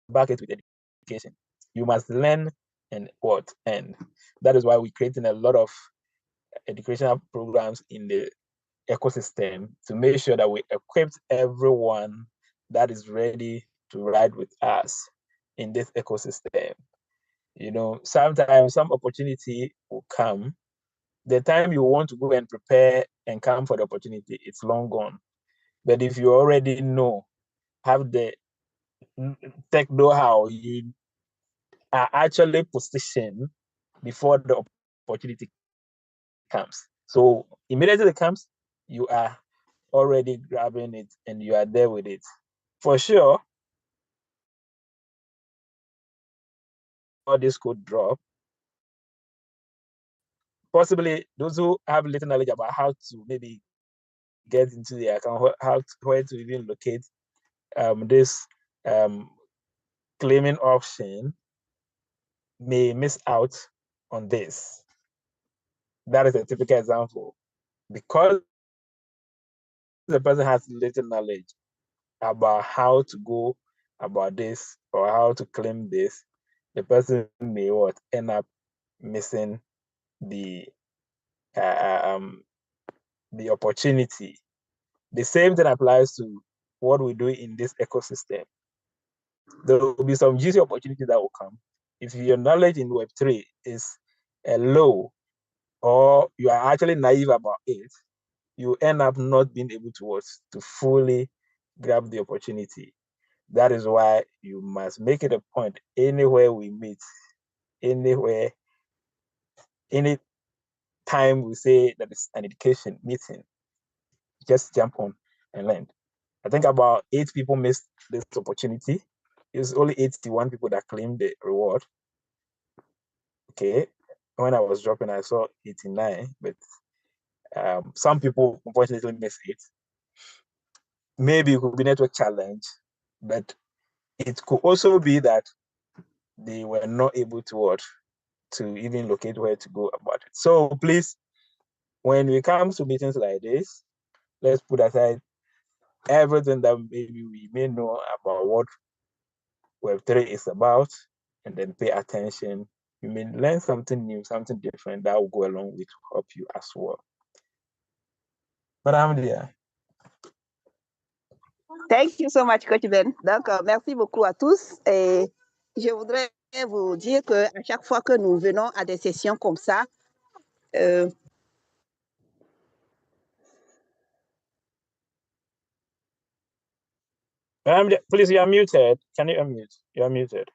Back it with education. You must learn and what? And that is why we're creating a lot of educational programs in the ecosystem to make sure that we equip everyone that is ready to ride with us in this ecosystem. You know, sometimes some opportunity will come. The time you want to go and prepare and come for the opportunity, it's long gone. But if you already know, have the tech know-how, you are actually positioned before the opportunity comes. So immediately it comes, you are already grabbing it and you are there with it. For sure, all this could drop. Possibly those who have little knowledge about how to maybe get into the account, where to even locate this claiming option may miss out on this. That is a typical example. Because the person has little knowledge about how to go about this or how to claim this, the person may end up missing the opportunity. The same thing applies to what we do in this ecosystem. There will be some juicy opportunity that will come. If your knowledge in Web3 is low, or you are actually naive about it, you end up not being able to fully grab the opportunity. That is why you must make it a point anywhere we meet, anywhere, any time we say that it's an education meeting, just jump on and learn. I think about 8 people missed this opportunity. It's only 81 people that claimed the reward. Okay. When I was dropping, I saw 89, but some people unfortunately missed it. Maybe it could be network challenge, but it could also be that they were not able to even locate where to go about it. So please, when we come to meetings like this, let's put aside everything that maybe we may know about what Web3 is about, and then pay attention. You may learn something new, something different that will go along with help you as well. Madame Dia. Thank you so much, Coach Ben. Donc, merci beaucoup à tous. Et je voudrais vous dire qu'à chaque fois que nous venons à des sessions comme ça, please, you are muted. Can you unmute? You are muted.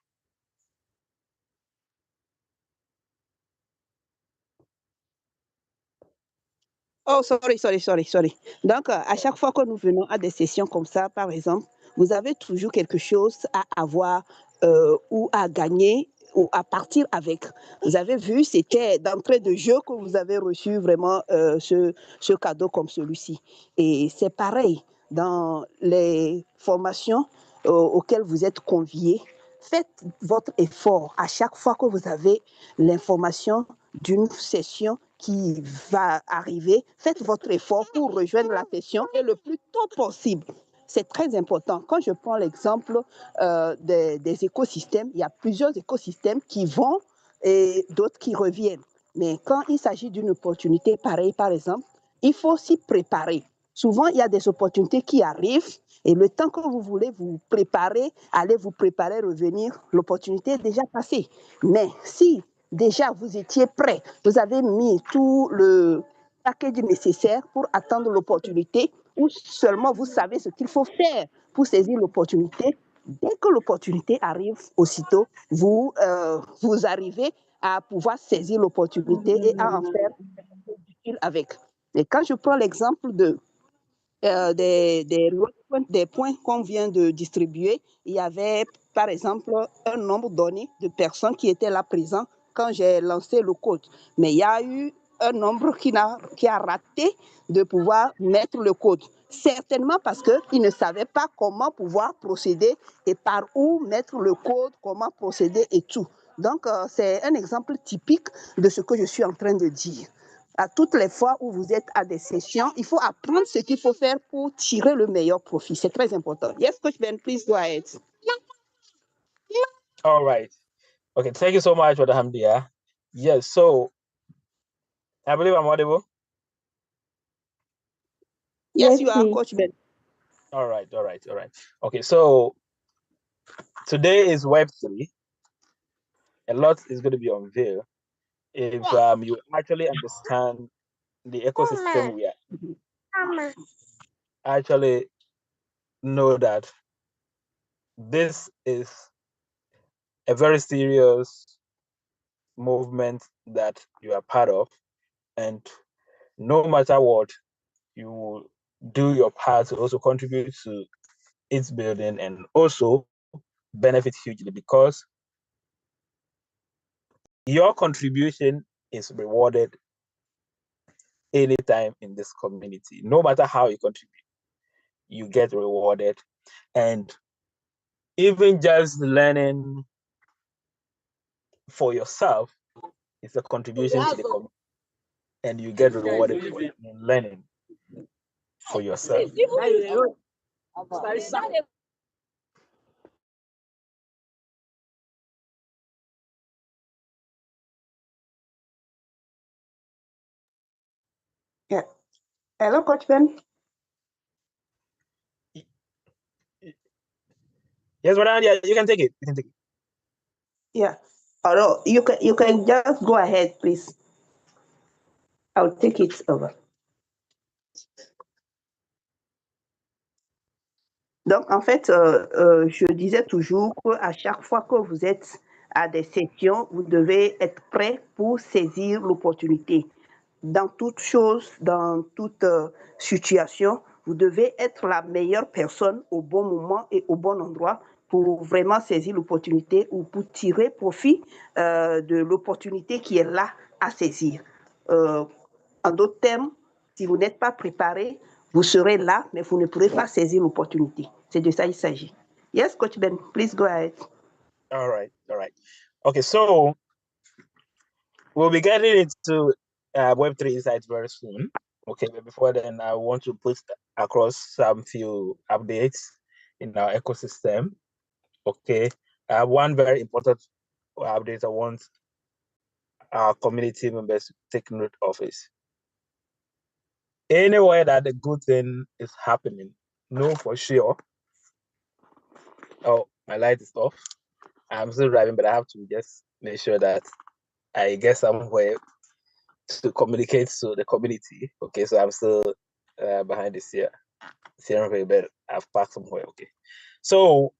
Oh, sorry. Donc, à chaque fois que nous venons à des sessions comme ça, par exemple, vous avez toujours quelque chose à avoir ou à gagner à partir avec. Vous avez vu, c'était d'entrée de jeu que vous avez reçu vraiment ce cadeau comme celui-ci. Et c'est pareil dans les formations auxquelles vous êtes conviés. Faites votre effort à chaque fois que vous avez l'information d'une session qui va arriver. Faites votre effort pour rejoindre la session et le plus tôt possible. C'est très important. Quand je prends l'exemple des écosystèmes, il y a plusieurs écosystèmes qui vont et d'autres qui reviennent. Mais quand il s'agit d'une opportunité pareille, par exemple, il faut s'y préparer. Souvent, il y a des opportunités qui arrivent et le temps que vous voulez vous préparer, allez vous préparer, revenir, l'opportunité est déjà passée. Mais si déjà vous étiez prêt, vous avez mis tout le package nécessaire pour attendre l'opportunité, ou seulement vous savez ce qu'il faut faire pour saisir l'opportunité, dès que l'opportunité arrive, aussitôt, vous arrivez à pouvoir saisir l'opportunité et à en faire avec. Et quand je prends l'exemple des points qu'on vient de distribuer, il y avait par exemple un nombre donné de personnes qui étaient là présents quand j'ai lancé le code. Mais il y a eu un nombre qui a raté de pouvoir mettre le code. Certainement parce qu'ils ne savaient pas comment pouvoir procéder et par où mettre le code, comment procéder et tout. Donc, c'est un exemple typique de ce que je suis en train de dire. À toutes les fois où vous êtes à des sessions, il faut apprendre ce qu'il faut faire pour tirer le meilleur profit. C'est très important. Yes, Coach Ben, please go ahead. All right. Okay, thank you so much for the Hamdia. Yes, so I believe I'm audible. Yes, you are, Coach Ben. All right. Okay, so today is Web3. A lot is going to be unveiled if you actually understand the ecosystem we are. Actually know that this is a very serious movement that you are part of, and no matter what, you will do your part to also contribute to its building and also benefit hugely, because your contribution is rewarded anytime in this community. No matter how you contribute, you get rewarded. And even just learning for yourself is a contribution to the community, and you get rewarded for learning for yourself. Yeah. Hello, Coach Ben. Yes, madam, yeah, you can take it. Yeah. Although you can just go ahead, please. I'll take it over. Donc, en fait, je disais toujours qu'à chaque fois que vous êtes à des sessions, vous devez être prêt pour saisir l'opportunité. Dans toute chose, dans toute situation, vous devez être la meilleure personne au bon moment et au bon endroit pour vraiment saisir l'opportunité ou pour tirer profit de l'opportunité qui est là à saisir. En d'autres termes, si vous n'êtes pas préparé, vous serez là, mais vous ne pourrez pas saisir l'opportunité. C'est de ça qu'il s'agit. Yes, Coach Ben, please go ahead. All right. Okay, so we'll be getting into Web3 Insights very soon. Okay, but before then, I want to put across some few updates in our ecosystem. Okay, one very important update I want our community members to take note of is anywhere that a good thing is happening, know for sure. Oh, my light is off. I'm still driving, but I have to just make sure that I get somewhere to communicate to the community. Okay, so I'm still behind this here, but I've parked somewhere. Okay, so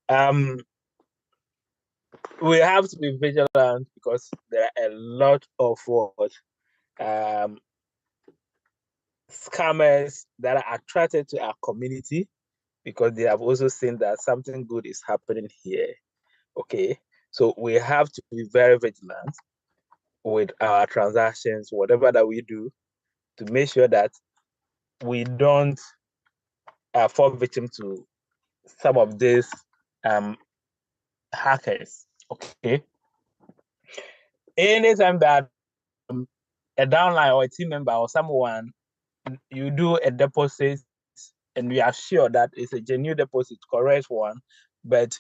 we have to be vigilant because there are a lot of what scammers that are attracted to our community because they have also seen that something good is happening here. Okay, So we have to be very vigilant with our transactions, whatever that we do, to make sure that we don't fall victim to some of these hackers. Okay. Anytime that a downline or a team member or someone, you do a deposit and we are sure that it's a genuine deposit, correct one, but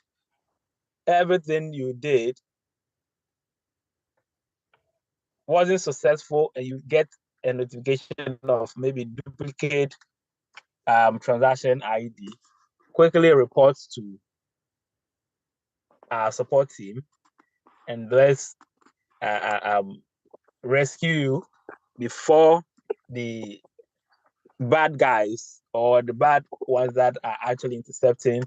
everything you did wasn't successful and you get a notification of maybe duplicate transaction ID, quickly reports to our support team and let's rescue you before the bad guys or the bad ones that are actually intercepting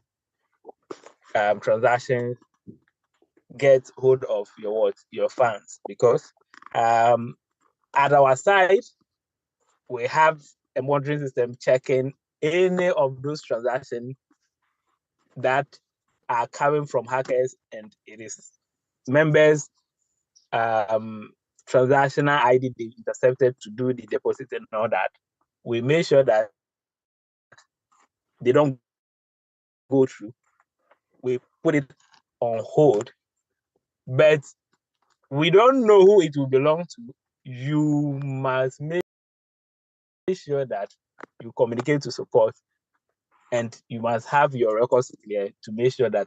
transactions get hold of your funds. Because at our side we have a monitoring system checking any of those transactions that are coming from hackers, and it is members transactional ID they intercepted to do the deposit and all that. We make sure that they don't go through. We put it on hold, but we don't know who it will belong to. You must make sure that you communicate to support, and you must have your records clear to make sure that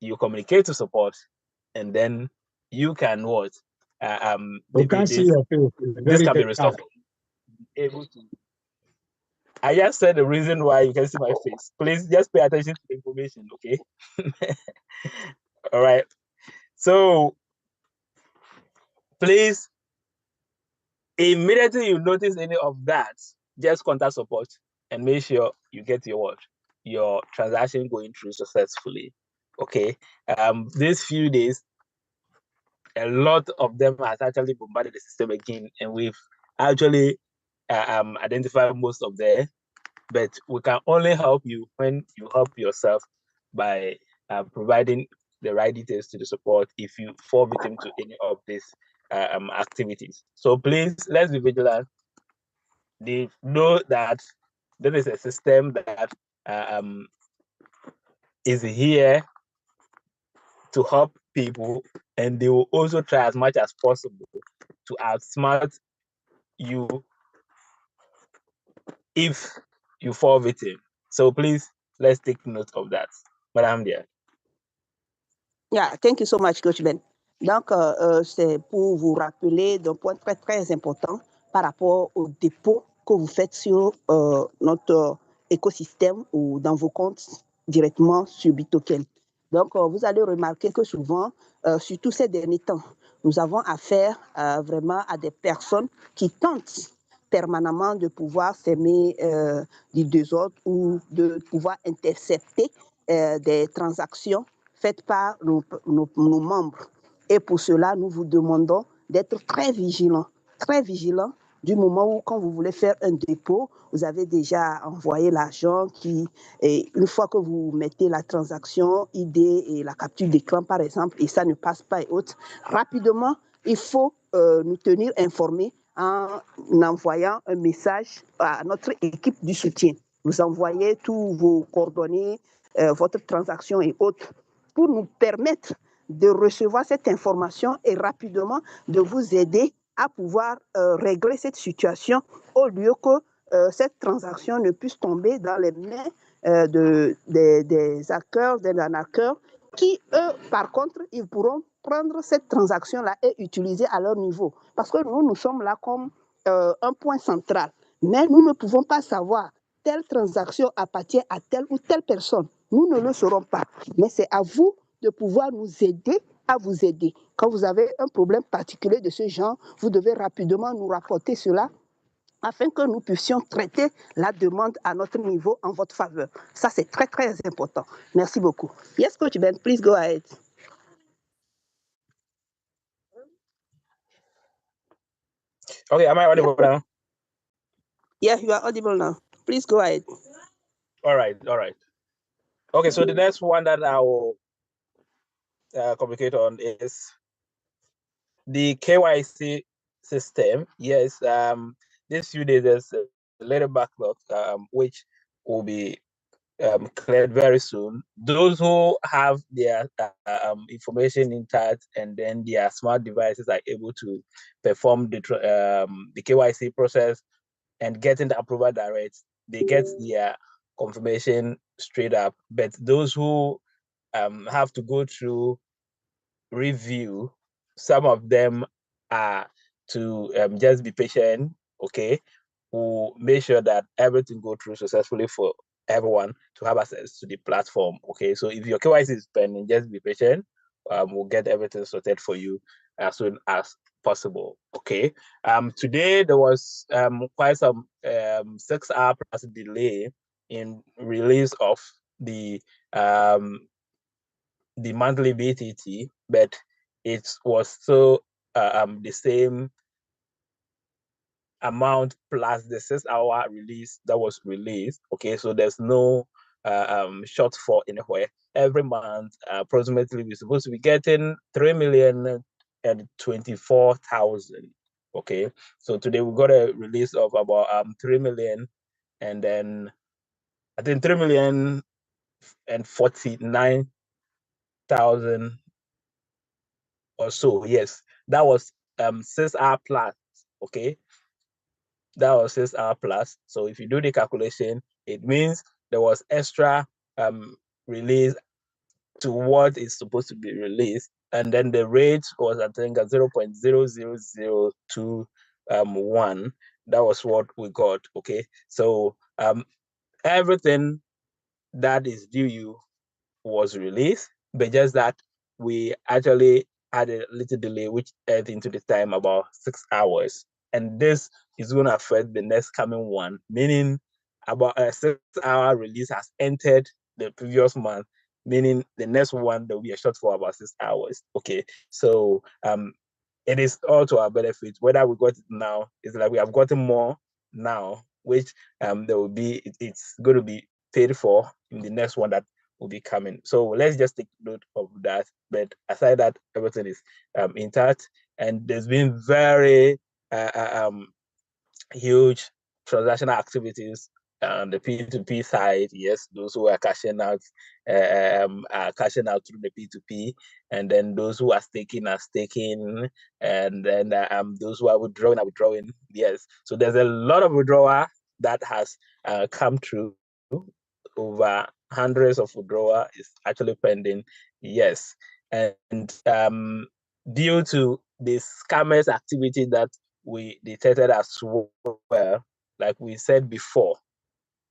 you communicate to support, and then you can what? We can see your face. This can be resolved. Able to. I just said the reason why you can see my face. Please just pay attention to the information, okay? All right. So please, immediately you notice any of that, just contact support and make sure you get your transaction going through successfully. Okay. These few days, a lot of them has actually bombarded the system again, and we've actually identified most of them. But we can only help you when you help yourself by providing the right details to the support if you fall victim to any of these activities. So please, let's be vigilant. They know that there is a system that is here to help people, and they will also try as much as possible to outsmart you if you fall victim. So please, let's take note of that. Madam Dia. Yeah, thank you so much, Coach Ben. Donc, c'est pour vous rappeler d'un point très, très important par rapport au dépôt que vous faites sur notre écosystème ou dans vos comptes directement sur BitToken. Donc, vous allez remarquer que souvent, surtout ces derniers temps, nous avons affaire vraiment à des personnes qui tentent permanemment de pouvoir s'aimer du désordre ou de pouvoir intercepter des transactions faites par nos membres. Et pour cela, nous vous demandons d'être très vigilants du moment où, quand vous voulez faire un dépôt, vous avez déjà envoyé l'argent et une fois que vous mettez la transaction, ID et la capture d'écran, par exemple, et ça ne passe pas et autres, rapidement, il faut nous tenir informés en envoyant un message à notre équipe du soutien. Vous envoyez tous vos coordonnées, votre transaction et autres, pour nous permettre de recevoir cette information et rapidement de vous aider à pouvoir régler cette situation au lieu que cette transaction ne puisse tomber dans les mains des hackers, des arnaqueurs qui, eux, par contre, ils pourront prendre cette transaction-là et utiliser à leur niveau. Parce que nous sommes là comme un point central. Mais nous ne pouvons pas savoir telle transaction appartient à telle ou telle personne. Nous ne le saurons pas. Mais c'est à vous de pouvoir nous aider à vous aider. Quand vous avez un problème particulier de ce genre, vous devez rapidement nous rapporter cela afin que nous puissions traiter la demande à notre niveau en votre faveur. Ça, c'est très, très important. Merci beaucoup. Yes, Coach Ben, please go ahead. Okay, am I audible now? Yeah, you are audible now. Please go ahead. All right. Okay, so the next one that I will communicate on is the KYC system. Yes, this few days there's a little backlog, which will be cleared very soon. Those who have their information intact and then their smart devices are able to perform the KYC process and getting the approval direct, they get their confirmation straight up. But those who have to go through review, some of them are to just be patient, okay? We'll make sure that everything go through successfully for everyone to have access to the platform, okay? So if your KYC is pending, just be patient. We'll get everything sorted for you as soon as possible, okay? Today there was quite some 6-hour plus delay in release of the monthly BTT, but it was still the same amount plus the 6-hour release that was released. Okay, so there's no shortfall anywhere. Every month, approximately, we're supposed to be getting 3,024,000. Okay, so today we got a release of about 3 million, and then I think 3,049,000 or so. Yes, that was 6-hour plus. Okay, that was 6-hour plus. So if you do the calculation, it means there was extra release to what is supposed to be released, and then the rate was, I think, at 0.00021. That was what we got. Okay, so everything that is due you was released, but just that we actually had a little delay, which added into the time about 6 hours. And this is going to affect the next coming one, meaning about a 6-hour release has entered the previous month, meaning the next one there will be a short for about 6 hours. Okay, so it is all to our benefit. Whether we got it now, it's like we have gotten more now, which there will be, it's going to be paid for in the next one that will be coming. So let's just take note of that. But aside that, everything is intact, and there's been very huge transactional activities on the P2P side. Yes, those who are cashing out through the P2P, and then those who are staking, and then those who are withdrawing. Yes, so there's a lot of withdrawal that has come through. Over hundreds of withdrawal is actually pending. Yes, and due to the scammers activity that we detected as well, like we said before,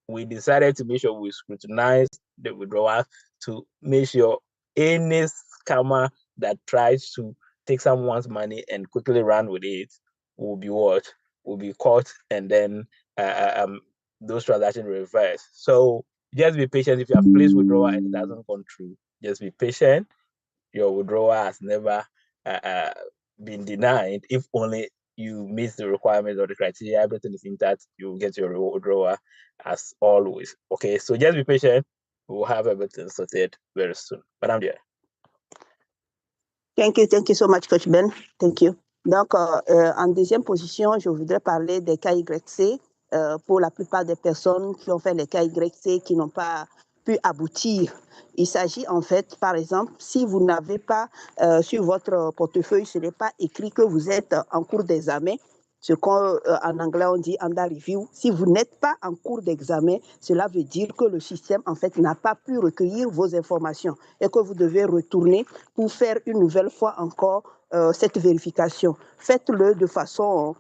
we decided to make sure we scrutinize the withdrawal to make sure any scammer that tries to take someone's money and quickly run with it will be caught, and then those transactions reverse. So just be patient. If you have placed withdrawal and it hasn't gone through, just be patient. Your withdrawal has never been denied. If only you meet the requirements or the criteria, everything is intact, you get your withdrawal as always. Okay, so just be patient. We'll have everything sorted very soon. But I'm there. Thank you so much, Coach Ben. Thank you. Donc, en deuxième position, je voudrais parler des KYC pour la plupart des personnes qui ont fait les KYC qui n'ont pas pu aboutir. Il s'agit en fait, par exemple, si vous n'avez pas sur votre portefeuille, ce n'est pas écrit que vous êtes en cours d'examen, ce qu'en anglais on dit under review. Si vous n'êtes pas en cours d'examen, cela veut dire que le système en fait n'a pas pu recueillir vos informations et que vous devez retourner pour faire une nouvelle fois encore cette vérification. Faites-le de façon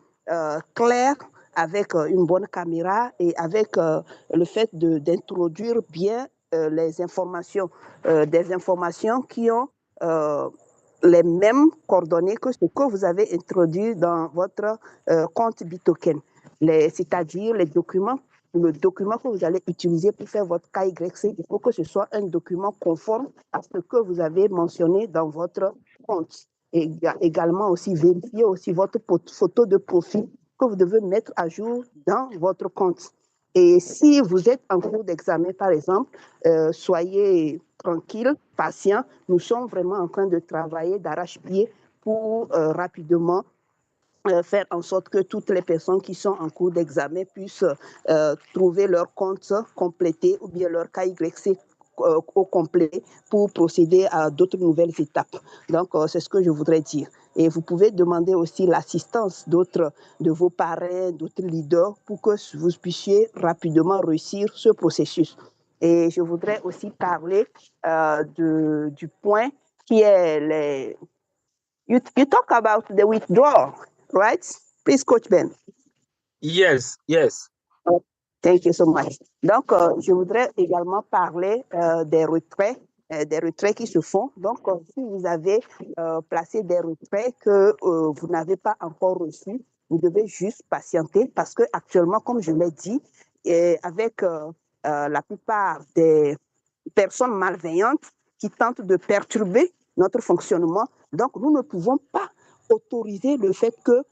claire, avec une bonne caméra et avec le fait d'introduire bien les informations, des informations qui ont les mêmes coordonnées que ce que vous avez introduit dans votre compte Bitoken, c'est-à-dire les documents. Le document que vous allez utiliser pour faire votre KYC, il faut que ce soit un document conforme à ce que vous avez mentionné dans votre compte. Et également aussi vérifier aussi votre photo de profil que vous devez mettre à jour dans votre compte. Et si vous êtes en cours d'examen, par exemple, soyez tranquille, patient. Nous sommes vraiment en train de travailler d'arrache-pied pour rapidement faire en sorte que toutes les personnes qui sont en cours d'examen puissent trouver leur compte complété ou bien leur KYC au complet pour procéder à d'autres nouvelles étapes. Donc, c'est ce que je voudrais dire. Et vous pouvez demander aussi l'assistance d'autres de vos parrains, d'autres leaders pour que vous puissiez rapidement réussir ce processus. Et je voudrais aussi parler du point qui est les... You talk about the withdrawal, right? Please, Coach Ben. Yes, yes. Oh, thank you so much. Donc, je voudrais également parler des retraits qui se font. Donc, si vous avez placé des retraits que vous n'avez pas encore reçus, vous devez juste patienter parce que actuellement, comme je l'ai dit, avec la plupart des personnes malveillantes qui tentent de perturber notre fonctionnement, donc nous ne pouvons pas autoriser le fait que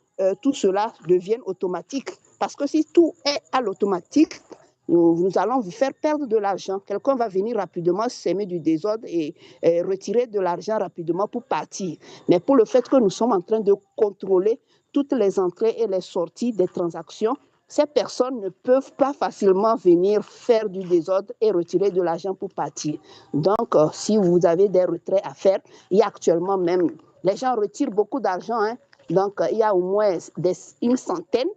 tout cela devienne automatique. Parce que si tout est à l'automatique, nous allons vous faire perdre de l'argent. Quelqu'un va venir rapidement s'aimer du désordre et retirer de l'argent rapidement pour partir. Mais pour le fait que nous sommes en train de contrôler toutes les entrées et les sorties des transactions, ces personnes ne peuvent pas facilement venir faire du désordre et retirer de l'argent pour partir. Donc, si vous avez des retraits à faire, il y a actuellement même, les gens retirent beaucoup d'argent, hein. Donc, il y a au moins une centaine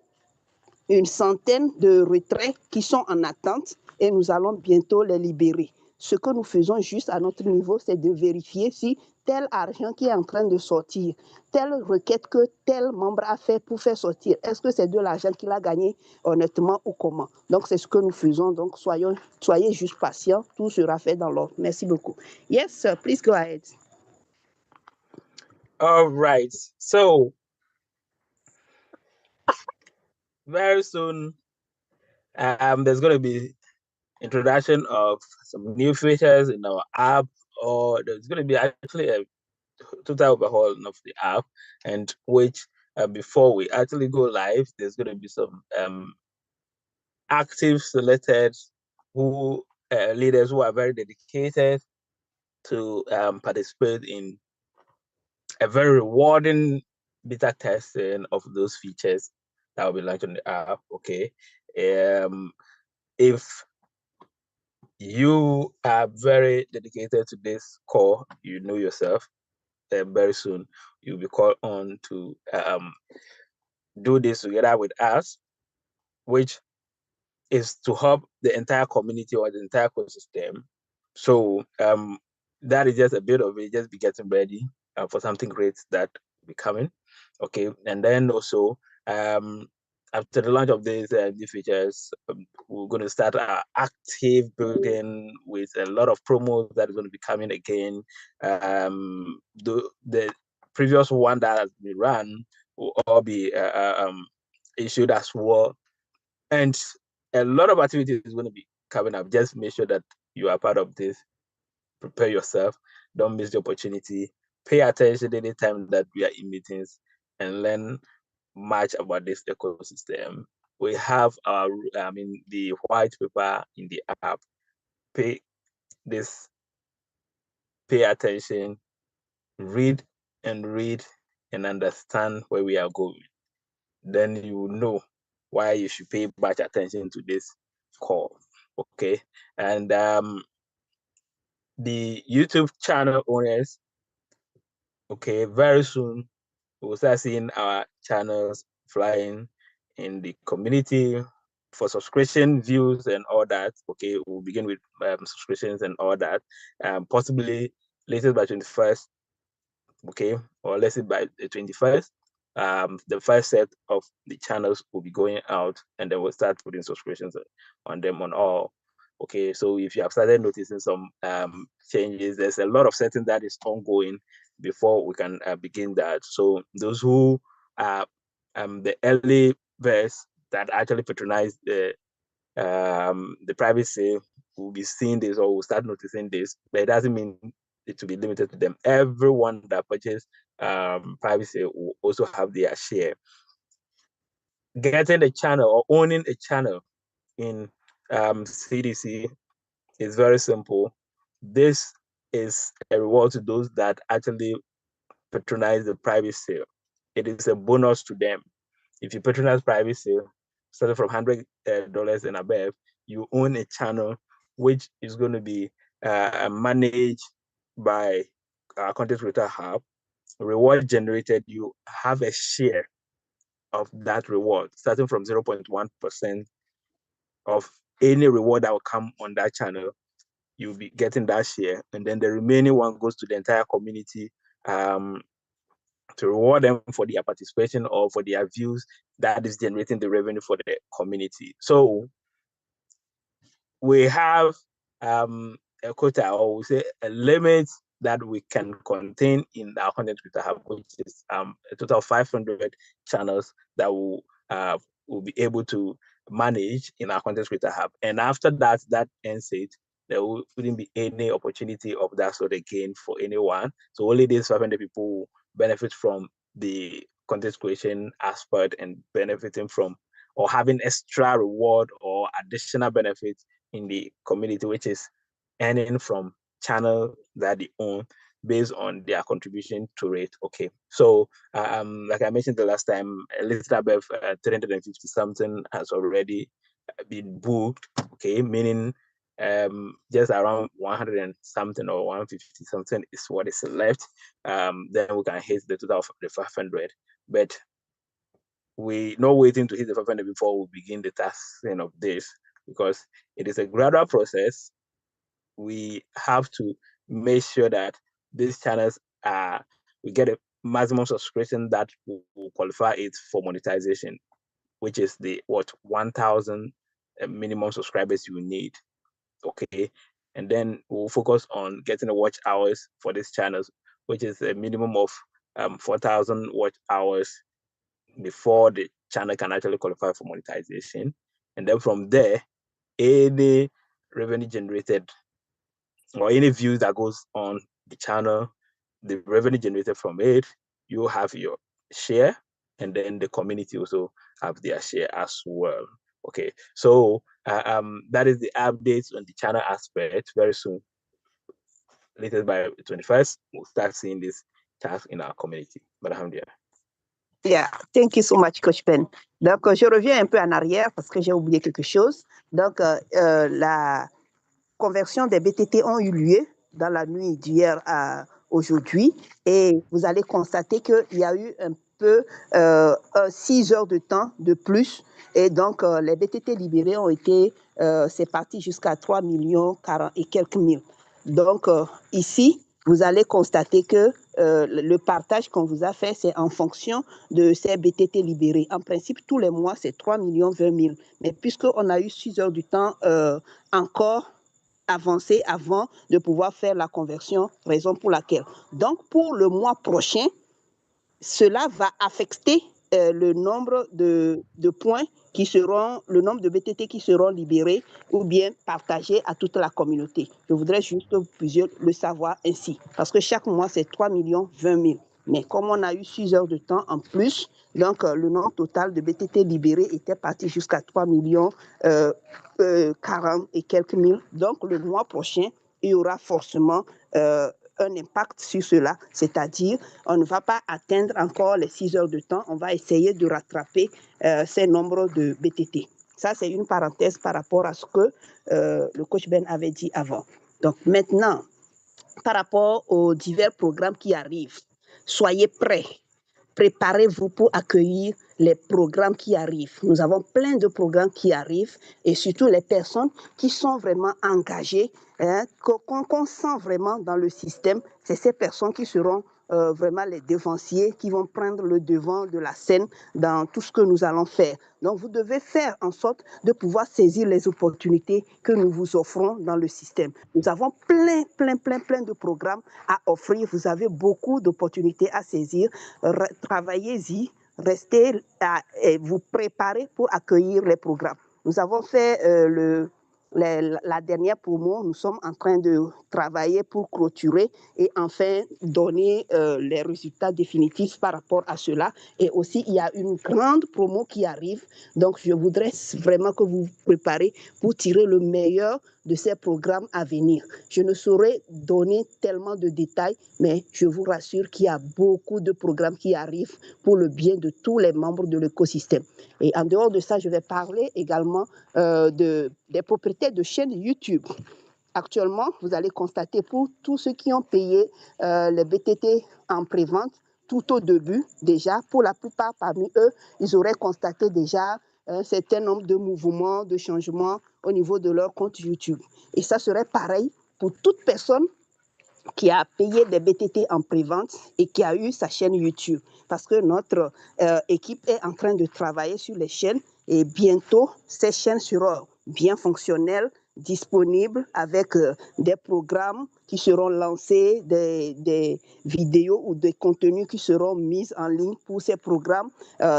de retraits qui sont en attente et nous allons bientôt les libérer. Ce que nous faisons juste à notre niveau, c'est de vérifier si tel argent qui est en train de sortir, telle requête que tel membre a fait pour faire sortir, est-ce que c'est de l'argent qu'il a gagné honnêtement ou comment? Donc, c'est ce que nous faisons. Donc, soyez juste patients. Tout sera fait dans l'ordre. Merci beaucoup. Yes, sir. Please go ahead. All right. So, very soon, there's going to be introduction of some new features in our app, or there's going to be actually a total overhaul of the app, and which before we actually go live, there's going to be some active selected leaders who are very dedicated to participate in a very rewarding beta testing of those features that will be launched on the app. Okay, if you are very dedicated to this core, you know yourself, very soon you'll be called on to do this together with us, which is to help the entire community or the entire ecosystem. So that is just a bit of it, just be getting ready for something great that will be coming. Okay, and then also after the launch of these new features, we're going to start our active building with a lot of promos that is going to be coming again. The previous one that has been run will all be issued as well. And a lot of activities is going to be coming up. Just make sure that you are part of this. Prepare yourself. Don't miss the opportunity. Pay attention anytime that we are in meetings and learn much about this ecosystem. We have the white paper in the app. Pay attention, read and understand where we are going. Then you will know why you should pay much attention to this call. Okay, and the YouTube channel owners, okay, very soon we'll start seeing our channels flying in the community for subscription views and all that. Okay, we'll begin with subscriptions and all that, possibly latest by 21st, okay, or let's say by the 21st. The first set of the channels will be going out, and then we'll start putting subscriptions on them on all. Okay, so if you have started noticing some changes, there's a lot of setting that is ongoing before we can begin that. So those who are the early verse that actually patronize the privacy will be seeing this or will start noticing this, but it doesn't mean it to be limited to them. Everyone that purchases privacy will also have their share. Getting a channel or owning a channel in CDC is very simple. This is a reward to those that actually patronize the private sale. It is a bonus to them. If you patronize private sale, starting from $100 and above, you own a channel which is going to be managed by our Content Creator Hub. Reward generated, you have a share of that reward, starting from 0.1% of any reward that will come on that channel. You'll be getting that share, and then the remaining one goes to the entire community to reward them for their participation or for their views that is generating the revenue for the community. So we have a quota, or we say a limit that we can contain in our Content Creator Hub, which is a total of 500 channels that will be able to manage in our Content Creator Hub. And after that ends it, there wouldn't be any opportunity of that sort again for anyone. So only these 500 people will benefit from the content creation aspect and benefiting from or having extra reward or additional benefits in the community, which is earning from channel that they own based on their contribution to it. Okay, so like I mentioned the last time, a little above 350 something has already been booked. Okay, meaning just around 100 and something or 150 something is what is left. Then we can hit the total of the 500. But we're not waiting to hit the 500 before we begin the tasking of this, because it is a gradual process. We have to make sure that these channels we get a maximum subscription that will qualify it for monetization, which is the 1,000 minimum subscribers you need. Okay, and then we'll focus on getting the watch hours for these channels, which is a minimum of 4,000 watch hours before the channel can actually qualify for monetization. And then from there, any revenue generated or any views that goes on the channel, the revenue generated from it, you have your share, and then the community also have their share as well. Okay, so that is the updates on the channel aspect. Very soon, latest by 21st, we'll start seeing this task in our community. Yeah, thank you so much, Coach Ben. Donc, je reviens un peu en arrière parce que j'ai oublié quelque chose. Donc, la conversion des BTT ont eu lieu dans la nuit d'hier à aujourd'hui, et vous allez constater qu'il y a eu un peu 6 heures de temps de plus, et donc les BTT libérés ont été, c'est parti jusqu'à 3 millions 40 et quelques mille. Donc ici, vous allez constater que le partage qu'on vous a fait, c'est en fonction de ces BTT libérés. En principe, tous les mois, c'est 3 millions 20 000. Mais puisqu'on a eu 6 heures du temps encore avancé avant de pouvoir faire la conversion, raison pour laquelle. Donc, pour le mois prochain, cela va affecter le nombre de points qui seront, le nombre de BTT qui seront libérés ou bien partagés à toute la communauté. Je voudrais juste que vous puissiez le savoir ainsi, parce que chaque mois, c'est 3 millions 20 000. Mais comme on a eu 6 heures de temps en plus, donc le nombre total de BTT libérés était parti jusqu'à 3 millions 40 et quelques mille. Donc, le mois prochain, il y aura forcément un impact sur cela, c'est-à-dire on ne va pas atteindre encore les 6 heures de temps, on va essayer de rattraper ces nombres de BTT. Ça, c'est une parenthèse par rapport à ce que le coach Ben avait dit avant. Donc maintenant, par rapport aux divers programmes qui arrivent, soyez prêts. Préparez-vous pour accueillir les programmes qui arrivent. Nous avons plein de programmes qui arrivent, et surtout les personnes qui sont vraiment engagées, qu'on sent vraiment dans le système. C'est ces personnes qui seront vraiment les devanciers, qui vont prendre le devant de la scène dans tout ce que nous allons faire. Donc, vous devez faire en sorte de pouvoir saisir les opportunités que nous vous offrons dans le système. Nous avons plein de programmes à offrir. Vous avez beaucoup d'opportunités à saisir. Travaillez-y, restez et vous préparez pour accueillir les programmes. Nous avons fait la dernière promo, nous sommes en train de travailler pour clôturer et enfin donner les résultats définitifs par rapport à cela. Et aussi, il y a une grande promo qui arrive. Donc, je voudrais vraiment que vous vous préparez pour tirer le meilleur de ces programmes à venir. Je ne saurais donner tellement de détails, mais je vous rassure qu'il y a beaucoup de programmes qui arrivent pour le bien de tous les membres de l'écosystème. Et en dehors de ça, je vais parler également des propriétaires de chaînes YouTube. Actuellement, vous allez constater pour tous ceux qui ont payé les BTT en prévente tout au début, déjà, pour la plupart parmi eux, ils auraient constaté déjà un certain nombre de mouvements, de changements au niveau de leur compte YouTube. Et ça serait pareil pour toute personne qui a payé des BTT en prévente et qui a eu sa chaîne YouTube. Parce que notre équipe est en train de travailler sur les chaînes et bientôt, ces chaînes seront bien fonctionnelles, disponibles avec des programmes qui seront lancés, des vidéos ou des contenus qui seront mis en ligne pour ces programmes,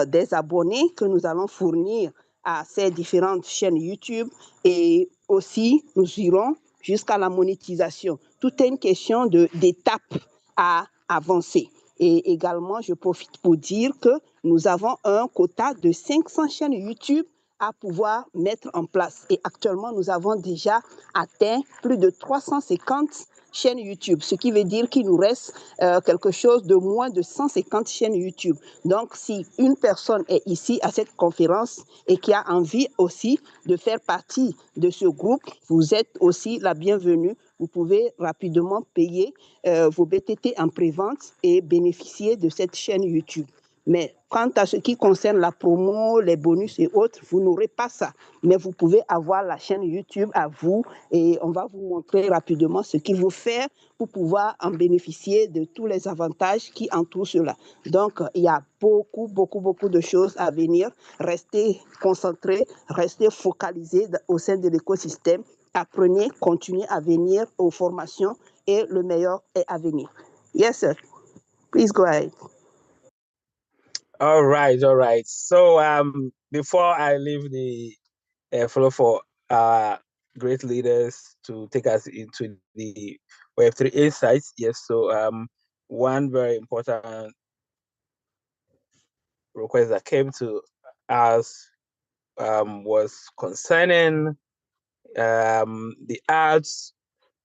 des abonnés que nous allons fournir à ces différentes chaînes YouTube et aussi nous irons jusqu'à la monétisation. Tout est une question d'étapes à avancer. Et également, je profite pour dire que nous avons un quota de 500 chaînes YouTube à pouvoir mettre en place. Et actuellement, nous avons déjà atteint plus de 350 chaînes YouTube, ce qui veut dire qu'il nous reste quelque chose de moins de 150 chaînes YouTube. Donc, si une personne est ici à cette conférence et qui a envie aussi de faire partie de ce groupe, vous êtes aussi la bienvenue. Vous pouvez rapidement payer vos BTT en prévente et bénéficier de cette chaîne YouTube. Mais quant à ce qui concerne la promo, les bonus et autres, vous n'aurez pas ça. Mais vous pouvez avoir la chaîne YouTube à vous et on va vous montrer rapidement ce qu'il faut faire pour pouvoir en bénéficier de tous les avantages qui entourent cela. Donc, il y a beaucoup de choses à venir. Restez concentrés, restez focalisés au sein de l'écosystème. Apprenez, continuez à venir aux formations et le meilleur est à venir. Yes, sir. Please go ahead. All right. So before I leave the floor for our great leaders to take us into the Web3 insights, yes. So one very important request that came to us was concerning the ads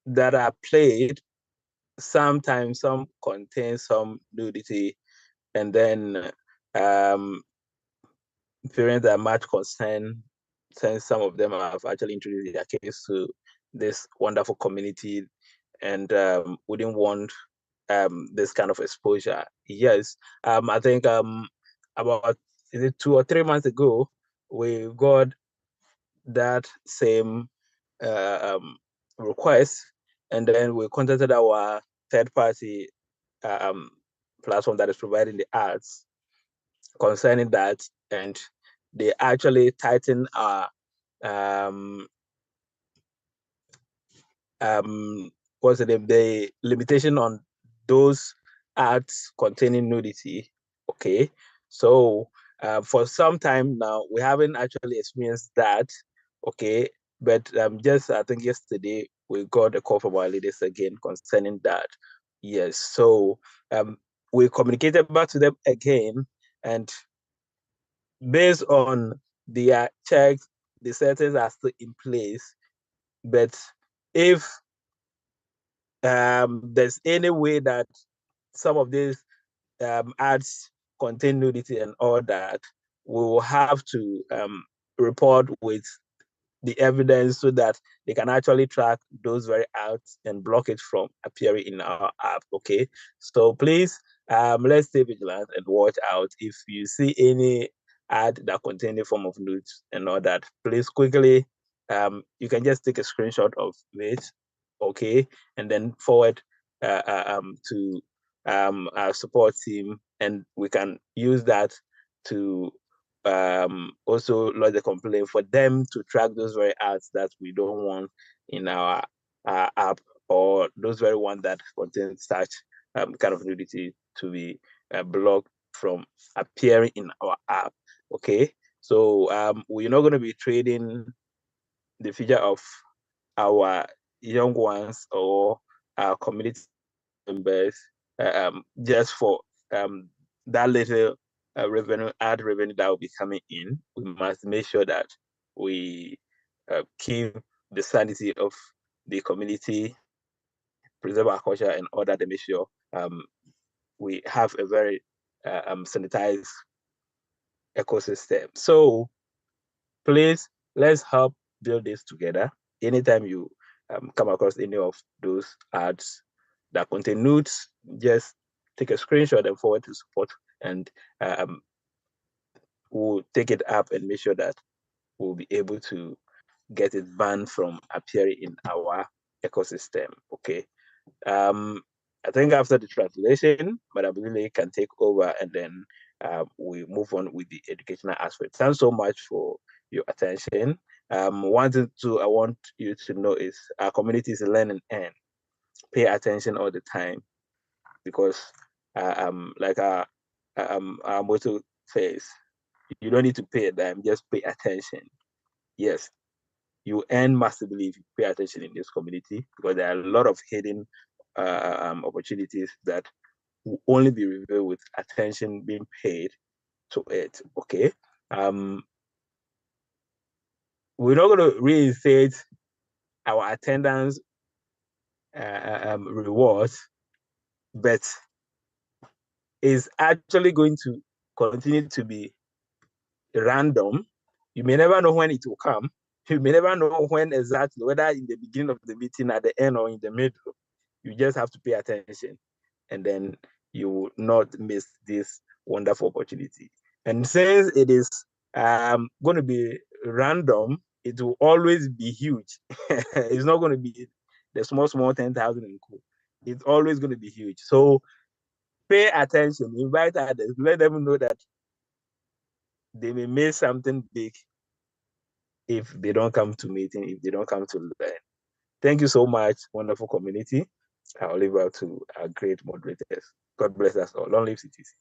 that are played. Sometimes some contain some nudity, and then parents are much concerned since some of them have actually introduced their case to this wonderful community and wouldn't want this kind of exposure. Yes, I think about 2 or 3 months ago, we got that same request, and then we contacted our third-party platform that is providing the ads concerning that, and they actually tighten our what's the name? The limitation on those ads containing nudity. Okay, so for some time now we haven't actually experienced that. Okay, but just I think yesterday we got a call from our leaders again concerning that. Yes, so we communicated back to them again, and based on their checks, the settings are still in place. But if there's any way that some of these ads contain nudity and all that, we will have to report with the evidence so that they can actually track those very ads and block it from appearing in our app. Okay, so please let's stay vigilant and watch out. If you see any ad that contains a form of nudes and all that, please quickly you can just take a screenshot of it, okay, and then forward to our support team, and we can use that to also lodge a complaint for them to track those very ads that we don't want in our app, or those very ones that contain such kind of nudity to be blocked from appearing in our app. Okay, so we're not going to be trading the future of our young ones or our community members just for that little revenue that will be coming in. We must make sure that we keep the sanity of the community, preserve our culture, and order to make sure we have a very sanitized ecosystem. So please, let's help build this together. Anytime you come across any of those ads that contain nudes, just take a screenshot and forward to support, and we'll take it up and make sure that we'll be able to get it banned from appearing in our ecosystem. Okay. I think after the translation, Madam Lily can take over, and then we move on with the educational aspect. Thanks so much for your attention. One thing too I want you to know is our community is learn and earn. Pay attention all the time, because like our motto says, you don't need to pay a dime, just pay attention. Yes, you earn massively if you pay attention in this community, because there are a lot of hidden opportunities that will only be revealed with attention being paid to it. Okay. We're not going to reinstate our attendance rewards, but it's actually going to continue to be random. You may never know when it will come. You may never know when exactly, whether in the beginning of the meeting, at the end, or in the middle. You just have to pay attention, and then you will not miss this wonderful opportunity. And since it is going to be random, it will always be huge. It's not going to be the small 10,000 and cool. It's always going to be huge. So pay attention, invite others, let them know that they may miss something big if they don't come to meeting, if they don't come to learn. Thank you so much, wonderful community. I'll leave out to our great moderators. God bless us all. Long live CTC.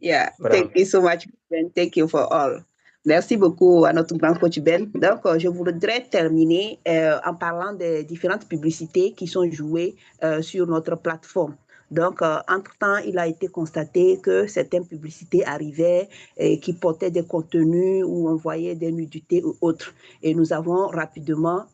Yeah, thank you so much, Ben. Thank you for all. Merci beaucoup à notre grand coach Ben. Donc, je voudrais terminer en parlant des différentes publicités qui sont jouées sur notre plateforme. Donc, entre-temps, il a été constaté que certaines publicités arrivaient et qui portaient des contenus où on voyait des nudités ou autres. Et nous avons rapidement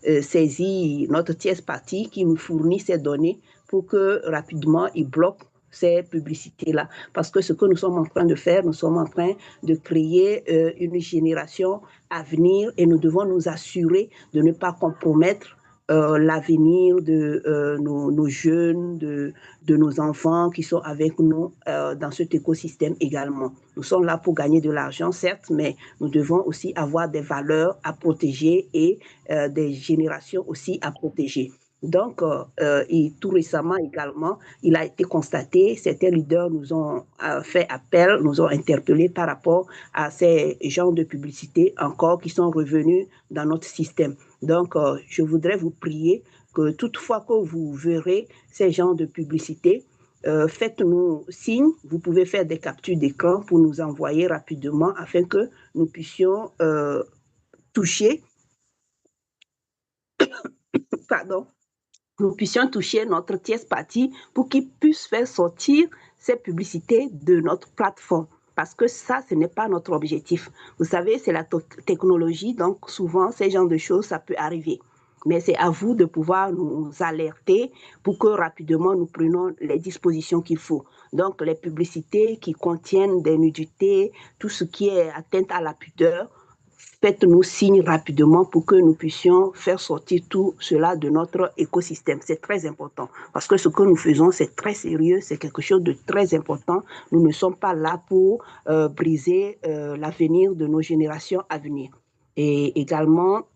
saisi notre tierce partie qui nous fournit ces données pour que rapidement, il bloque ces publicités-là. Parce que ce que nous sommes en train de faire, nous sommes en train de créer une génération à venir et nous devons nous assurer de ne pas compromettre l'avenir de nos jeunes, de nos enfants qui sont avec nous dans cet écosystème également. Nous sommes là pour gagner de l'argent, certes, mais nous devons aussi avoir des valeurs à protéger et des générations aussi à protéger. Donc, et tout récemment également, il a été constaté, certains leaders nous ont fait appel, nous ont interpellés par rapport à ces genres de publicités encore qui sont revenus dans notre système. Donc, je voudrais vous prier que toutefois que vous verrez ces genres de publicités, faites-nous signe. Vous pouvez faire des captures d'écran pour nous envoyer rapidement afin que nous puissions toucher nous puissions toucher notre tierce partie pour qu'ils puissent faire sortir ces publicités de notre plateforme. Parce que ça, ce n'est pas notre objectif. Vous savez, c'est la technologie, donc souvent, ces genres de choses, ça peut arriver. Mais c'est à vous de pouvoir nous alerter pour que rapidement nous prenions les dispositions qu'il faut. Donc, les publicités qui contiennent des nudités, tout ce qui est atteinte à la pudeur, faites-nous signe rapidement pour que nous puissions faire sortir tout cela de notre écosystème. C'est très important parce que ce que nous faisons, c'est très sérieux, c'est quelque chose de très important. Nous ne sommes pas là pour briser l'avenir de nos générations à venir. Et également,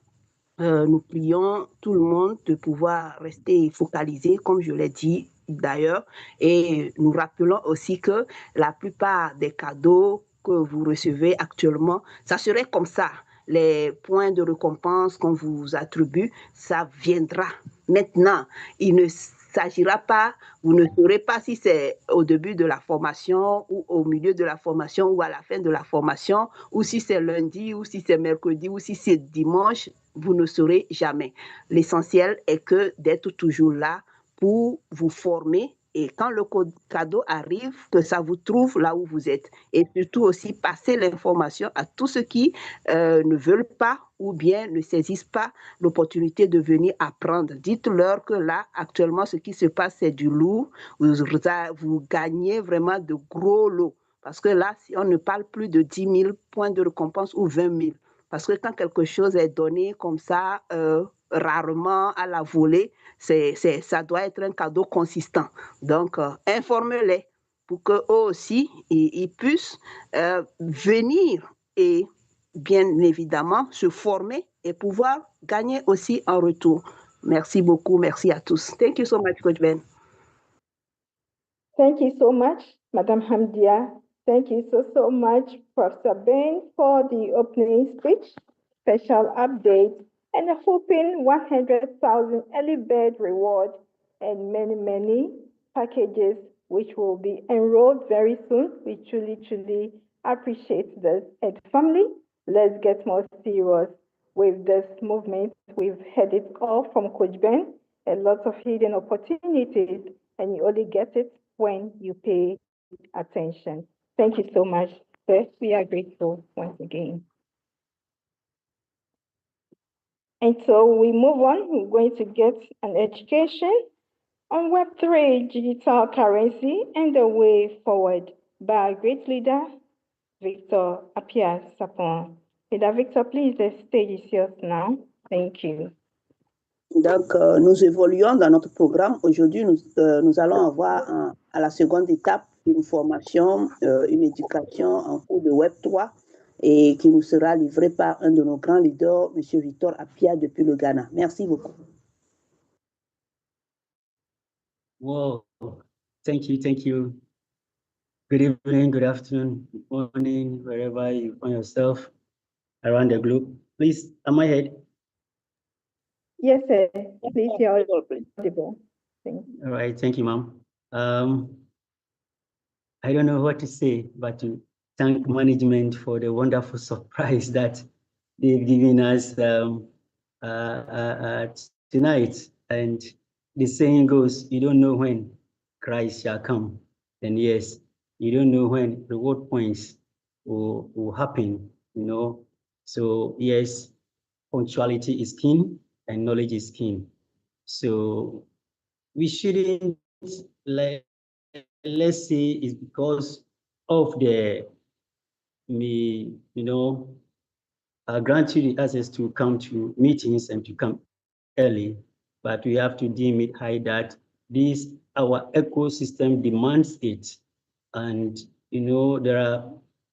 nous prions tout le monde de pouvoir rester focalisé, comme je l'ai dit d'ailleurs, et nous rappelons aussi que la plupart des cadeaux que vous recevez actuellement, ça serait comme ça. Les points de récompense qu'on vous attribue, ça viendra maintenant. Il ne s'agira pas, vous ne saurez pas si c'est au début de la formation ou au milieu de la formation ou à la fin de la formation, ou si c'est lundi, ou si c'est mercredi, ou si c'est dimanche, vous ne saurez jamais. L'essentiel est que d'être toujours là pour vous former et quand le cadeau arrive, que ça vous trouve là où vous êtes. Et surtout aussi passer l'information à tous ceux qui ne veulent pas ou bien ne saisissent pas l'opportunité de venir apprendre. Dites-leur que là, actuellement, ce qui se passe, c'est du lourd. Vous gagnez vraiment de gros lots. Parce que là, si on ne parle plus de 10 000 points de récompense ou 20 000. Parce que quand quelque chose est donné comme ça, rarement à la volée, ça doit être un cadeau consistant. Donc, informez-les pour qu'eux aussi, ils puissent venir et bien évidemment se former et pouvoir gagner aussi en retour. Merci beaucoup. Merci à tous. Thank you so much, Coach Ben. Thank you so much, Madam Hamdia. Thank you so much, Professor Ben, for the opening speech, special update, and a whopping 100,000 early bird reward and many packages which will be enrolled very soon. We truly appreciate this. And family, let's get more serious with this movement. We've heard it all from Coach Ben, a lot of hidden opportunities, and you only get it when you pay attention. Thank you so much, sir. We are grateful once again. And so we move on. We're going to get an education on Web3, digital currency, and the way forward by our great leader, Victor Apia Sapon. Leader Victor, please, the stage is yours now. Thank you. Donc, nous évoluons dans notre programme. Aujourd'hui, nous allons avoir à la seconde étape une formation, une éducation en cours de Web3 et qui nous sera livrée par un de nos grands leaders, M. Victor Apia, depuis le Ghana. Merci beaucoup. Wow, thank you. Good evening, good afternoon, good morning, wherever you find yourself around the globe. Please, am I heard? Yes, sir. Please, you're audible. All right, thank you, ma'am. I don't know what to say, but to thank management for the wonderful surprise that they've given us tonight. And the saying goes, you don't know when Christ shall come. And yes, you don't know when reward points will happen, you know. So yes, punctuality is king and knowledge is king. So we shouldn't, let's say it's because of grant you the access to come to meetings and to come early, but we have to deem it high that our ecosystem demands it. And there are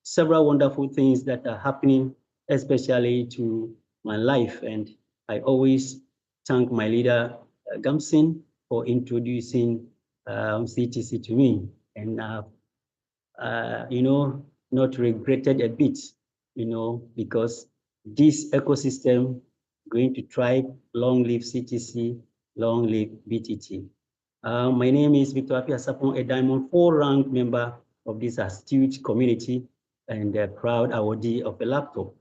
several wonderful things that are happening, especially to my life. And I always thank my leader, Gamson, for introducing CTC to me. And not regretted a bit, because this ecosystem going to thrive. Long live CTC, long live BTT. My name is Victor Apia Sapon, a Diamond 4 rank member of this astute community and a proud awardee of a laptop.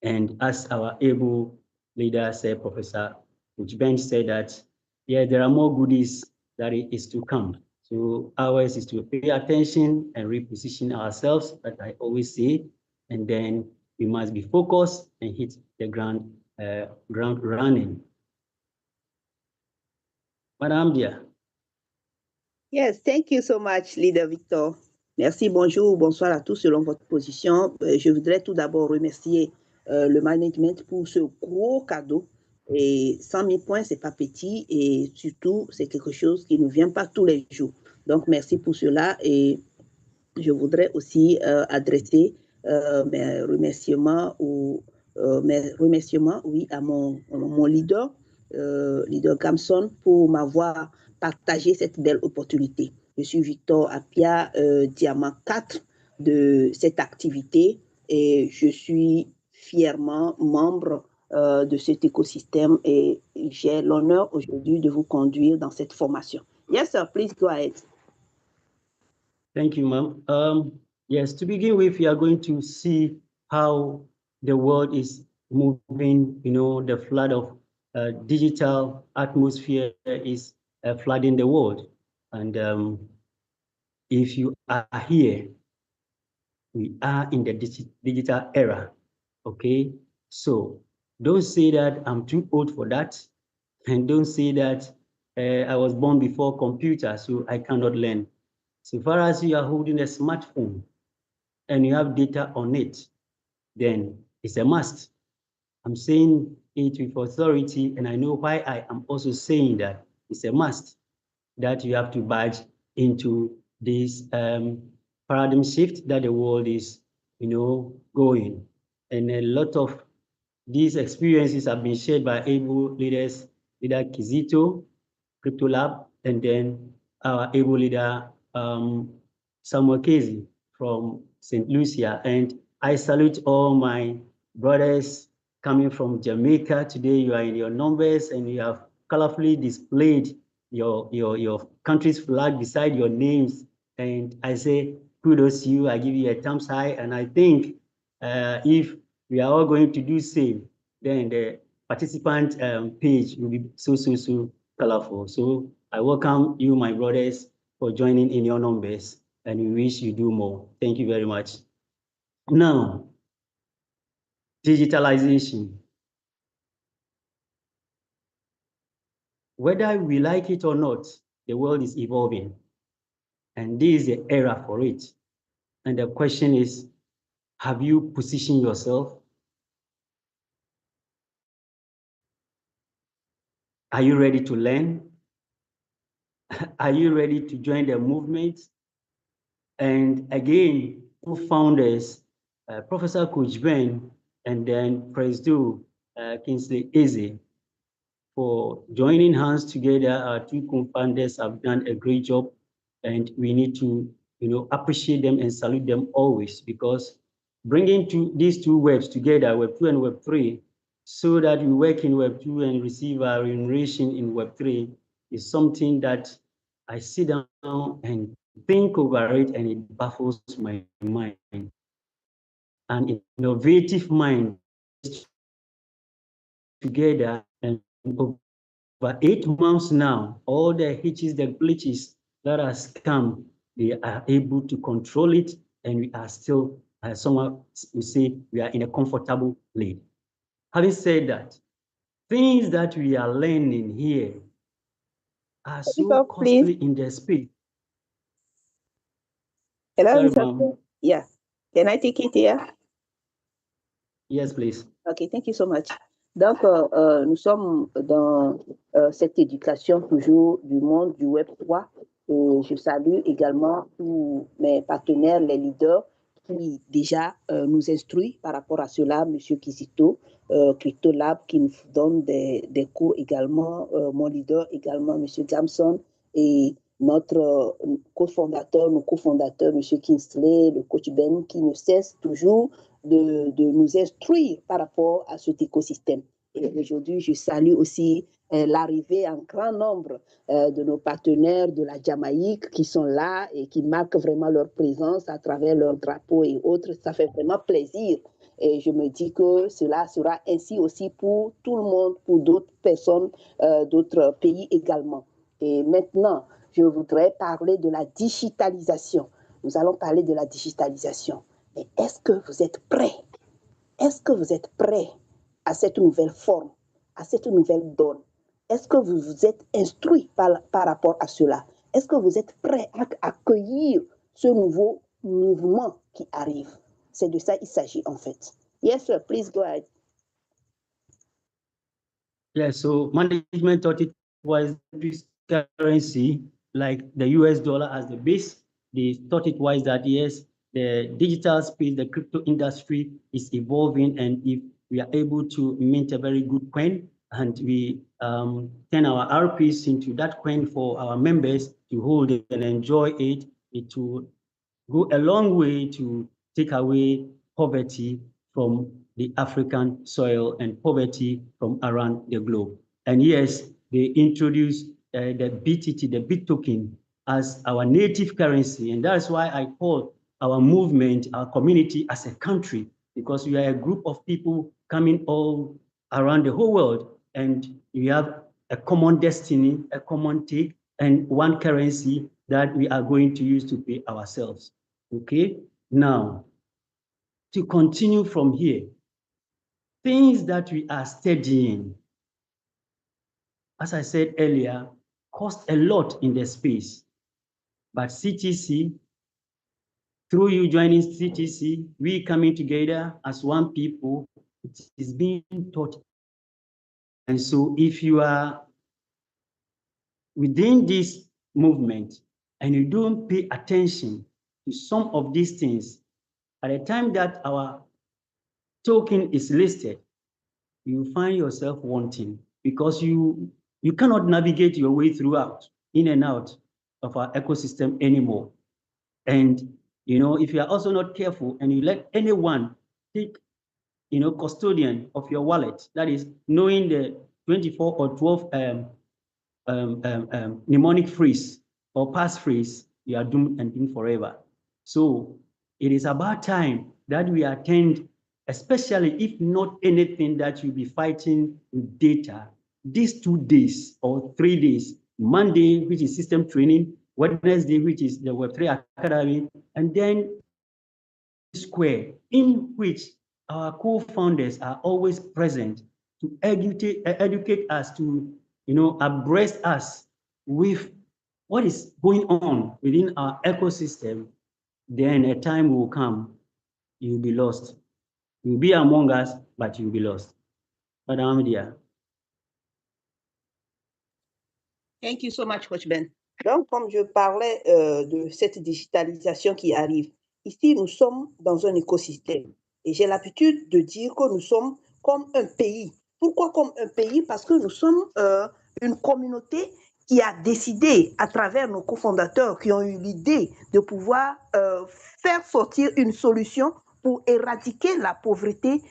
And as our able leader said, Professor Ben said that, yeah, there are more goodies that is to come. So ours is to pay attention and reposition ourselves, that I always say, and then we must be focused and hit the ground running. Madame Dia. Yes, thank you so much, Leader Victor. Merci, bonjour, bonsoir à tous selon votre position. Je voudrais tout d'abord remercier le management pour ce gros cadeau. Et 100 000 points, c'est pas petit et surtout, c'est quelque chose qui ne vient pas tous les jours. Donc, merci pour cela et je voudrais aussi adresser mes remerciements à mon leader, leader Gamson, pour m'avoir partagé cette belle opportunité. Je suis Victor Apia, diamant 4 de cette activité et je suis fièrement membre de cet écosystème et j'ai l'honneur aujourd'hui de vous conduire dans cette formation. Yes, sir, please go ahead. Thank you, ma'am. Yes, to begin with, we are going to see how the world is moving, the flood of digital atmosphere is flooding the world. And if you are here, we are in the digital era, okay? So don't say that I'm too old for that, and don't say that I was born before computer, so I cannot learn. So far as you are holding a smartphone and you have data on it, then it's a must. I'm saying it with authority, and I know why I am also saying that it's a must that you have to badge into this paradigm shift that the world is, going. And a lot of these experiences have been shared by able leaders, leader Kizito, Crypto Lab, and then our able leader, Samuel Casey from St. Lucia. And I salute all my brothers coming from Jamaica. Today you are in your numbers and you have colorfully displayed your country's flag beside your names. And I say, kudos to you. I give you a thumbs high. And I think if we are all going to do same, then the participant page will be so colorful. So I welcome you, my brothers, for joining in your numbers, and we wish you do more. Thank you very much. Now, digitalization. Whether we like it or not, the world is evolving, and this is the era for it. And the question is, have you positioned yourself? Are you ready to learn? Are you ready to join the movement? And again, co-founders, Professor Coach Ben, and then President Kingsley Eze, for joining hands together. Our two co-founders have done a great job, and we need to, appreciate them and salute them always, because bringing these two webs together, Web 2 and Web 3, so that we work in Web 2 and receive our remuneration in Web 3 is something that I sit down and think over it, and it baffles my mind. An innovative mind together, and over 8 months now, all the hitches, the glitches that has come, they are able to control it, and we are still, someone will say, we are in a comfortable lead. Having said that, things that we are learning here are so costly in their space. Sorry, ma'am. Yeah. Can I take it here? Yes, please. Okay, thank you so much. Donc, nous sommes dans cette éducation toujours du monde du Web 3. Je salue également tous mes partenaires, les leaders qui déjà nous instruisent par rapport à cela, M. Kizito, Crypto Lab qui nous donne des cours également, mon leader également, M. Gamson, et notre cofondateur, nos cofondateurs, M. Kingsley, le coach Ben, qui ne cesse toujours de nous instruire par rapport à cet écosystème. Et aujourd'hui, je salue aussi l'arrivée en grand nombre de nos partenaires de la Jamaïque qui sont là et qui marquent vraiment leur présence à travers leurs drapeaux et autres. Ça fait vraiment plaisir. Et je me dis que cela sera ainsi aussi pour tout le monde, pour d'autres personnes, d'autres pays également. Et maintenant, je voudrais parler de la digitalisation. Nous allons parler de la digitalisation. Mais est-ce que vous êtes prêts? Est-ce que vous êtes prêts à cette nouvelle forme, à cette nouvelle donne? Est-ce que vous vous êtes instruits par rapport à cela? Est-ce que vous êtes prêts à accueillir ce nouveau mouvement qui arrive? C'est de ça qu'il s'agit en fait. Yes, sir, please go ahead. Yeah, so management thought it was this currency, like the US dollar as the base. They thought it was that, yes, the digital space, the crypto industry is evolving, and if we are able to mint a very good coin and we turn our RPs into that coin for our members to hold it and enjoy it, it will go a long way to take away poverty from the African soil and poverty from around the globe. And yes, they introduced the BTT, the Bit token, as our native currency. And that's why I call our movement, our community as a country, because we are a group of people coming all around the whole world, and we have a common destiny, a common take, and one currency that we are going to use to pay ourselves. Okay, now to continue from here, things that we are studying, as I said earlier, cost a lot in the space. But CTC, through you joining CTC, we coming together as one people, it is being taught. And so if you are within this movement and you don't pay attention to some of these things, at the time that our token is listed, you find yourself wanting, because you cannot navigate your way throughout, in and out of our ecosystem anymore. And if you are also not careful and you let anyone take custodian of your wallet, that is knowing the 24 or 12 mnemonic phrase or passphrase, you are doomed and doomed forever. So it is about time that we attend, especially if not anything that you'll be fighting with data, these 2 days or 3 days, Monday, which is system training, Wednesday, which is the Web3 Academy, and then Square, in which our co-founders are always present to educate us, to abreast us with what is going on within our ecosystem. Then a time will come, you'll be lost. You'll be among us, but you'll be lost. Madam Dia. Thank you so much, Coach Ben. Donc, comme je parlais de cette digitalisation qui arrive, ici, nous sommes dans un écosystème. Et j'ai l'habitude de dire que nous sommes comme un pays. Pourquoi comme un pays? Parce que nous sommes une communauté qui a décidé, à travers nos cofondateurs qui ont eu l'idée de pouvoir faire sortir une solution pour éradiquer la pauvreté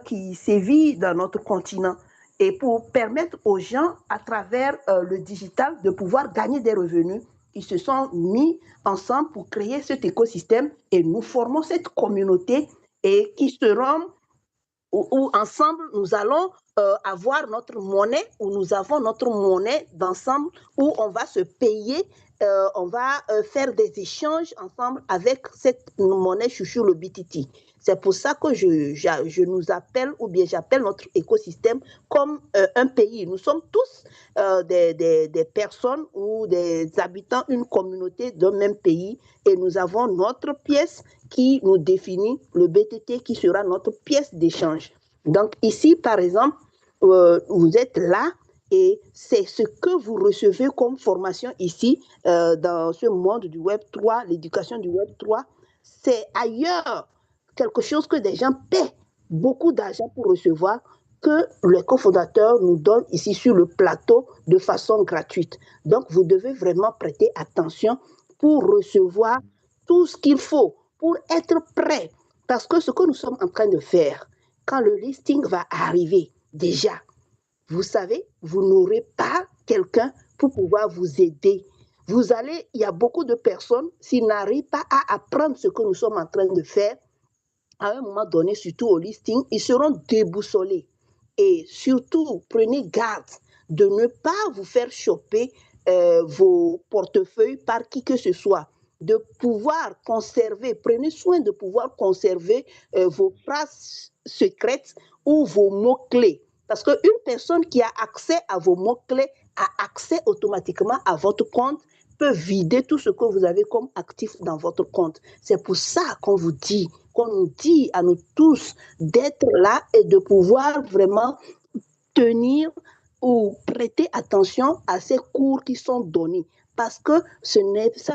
qui sévit dans notre continent, et pour permettre aux gens, à travers le digital, de pouvoir gagner des revenus. Ils se sont mis ensemble pour créer cet écosystème, et nous formons cette communauté, et qui seront, où ensemble, nous allons avoir notre monnaie, où nous avons notre monnaie d'ensemble, où on va se payer, on va faire des échanges ensemble avec cette monnaie chouchou, le BTT. C'est pour ça que je nous appelle, ou bien j'appelle notre écosystème comme un pays. Nous sommes tous des personnes ou des habitants, une communauté d'un même pays, et nous avons notre pièce qui nous définit, le BTT, qui sera notre pièce d'échange. Donc ici, par exemple, vous êtes là, et c'est ce que vous recevez comme formation ici, dans ce monde du Web 3, l'éducation du Web 3. C'est ailleurs quelque chose que des gens paient beaucoup d'argent pour recevoir, que les cofondateurs nous donnent ici sur le plateau de façon gratuite. Donc, vous devez vraiment prêter attention pour recevoir tout ce qu'il faut, pour être prêt. Parce que ce que nous sommes en train de faire, quand le listing va arriver, déjà, vous savez, vous n'aurez pas quelqu'un pour pouvoir vous aider. Il y a beaucoup de personnes, s'ils n'arrivent pas à apprendre ce que nous sommes en train de faire, à un moment donné, surtout au listing, ils seront déboussolés. Et surtout, prenez garde de ne pas vous faire choper vos portefeuilles par qui que ce soit. De pouvoir conserver, prenez soin de pouvoir conserver vos phrases secrètes ou vos mots-clés. Parce qu'une personne qui a accès à vos mots-clés a accès automatiquement à votre compte, peut vider tout ce que vous avez comme actif dans votre compte. C'est pour ça qu'on nous dit à nous tous d'être là et de pouvoir vraiment tenir ou prêter attention à ces cours qui sont donnés. Parce que ça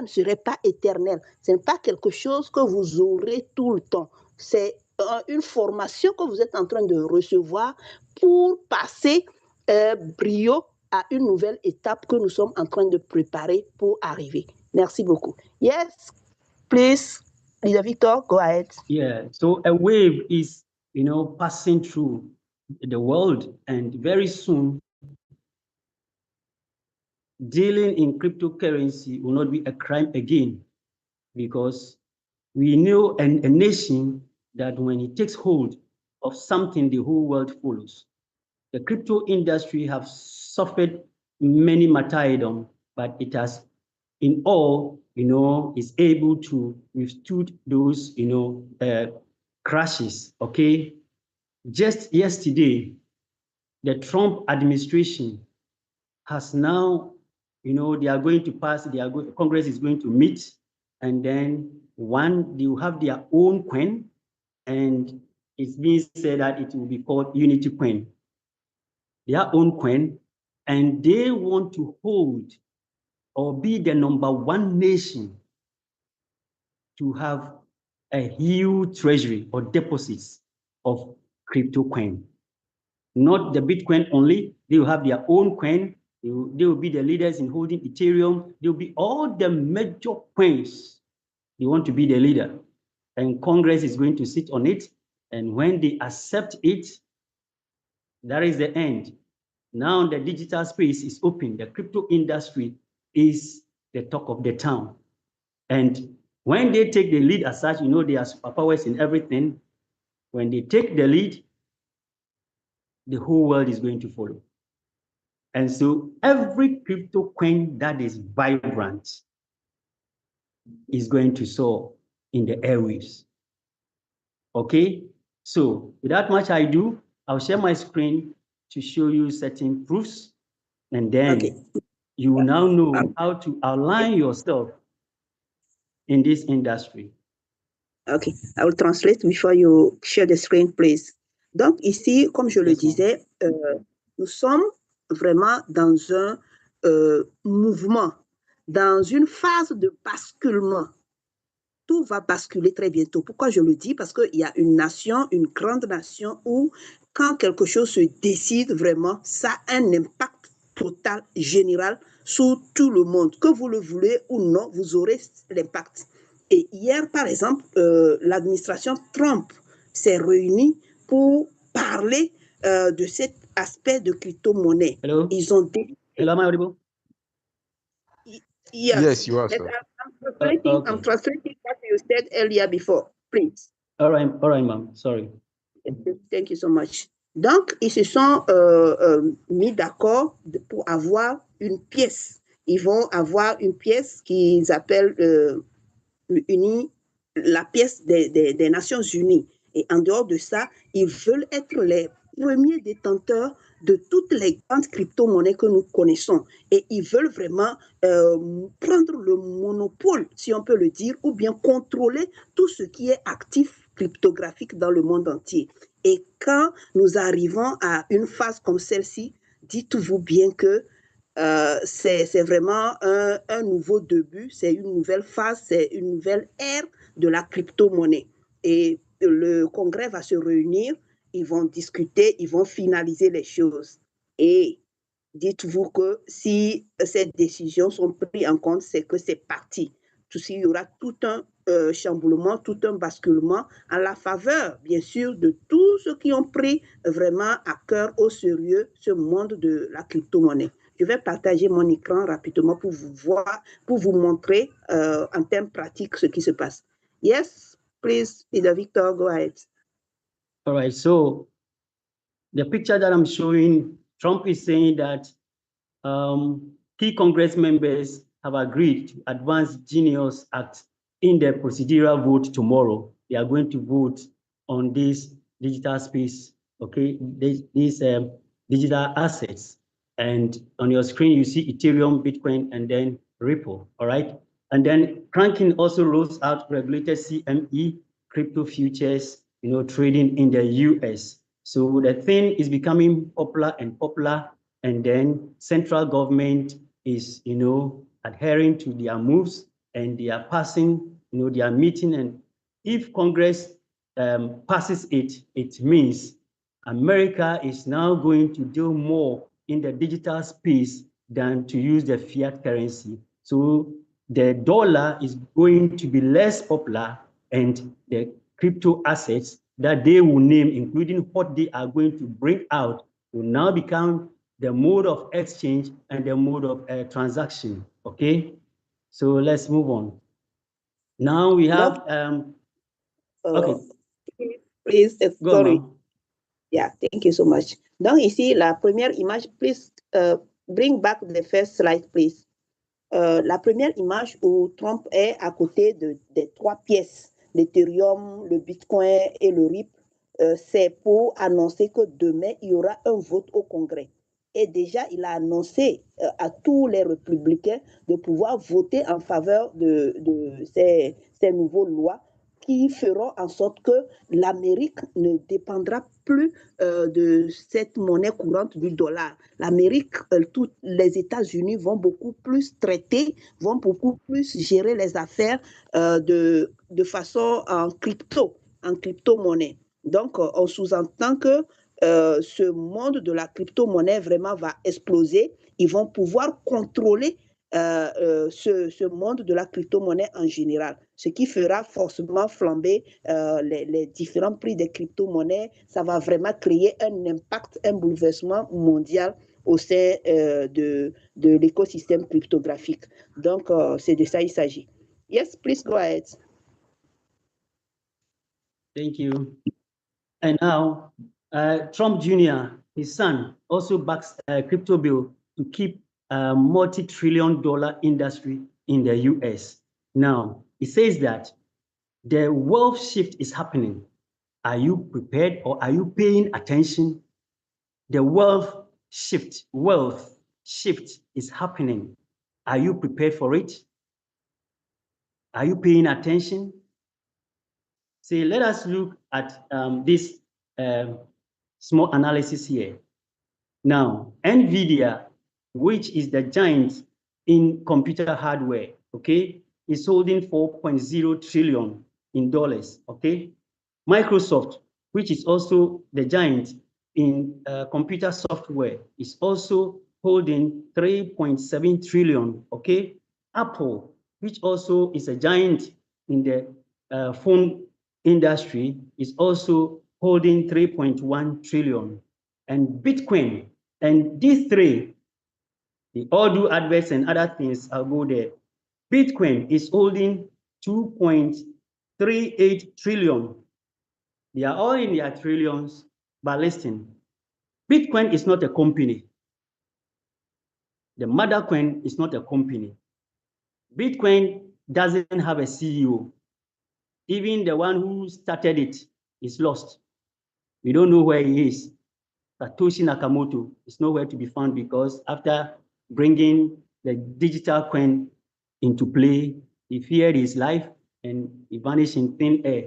ne serait pas éternel. Ce n'est pas quelque chose que vous aurez tout le temps. C'est une formation que vous êtes en train de recevoir pour passer brio à une nouvelle étape que nous sommes en train de préparer pour arriver. Merci beaucoup. Yes, please, Leader Victor, go ahead. Yeah, so a wave is passing through the world, and very soon, dealing in cryptocurrency will not be a crime again, because we know a nation that when it takes hold of something, the whole world follows. The crypto industry have suffered many martyrdom, but it has, in all, is able to withstood those, crashes. Okay, just yesterday, the Trump administration has now, they are going to pass. Congress is going to meet, and then they will have their own coin, and it's being said that it will be called Unity Coin. Their own coin, and they want to hold or be the #1 nation to have a huge treasury or deposits of crypto coin. Not the Bitcoin only, they will have their own coin. They will be the leaders in holding Ethereum. They will be all the major coins. They want to be the leader. And Congress is going to sit on it. And when they accept it, that is the end. Now the digital space is open. The crypto industry is the talk of the town. And when they take the lead as such, they are superpowers in everything. When they take the lead, the whole world is going to follow. And so every crypto coin that is vibrant is going to soar in the airwaves. Okay? So without much ado, I'll share my screen to show you certain proofs, and then you will now know how to align yourself in this industry. Okay, I will translate before you share the screen, please. Donc ici, comme je le disais, nous sommes vraiment dans un mouvement, dans une phase de basculement. Tout va basculer très bientôt. Pourquoi je le dis? Parce qu'il y a une nation, une grande nation, où quand quelque chose se décide vraiment, ça a un impact total, général, sur tout le monde. Que vous le voulez ou non, vous aurez l'impact. Et hier, par exemple, l'administration Trump s'est réunie pour parler de cet aspect de crypto-monnaie. Ils ont dit... Hello, am I audible? Yes, you are, sir. I'm translating what you said earlier before, please. All right, ma'am. Sorry. Thank you so much. Donc, ils se sont mis d'accord pour avoir une pièce. Ils vont avoir une pièce qu'ils appellent la pièce des Nations Unies. Et en dehors de ça, ils veulent être les premiers détenteurs de toutes les grandes crypto-monnaies que nous connaissons. Et ils veulent vraiment prendre le monopole, si on peut le dire, ou bien contrôler tout ce qui est actif cryptographique dans le monde entier. Et quand nous arrivons à une phase comme celle-ci, dites-vous bien que c'est vraiment un nouveau début, c'est une nouvelle phase, c'est une nouvelle ère de la crypto-monnaie. Et le Congrès va se réunir, ils vont discuter, ils vont finaliser les choses. Et dites-vous que si ces décisions sont prises en compte, c'est que c'est parti. Il y aura tout un chamboulement, tout un basculement à la faveur, bien sûr, de tous ceux qui ont pris vraiment à cœur, au sérieux, ce monde de la crypto-monnaie. Je vais partager mon écran rapidement pour vous voir, pour vous montrer en termes pratiques ce qui se passe. Yes, please, Leader Victor, go ahead. All right, so the picture that I'm showing, Trump is saying that key Congress members have agreed to advance Genius Act in the procedural vote tomorrow. They are going to vote on this digital space, okay, these digital assets. And on your screen, you see Ethereum, Bitcoin, and then Ripple, all right? And then Cranking also rolls out regulated CME, crypto futures, trading in the US. So the thing is becoming popular and popular, and then central government is, adhering to their moves, and they are passing, they are meeting. And if Congress passes it, it means America is now going to do more in the digital space than to use the fiat currency. So the dollar is going to be less popular, and the crypto assets that they will name, including what they are going to bring out, will now become the mode of exchange and the mode of transaction. Okay, so let's move on. Now we have okay. Please, Go sorry. on. Yeah, thank you so much. Donc ici, la première image, please bring back the first slide, please. La première image où Trump est à côté des trois pièces, l'Ethereum, le Bitcoin et le RIP, c'est pour annoncer que demain, il y aura un vote au Congrès. Et déjà, il a annoncé à tous les républicains de pouvoir voter en faveur de ces nouvelles lois qui feront en sorte que l'Amérique ne dépendra plus de cette monnaie courante du dollar. L'Amérique, tous les États-Unis vont beaucoup plus traiter, vont beaucoup plus gérer les affaires de façon en crypto-monnaie. Donc, on sous-entend que ce monde de la crypto-monnaie vraiment va exploser. Ils vont pouvoir contrôler ce monde de la crypto-monnaie en général, ce qui fera forcément flamber les différents prix des crypto-monnaies. Ça va vraiment créer un impact, un bouleversement mondial au sein de l'écosystème cryptographique. Donc, c'est de ça il s'agit. Yes, please go ahead. Thank you. And now, Trump Jr., his son, also backs a crypto bill to keep a multi-trillion-dollar industry in the US. Now, it says that the wealth shift is happening. Are you prepared or are you paying attention? The wealth shift is happening. Are you prepared for it? Are you paying attention? See, let us look at this small analysis here. Now, NVIDIA, which is the giant in computer hardware, okay, is holding 4.0 trillion in dollars, okay? Microsoft, which is also the giant in computer software, is also holding 3.7 trillion, okay? Apple, which also is a giant in the phone industry, is also holding 3.1 trillion. And Bitcoin, and these three, they all do adverts and other things, I'll go there. Bitcoin is holding 2.38 trillion. They are all in their trillions, but listen, Bitcoin is not a company. The mother coin is not a company. Bitcoin doesn't have a CEO. Even the one who started it is lost. We don't know where he is. Satoshi Nakamoto is nowhere to be found because after bringing the digital coin into play, he feared his life and he vanished in thin air.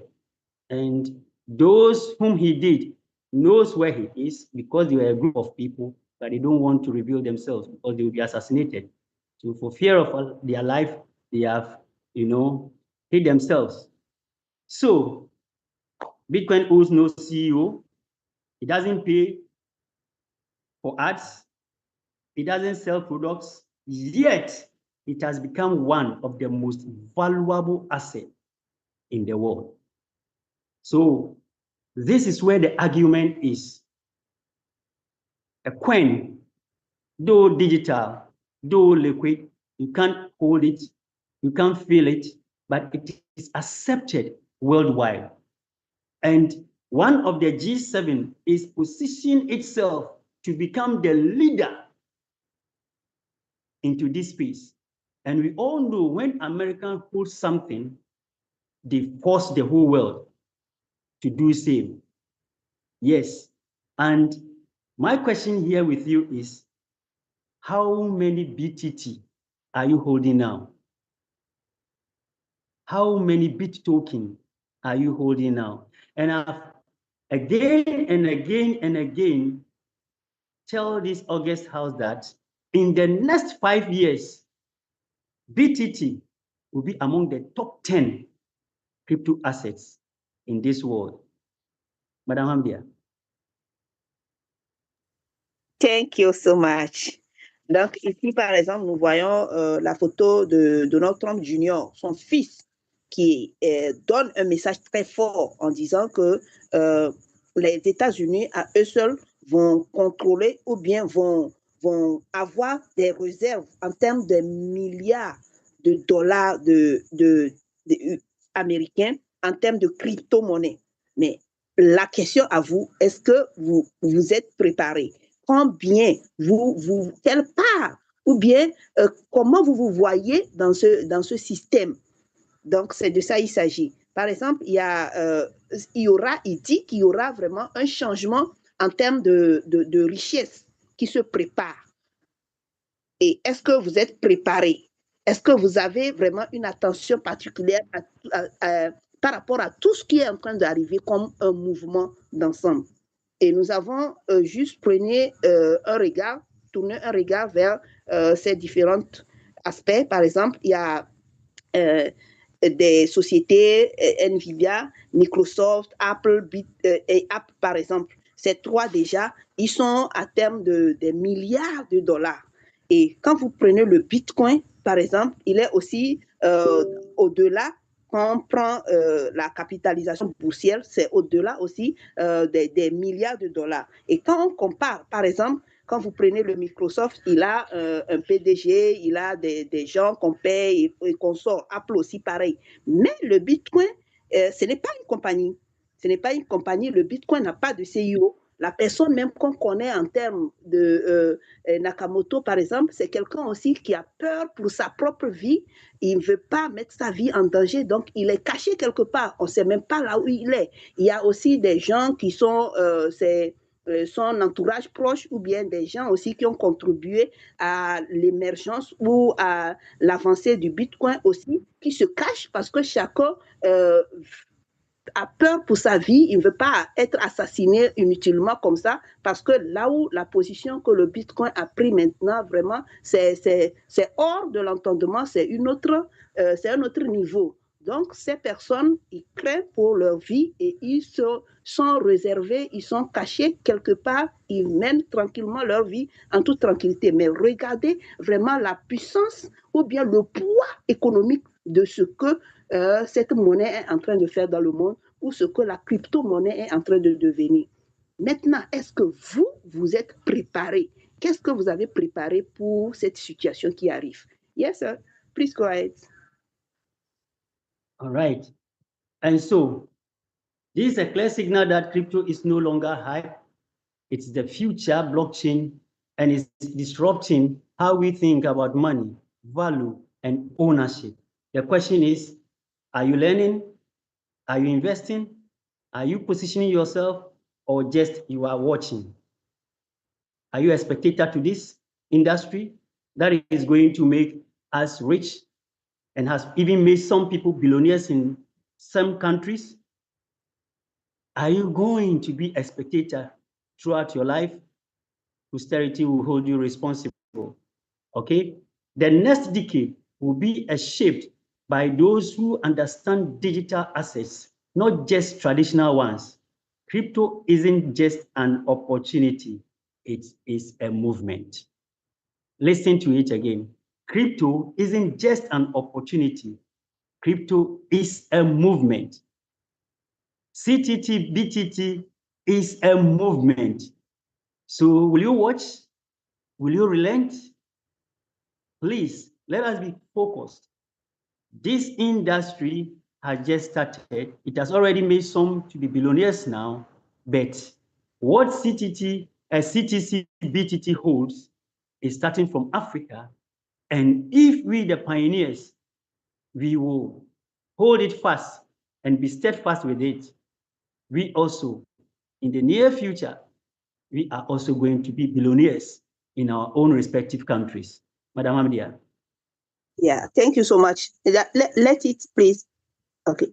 And those whom he did knows where he is because they were a group of people, but they don't want to reveal themselves because they will be assassinated. So for fear of their life, they have, hid themselves. So Bitcoin owes no CEO. It doesn't pay for ads. It doesn't sell products, yet it has become one of the most valuable assets in the world. So this is where the argument is. A coin, though digital, though liquid, you can't hold it, you can't feel it, but it is accepted worldwide. And one of the G7 is positioning itself to become the leader into this space. And we all know when Americans hold something, they force the whole world to do the same. Yes. And my question here with you is, how many BTT are you holding now? How many BIT token are you holding now? And I've again and again and again tell this August House that in the next 5 years, BTT will be among the top 10 crypto assets in this world. Madame Hambia. Thank you so much. Donc ici, par exemple, nous voyons la photo de Donald Trump Jr., son fils. qui donne un message très fort en disant que les États-Unis, à eux seuls, vont contrôler ou bien vont avoir des réserves en termes de milliards de dollars américains en termes de crypto-monnaie. Mais la question à vous, est-ce que vous êtes préparé? Combien quelle part ou bien comment vous voyez dans ce système? Donc, c'est de ça il s'agit. Par exemple, il dit qu'il y aura vraiment un changement en termes de richesse qui se prépare. Et est-ce que vous êtes préparé? Est-ce que vous avez vraiment une attention particulière par rapport à tout ce qui est en train d'arriver comme un mouvement d'ensemble? Et nous avons juste tourné un regard vers ces différents aspects. Par exemple, il y a des sociétés, Nvidia, Microsoft, Apple, et Apple, par exemple. Ces trois déjà, ils sont à terme des milliards de dollars. Et quand vous prenez le Bitcoin, par exemple, il est aussi au-delà. Quand on prend la capitalisation boursière, c'est au-delà aussi des milliards de dollars. Et quand on compare, par exemple, quand vous prenez le Microsoft, il a un PDG, il a des gens qu'on paye et qu'on sort. Apple aussi, pareil. Mais le Bitcoin, ce n'est pas une compagnie. Ce n'est pas une compagnie. Le Bitcoin n'a pas de CEO. La personne même qu'on connaît en termes de Nakamoto, par exemple, c'est quelqu'un aussi qui a peur pour sa propre vie. Il ne veut pas mettre sa vie en danger, donc il est caché quelque part. On ne sait même pas là où il est. Il y a aussi des gens qui sont son entourage proche ou bien des gens aussi qui ont contribué à l'émergence ou à l'avancée du Bitcoin aussi, qui se cachent parce que chacun a peur pour sa vie, il ne veut pas être assassiné inutilement comme ça, parce que là où la position que le Bitcoin a pris maintenant, vraiment, c'est hors de l'entendement, c'est un autre niveau. Donc, ces personnes, ils craignent pour leur vie et ils sont réservés, ils sont cachés quelque part, ils mènent tranquillement leur vie en toute tranquillité. Mais regardez vraiment la puissance ou bien le poids économique de ce que cette monnaie est en train de faire dans le monde ou ce que la crypto-monnaie est en train de devenir. Maintenant, est-ce que vous êtes préparé? Qu'est-ce que vous avez préparé pour cette situation qui arrive? Yes, sir. Please go ahead. All right. And so this is a clear signal that crypto is no longer hype. It's the future blockchain, and it's disrupting how we think about money, value, and ownership. The question is, are you learning? Are you investing? Are you positioning yourself, or just you are watching? Are you a spectator to this industry that is going to make us rich and has even made some people billionaires in some countries? Are you going to be a spectator throughout your life? Posterity will hold you responsible. Okay? The next decade will be shaped by those who understand digital assets, not just traditional ones. Crypto isn't just an opportunity, it is a movement. Listen to it again. Crypto isn't just an opportunity, crypto is a movement. CTT, BTT is a movement. So will you watch? Will you relent? Please, let us be focused. This industry has just started. It has already made some to be billionaires now, but what CTC, BTT holds is starting from Africa. And if we, the pioneers, we will hold it fast and be steadfast with it, we also, in the near future, we are also going to be billionaires in our own respective countries. Madam Amdia. Yeah, thank you so much. Let it, please. Okay.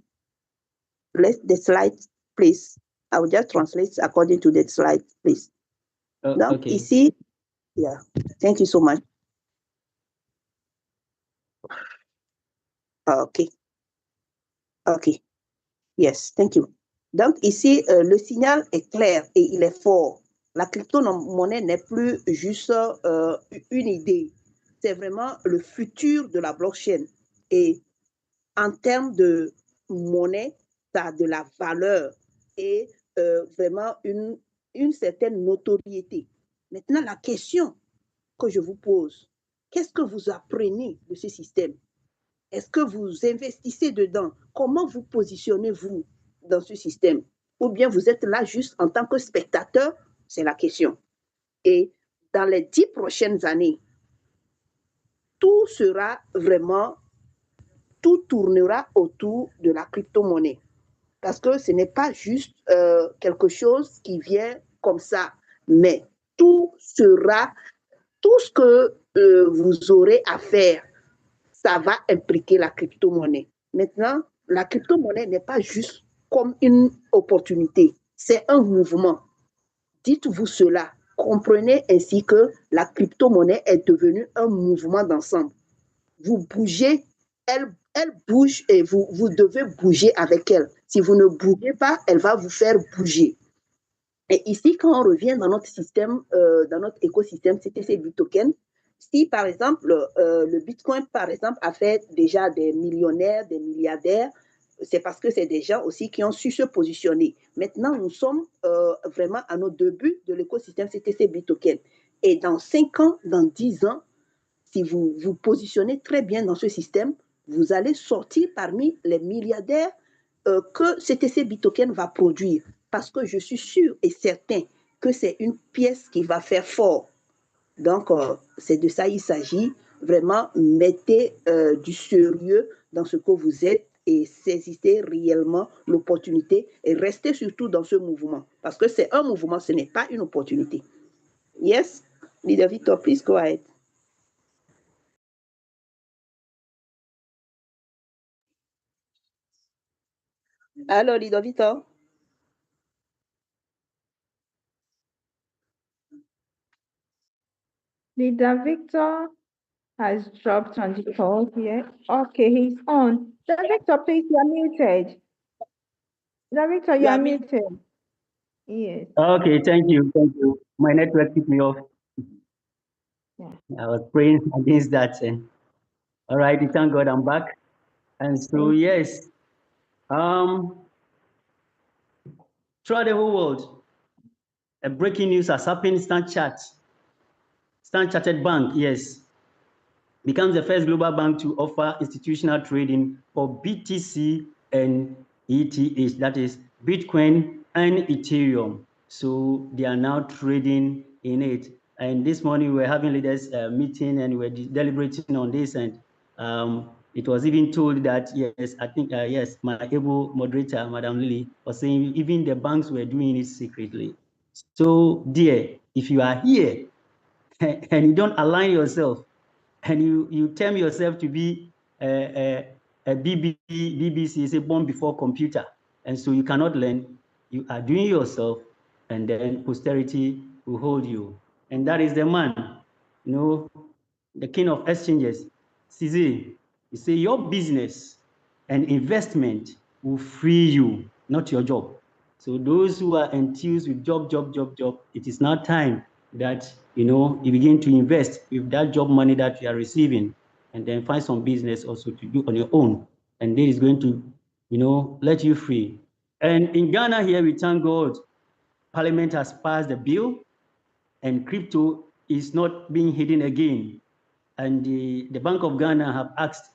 Let the slide, please. I will just translate according to the slide, please. Donc, okay. Ici, yeah, thank you so much. Okay. Okay. Yes, thank you. Donc, ici, le signal est clair et il est fort. La crypto-monnaie n'est plus juste une idée. C'est vraiment le futur de la blockchain. Et en termes de monnaie, ça a de la valeur et vraiment une certaine notoriété. Maintenant, la question que je vous pose, qu'est-ce que vous apprenez de ce système? Est-ce que vous investissez dedans? Comment vous positionnez-vous dans ce système? Ou bien vous êtes là juste en tant que spectateur? C'est la question. Et dans les 10 prochaines années, tout sera vraiment, tout tournera autour de la crypto-monnaie. Parce que ce n'est pas juste quelque chose qui vient comme ça, mais tout sera, tout ce que vous aurez à faire, ça va impliquer la crypto-monnaie. Maintenant, la crypto-monnaie n'est pas juste comme une opportunité, c'est un mouvement. Dites-vous cela. Comprenez ainsi que la crypto-monnaie est devenue un mouvement d'ensemble. Vous bougez, elle bouge et vous devez bouger avec elle. Si vous ne bougez pas, elle va vous faire bouger. Et ici, quand on revient dans notre système, dans notre écosystème CTC Bittoken, si par exemple le Bitcoin, par exemple, a fait déjà des millionnaires, des milliardaires, c'est parce que c'est des gens aussi qui ont su se positionner. Maintenant, nous sommes vraiment à nos débuts de l'écosystème CTC Bittoken. Et dans 5 ans, dans 10 ans, si vous vous positionnez très bien dans ce système, vous allez sortir parmi les milliardaires que CTC Bittoken va produire. Parce que je suis sûr et certain que c'est une pièce qui va faire fort. Donc, c'est de ça il s'agit. Vraiment, mettez du sérieux dans ce que vous êtes et saisissez réellement l'opportunité et restez surtout dans ce mouvement. Parce que c'est un mouvement, ce n'est pas une opportunité. Yes, Leader Victor, please go ahead. Allô, Leader Victor? Leader Victor has dropped on the call here. Okay, he's on. Leader Victor, please, you're muted. Leader Victor, you're muted. Yes. Okay, thank you. My network kicked me off. Yeah. I was praying against that. All right, thank God I'm back. And so, yes, throughout the whole world, a breaking news has happened. Standard Chartered Bank, yes, becomes the first global bank to offer institutional trading for BTC and ETH, that is Bitcoin and Ethereum. So they are now trading in it. And this morning we were having leaders meeting and we were deliberating on this, and it was even told that, yes, I think, yes, my able moderator, Madam Lily, was saying even the banks were doing it secretly. So, dear, if you are here and you don't align yourself and you term yourself to be a BBC, is a born before computer, and so you cannot learn, you are doing yourself, and then posterity will hold you. And that is the man, you know, the king of exchanges, Cizé. He say your business and investment will free you, not your job. So those who are enthused with job, it is now time that, you know, you begin to invest with that job money that you are receiving, and then find some business also to do on your own. And this is going to, you know, let you free. And in Ghana here, we thank God, Parliament has passed the bill and crypto is not being hidden again. And the Bank of Ghana have asked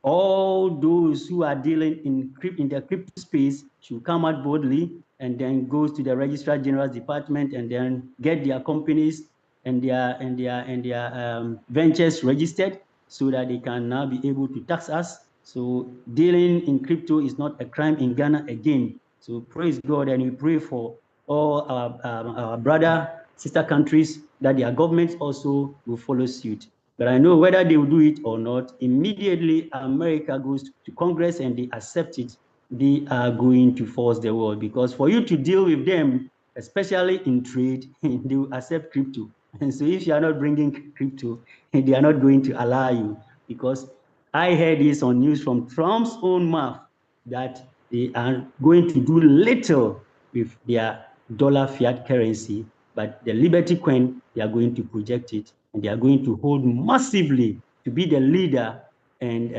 all those who are dealing in the crypto space to come out boldly and then goes to the Registrar General's Department and then get their companies and their ventures registered so that they can now be able to tax us. So dealing in crypto is not a crime in Ghana again. So praise God, and we pray for all our brother, sister countries that their governments also will follow suit. But I know whether they will do it or not, immediately America goes to Congress and they accept it, they are going to force the world. Because for you to deal with them, especially in trade, they will accept crypto. And so if you are not bringing crypto, they are not going to allow you. Because I heard this on news from Trump's own mouth that they are going to do little with their dollar fiat currency, but the Liberty Coin, they are going to project it, and they are going to hold massively to be the leader and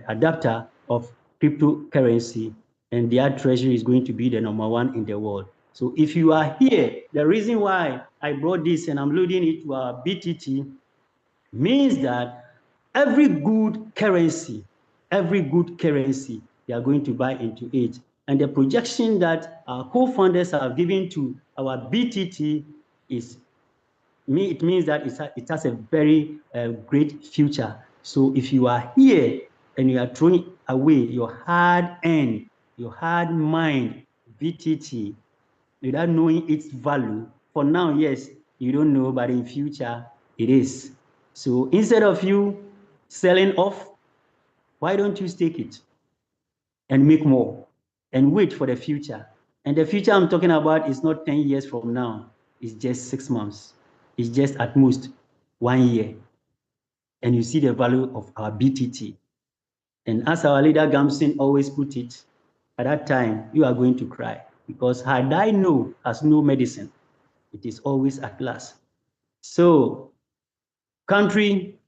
adapter of cryptocurrency, and their treasury is going to be the #1 in the world. So if you are here, the reason why I brought this and I'm loading it to our BTT means that every good currency, they are going to buy into it. And the projection that our co-founders have given to our BTT is, it means that it has a very great future. So if you are here and you are throwing away your hard-earned, your hard-mined BTT without knowing its value, for now, yes, you don't know, but in future, it is. So instead of you selling off, why don't you stake it and make more and wait for the future? And the future I'm talking about is not 10 years from now. It's just 6 months. It's just at most 1 year. And you see the value of our BTT. And as our leader Gamson always put it, at that time, you are going to cry. Because had I know has no medicine, it is always at last. So, country,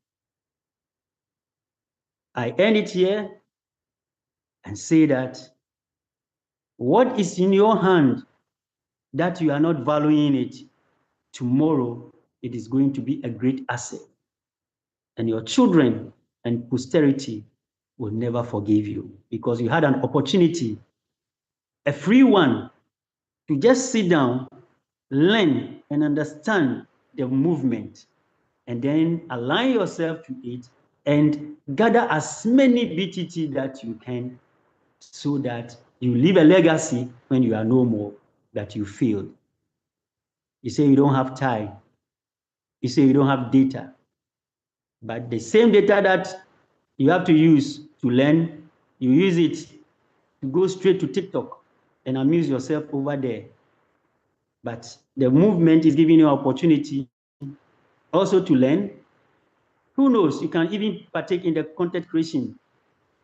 I end it here and say that what is in your hand that you are not valuing it, tomorrow it is going to be a great asset. And your children and posterity will never forgive you because you had an opportunity, a free one, to just sit down, learn and understand the movement, and then align yourself to it and gather as many BTT that you can so that you leave a legacy when you are no more, that you failed. You say you don't have time. You say you don't have data. But the same data that you have to use to learn, you use it to go straight to TikTok and amuse yourself over there. But the movement is giving you an opportunity also to learn. Who knows, you can even partake in the content creation,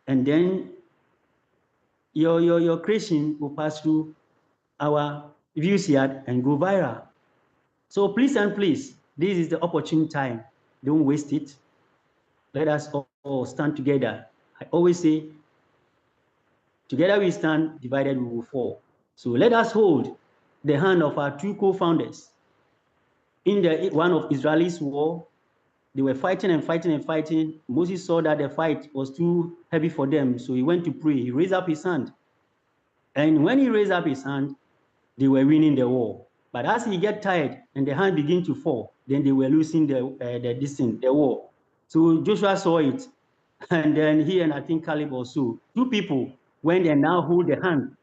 and then your creation will pass through our views yard and go viral. So please and please, this is the opportune time. Don't waste it. Let us all stand together. I always say, together we stand, divided we will fall. So let us hold the hand of our two co-founders. In the one of Israel's war, they were fighting and fighting and fighting. Moses saw that the fight was too heavy for them, so he went to pray. He raised up his hand. And when he raised up his hand, they were winning the war. But as he get tired and the hand begin to fall, then they were losing the war. So Joshua saw it, and then he and I think Caleb also, two people went and now hold the hand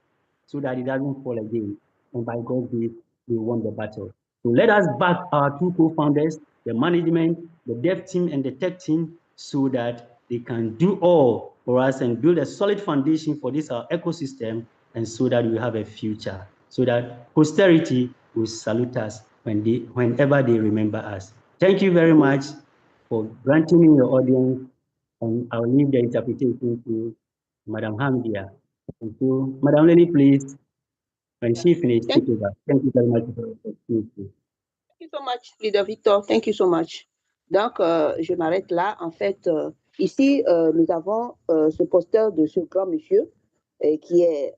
so that it doesn't fall again. And by God's grace, they won the battle. So let us back our two co-founders, the management, the dev team, and the tech team, so that they can do all for us and build a solid foundation for this our ecosystem, and so that we have a future, so that posterity will salute us whenever they remember us. Thank you very much for granting me your audience, and I'll leave the interpretation to Madam Hamdia. Thank you. Madam Lily, please, when she finished, take over. Thank you very much for the opportunity. Thank you so much, Leader Victor. Thank you so much. Donc, je m'arrête là. En fait, ici, nous avons ce poster de ce grand monsieur qui est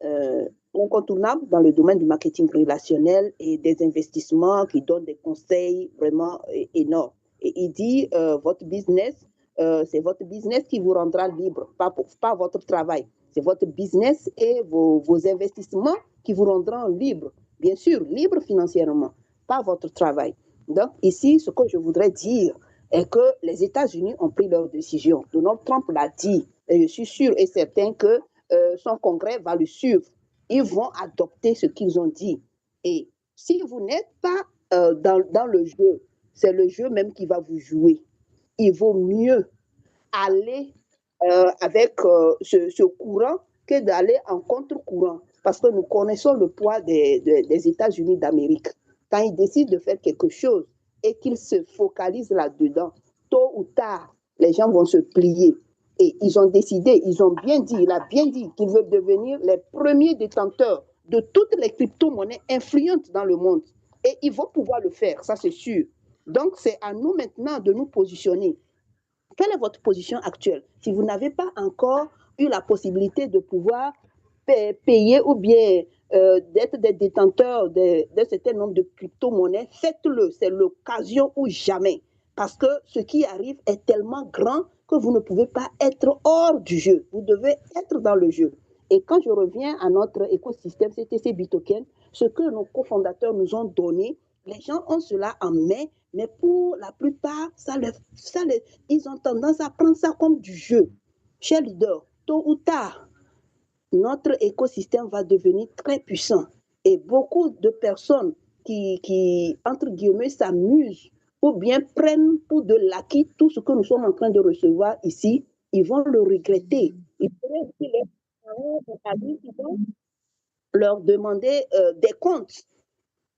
incontournable dans le domaine du marketing relationnel et des investissements, qui donne des conseils vraiment énormes. Et il dit, votre business, c'est votre business qui vous rendra libre, pas votre travail. C'est votre business et vos investissements qui vous rendront libre. Bien sûr, libre financièrement, pas votre travail. Donc, ici, ce que je voudrais dire est que les États-Unis ont pris leur décision. Donald Trump l'a dit, et je suis sûr et certain que son congrès va le suivre. Ils vont adopter ce qu'ils ont dit. Et si vous n'êtes pas dans le jeu, c'est le jeu même qui va vous jouer. Il vaut mieux aller avec ce courant que d'aller en contre-courant, parce que nous connaissons le poids des États-Unis d'Amérique. Quand ils décident de faire quelque chose et qu'ils se focalisent là-dedans, tôt ou tard, les gens vont se plier. Et ils ont décidé, ils ont bien dit, il a bien dit qu'ils veulent devenir les premiers détenteurs de toutes les crypto-monnaies influentes dans le monde. Et ils vont pouvoir le faire, ça c'est sûr. Donc c'est à nous maintenant de nous positionner. Quelle est votre position actuelle? Si vous n'avez pas encore eu la possibilité de pouvoir payer ou bien d'être des détenteurs d'un certain nombre de crypto-monnaies, faites-le. C'est l'occasion ou jamais. Parce que ce qui arrive est tellement grand que vous ne pouvez pas être hors du jeu. Vous devez être dans le jeu. Et quand je reviens à notre écosystème CTC Bitoken, ce que nos cofondateurs nous ont donné, les gens ont cela en main, mais pour la plupart, ils ont tendance à prendre ça comme du jeu. Chers leaders, tôt ou tard, notre écosystème va devenir très puissant. Et beaucoup de personnes qui entre guillemets, s'amusent ou bien prennent pour de l'acquis tout ce que nous sommes en train de recevoir ici, ils vont le regretter. Ils pourraient aussi les parents ou amis qui vont leur demander des comptes.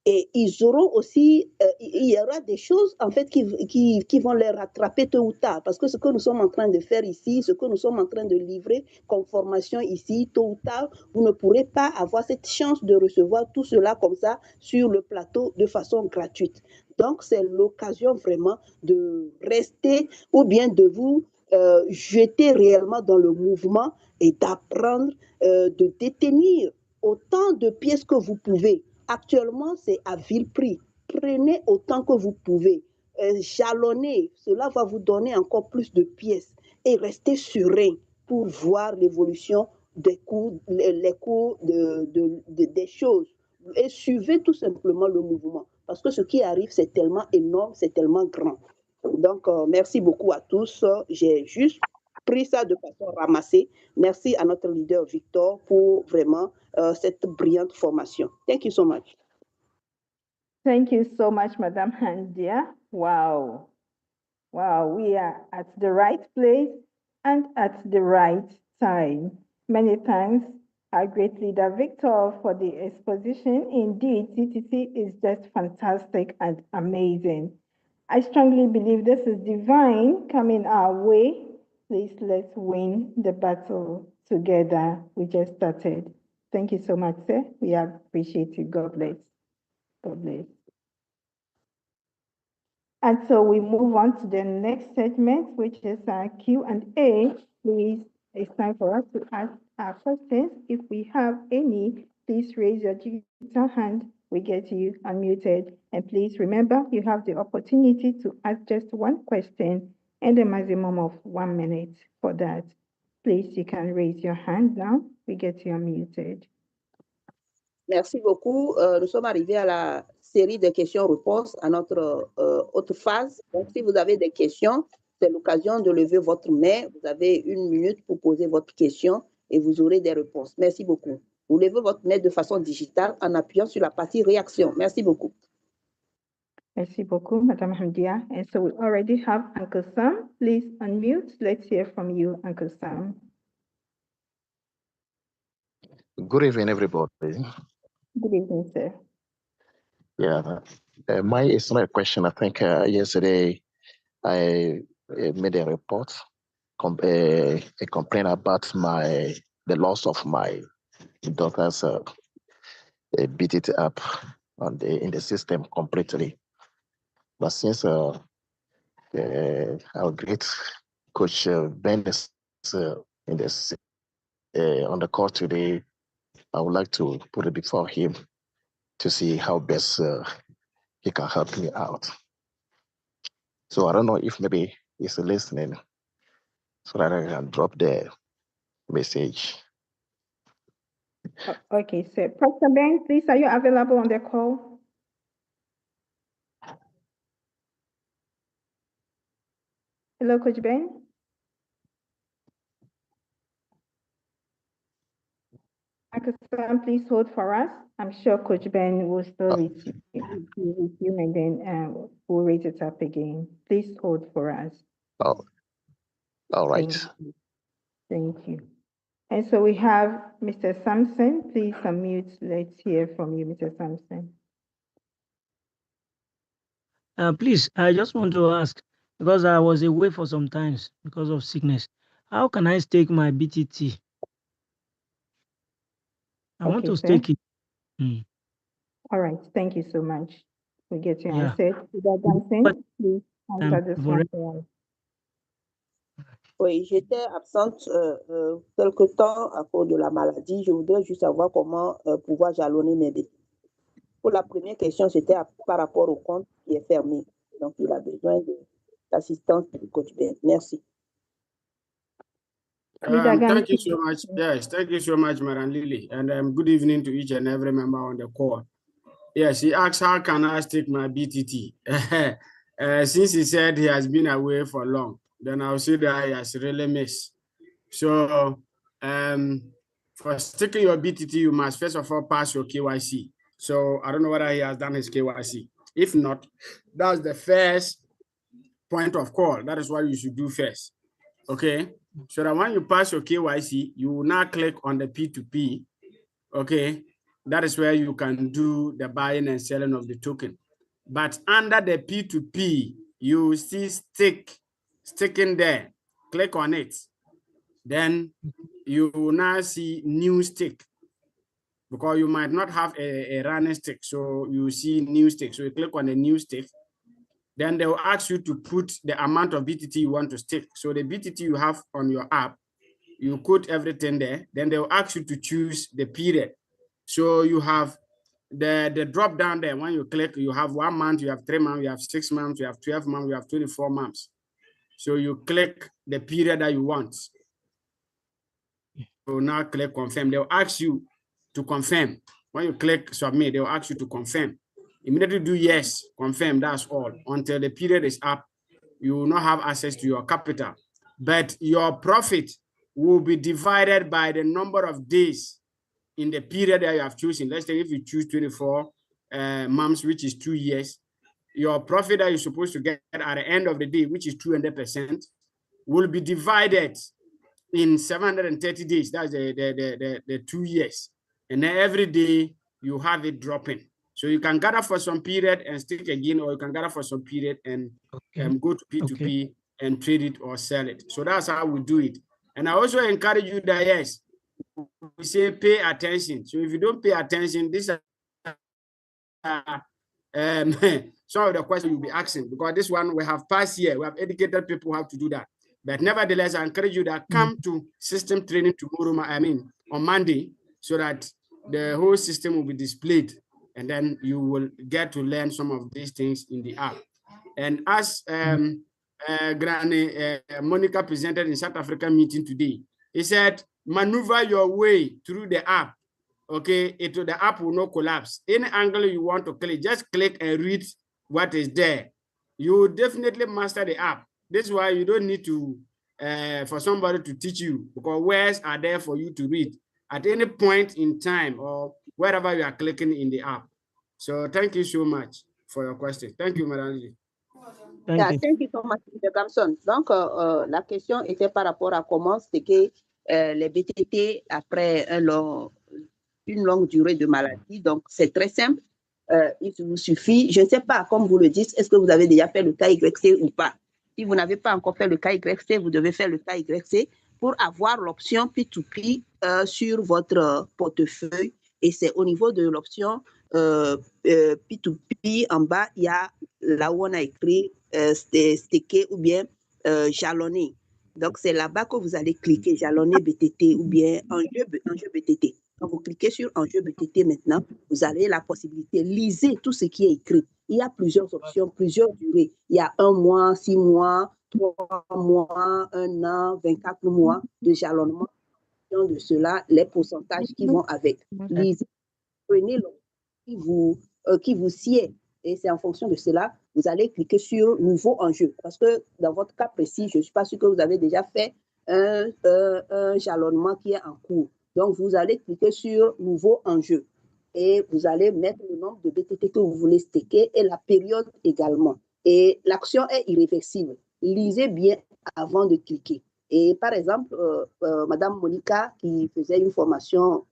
Et ils auront aussi, il y aura des choses en fait qui vont les rattraper tôt ou tard. Parce que ce que nous sommes en train de faire ici, ce que nous sommes en train de livrer comme formation ici, tôt ou tard, vous ne pourrez pas avoir cette chance de recevoir tout cela comme ça sur le plateau de façon gratuite. Donc, c'est l'occasion vraiment de rester ou bien de vous jeter réellement dans le mouvement et d'apprendre, de détenir autant de pièces que vous pouvez. Actuellement, c'est à vil prix. Prenez autant que vous pouvez. Jalonnez, cela va vous donner encore plus de pièces. Et restez serein pour voir l'évolution des cours, les cours des choses. Et suivez tout simplement le mouvement. Parce que ce qui arrive, c'est tellement énorme, c'est tellement grand. Donc, merci beaucoup à tous. J'ai juste pris ça de façon ramassée. Merci à notre leader Victor pour vraiment cette brillante formation. Thank you so much. Thank you so much, Madame Handia. Wow. Wow, we are at the right place and at the right time. Many thanks, our great leader Victor, for the exposition. Indeed, CTC is just fantastic and amazing. I strongly believe this is divine coming our way. Please let's win the battle together. We just started. Thank you so much, sir. We appreciate you. God bless. God bless. And so we move on to the next segment, which is Q&A. Please, it's time for us to ask our questions. If we have any, please raise your digital hand. We get you unmuted. And please remember, you have the opportunity to ask just one question and a maximum of 1 minute for that. Please, you can raise your hand now. We get you unmuted. Merci beaucoup. Nous sommes arrivés à la série de questions-réponses, à notre autre phase. Donc, si vous avez des questions, c'est l'occasion de lever votre main. Vous avez 1 minute pour poser votre question et vous aurez des réponses. Merci beaucoup. Vous levez votre main de façon digitale en appuyant sur la partie réaction. Merci beaucoup. Merci beaucoup, Madame Hamdia. And so we already have Uncle Sam. Please unmute. Let's hear from you, Uncle Sam. Good evening, everybody. Good evening, sir. Yeah, mine is not a question. I think yesterday I made a report, a complaint about the loss of my daughter's Btt app in the system completely. But since our great coach Ben is in this on the call today, I would like to put it before him to see how best he can help me out. So I don't know if maybe he's listening so that I can drop the message. Okay, sir. Pastor Ben, please, are you available on the call? Hello, Coach Ben. Uncle Sam, please hold for us. I'm sure Coach Ben will still resume and then we'll raise it up again. Please hold for us. Oh, all right. Thank you. And so we have Mr. Sampson. Please unmute. Let's hear from you, Mr. Sampson. Please, I just want to ask, because I was away for some times because of sickness, how can I stake my BTT? I want to stake it. All right, thank you so much. We get you Yeah. answered. Mr. Sampson, please answer this one for us. Oui, j'étais absente quelque temps à cause de la maladie. Je voudrais juste savoir comment pouvoir jalonner mes BTT. Pour la première question, c'était par rapport au compte qui est fermé. Donc, il a besoin d'assistance du coach Ben. Merci. Thank you so much. Yes, thank you so much, Madam Lily. And good evening to each and every member on the call. Yes, he asked, how can I stake my BTT? Since he said he has been away for long, then I'll say that he has really missed. So for staking your BTT, you must first of all pass your KYC. So I don't know whether he has done his KYC. If not, that's the first point of call. That is what you should do first. Okay, so that when you pass your KYC, you will now click on the P2P. Okay, that is where you can do the buying and selling of the token. But under the P2P, you see sticking there. Click on it. Then you will now see new stick, because you might not have a running stick. So you see new stick. So you click on the new stick. Then they will ask you to put the amount of BTT you want to stake. So the BTT you have on your app, you put everything there. Then they will ask you to choose the period. So you have the drop down there. When you click, you have 1 month, you have 3 months, you have 6 months, you have 12 months, you have 24 months. So you click the period that you want. So now click confirm. They'll ask you to confirm. When you click submit, they'll ask you to confirm. Immediately do yes, confirm, that's all. Until the period is up, you will not have access to your capital. But your profit will be divided by the number of days in the period that you have chosen. Let's say if you choose 24 months, which is 2 years, your profit that you're supposed to get at the end of the day, which is 200%, will be divided in 730 days. That's the 2 years. And then every day you have it dropping. So you can gather for some period and stick again, or you can gather for some period and go to P2P and trade it or sell it. So that's how we do it. And I also encourage you that, yes, we say pay attention. So if you don't pay attention, these are some of the questions you'll be asking, because this one we have passed here. We have educated people how to do that. But nevertheless, I encourage you that come to system training tomorrow, on Monday, so that the whole system will be displayed, and then you will get to learn some of these things in the app. And as Granny Monica presented in South African meeting today, he said, maneuver your way through the app. Okay, the app will not collapse. Any angle you want to click, just click and read what is there. You will definitely master the app. This is why you don't need to for somebody to teach you, because words are there for you to read at any point in time or wherever you are clicking in the app. So thank you so much for your question. Thank you, Madam. Thank you so much, Mr. Gamson. Donc, la question était par rapport à comment staker les BTT après une longue durée de maladie. Donc, c'est très simple. Il vous suffit, je ne sais pas, comme vous le dites, est-ce que vous avez déjà fait le KYC ou pas? Si vous n'avez pas encore fait le KYC, vous devez faire le KYC pour avoir l'option P2P sur votre portefeuille. Et c'est au niveau de l'option P2P, en bas, il y a là où on a écrit staker ou bien jalonner. Donc, c'est là-bas que vous allez cliquer jalonner BTT ou bien enjeu BTT. Quand vous cliquez sur enjeu BTT maintenant, vous avez la possibilité, lisez tout ce qui est écrit. Il y a plusieurs options, plusieurs durées. Il y a 1 mois, 6 mois, 3 mois, 1 an, 24 mois de jalonnement. De cela, les pourcentages qui vont avec. Lisez, prenez l'option qui vous sied. Et c'est en fonction de cela, vous allez cliquer sur nouveau enjeu. Parce que dans votre cas précis, je ne suis pas sûre que vous avez déjà fait un jalonnement qui est en cours. Donc, vous allez cliquer sur nouveau enjeu. Et vous allez mettre le nombre de BTT que vous voulez staker et la période également. Et l'action est irréversible. Lisez bien avant de cliquer. Et par exemple, Madame Monica, qui faisait une formation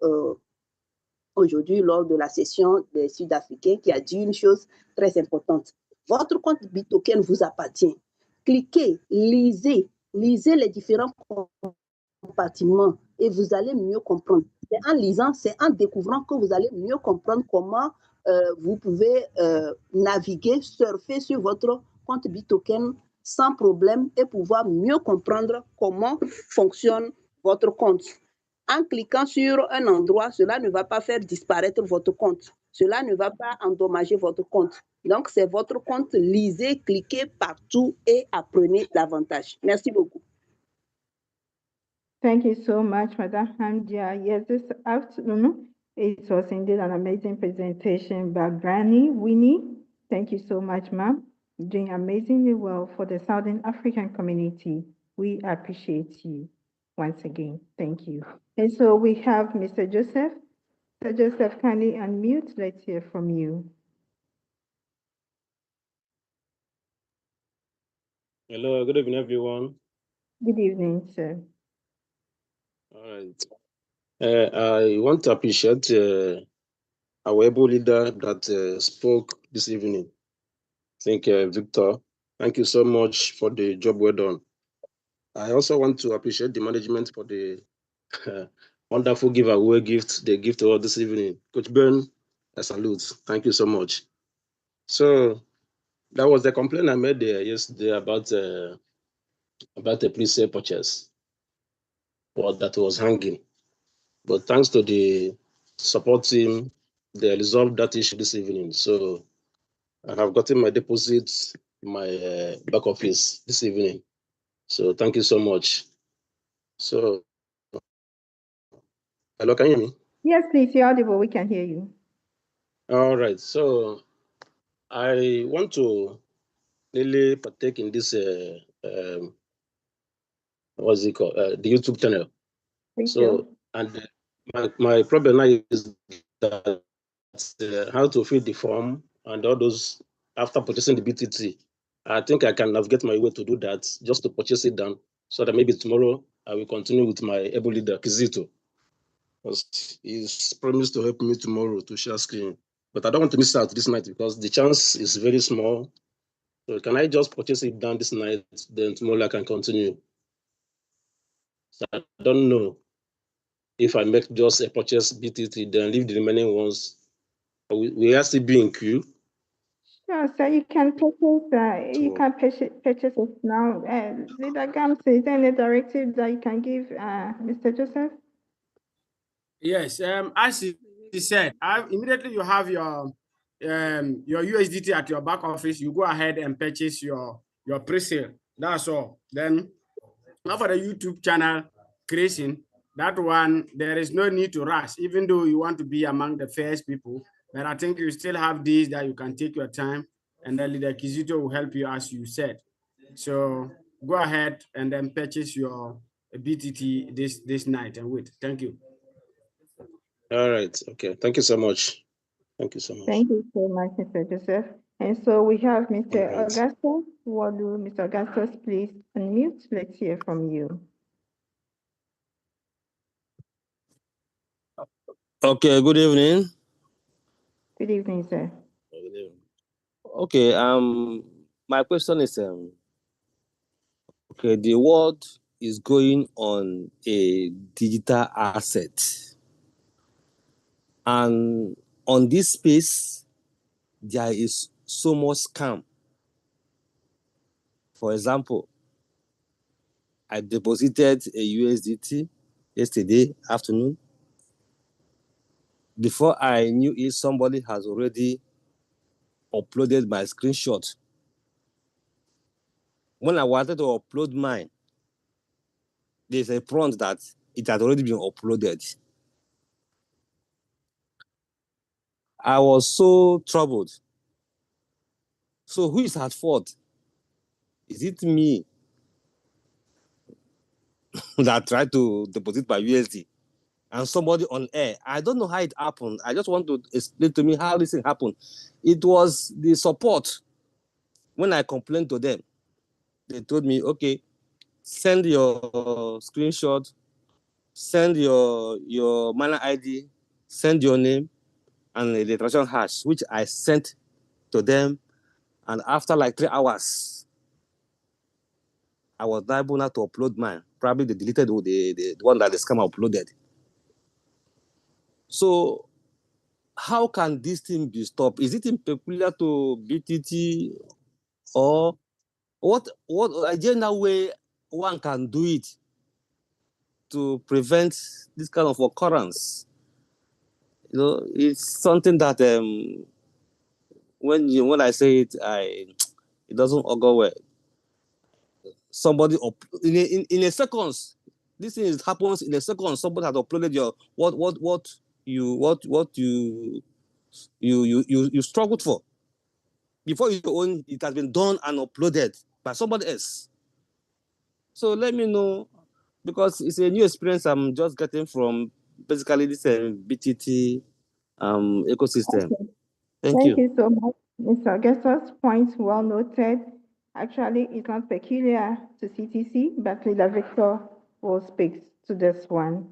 aujourd'hui lors de la session des Sud-Africains, qui a dit une chose très importante. Votre compte BitToken vous appartient. Cliquez, lisez les différents compartiments et vous allez mieux comprendre. C'est en lisant, c'est en découvrant que vous allez mieux comprendre comment vous pouvez naviguer, surfer sur votre compte BitToken sans problème et pouvoir mieux comprendre comment fonctionne votre compte. En cliquant sur un endroit, cela ne va pas faire disparaître votre compte. Cela ne va pas endommager votre compte. Donc, c'est votre compte. Lisez, cliquez partout et apprenez davantage. Merci beaucoup. Thank you so much, Madam Hamdia. Yes, this afternoon, it was indeed an amazing presentation by Granny Winnie. Thank you so much, ma'am. Doing amazingly well for the Southern African community. We appreciate you once again. Thank you. And so we have Mr. Joseph. Mr. Joseph, kindly unmute. Let's hear from you. Hello, good evening, everyone. Good evening, sir. All right. I want to appreciate our able leader that spoke this evening. I think, Victor, thank you so much for the job well done. I also want to appreciate the management for the wonderful giveaway gift they give to us this evening. Coach Ben, I salute. Thank you so much. So that was the complaint I made there yesterday about a pre-sale purchase that was hanging. But thanks to the support team, they resolved that issue this evening. So I have gotten my deposits in my back office this evening. So thank you so much. So, hello, can you hear me? Yes, please, you're audible. We can hear you. All right. So I want to really partake in this, what's it called? The YouTube channel. So, and my problem now is that how to fill the form and all those after purchasing the BTT. I think I can navigate my way to do that, just to purchase it down, so that maybe tomorrow I will continue with my able leader, Kizito. Because he's promised to help me tomorrow to share screen. But I don't want to miss out this night because the chance is very small. So can I just purchase it down this night, then tomorrow I can continue? So I don't know if I make just a purchase BTT, then leave the remaining ones. We have to be in queue. Sure, so you can purchase it now. Leader Gams, is there any directive that you can give Mr. Joseph? Yes, as he said, immediately you have your USDT at your back office, you go ahead and purchase your pre-sale. That's all. Then now for the YouTube channel creation, that one, there is no need to rush, even though you want to be among the first people. But I think you still have these that you can take your time, and then Leader Kizito will help you as you said. So go ahead and then purchase your BTT this night and wait. Thank you. All right. Okay. Thank you so much. Thank you so much. Thank you so much, Mr. Joseph. And so we have Mr. Augustus. What do Mr. Augustus please unmute? Let's hear from you. Okay, good evening. Good evening, sir. Good evening. Okay, my question is, okay, the world is going on a digital asset. And on this space, there is so much scam. For example, I deposited a USDT yesterday afternoon. Before I knew it, somebody has already uploaded my screenshot. When I wanted to upload mine, there's a prompt that it had already been uploaded. I was so troubled. So who is at fault? Is it me that tried to deposit my USD and somebody on air? I don't know how it happened. I just want to explain to me how this thing happened. It was the support. When I complained to them, they told me, okay, send your screenshot, send your miner ID, send your name and the transaction hash, which I sent to them. And after like 3 hours, I was not able to upload mine. Probably they deleted the one that the scammer uploaded. So how can this thing be stopped? Is it in peculiar to BTT or what agenda way one can do it to prevent this kind of occurrence? You know, it's something that when I say it, it doesn't augur well. Somebody in a seconds, this thing happens in a second. Somebody has uploaded your what you struggled for. Before you own, it has been done and uploaded by somebody else. So let me know, because it's a new experience I'm just getting from basically this BTT ecosystem. Okay. Thank you. Thank you so much, Mr. Augustus. Point well noted. Actually, it's not peculiar to CTC, but Leader Victor will speak to this one.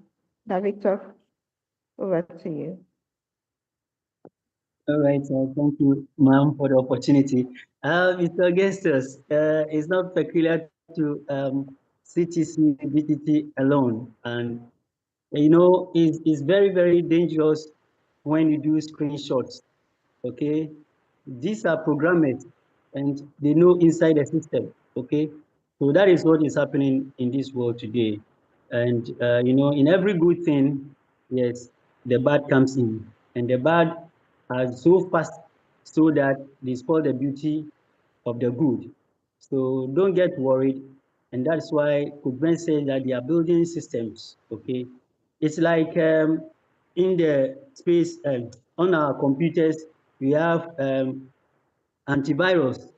Leader Victor, over to you. All right, thank you, ma'am, for the opportunity. Mr. Augustus, it's not peculiar to CTC, BTT alone. And, you know, it's very, very dangerous when you do screenshots, okay? These are programmed and they know inside the system, okay? So that is what is happening in this world today. And, you know, in every good thing, yes, the bad comes in. And the bad are so fast so that they spoil the beauty of the good. So don't get worried. And that's why Cook said that they are building systems, okay? It's like in the space, on our computers, we have antivirus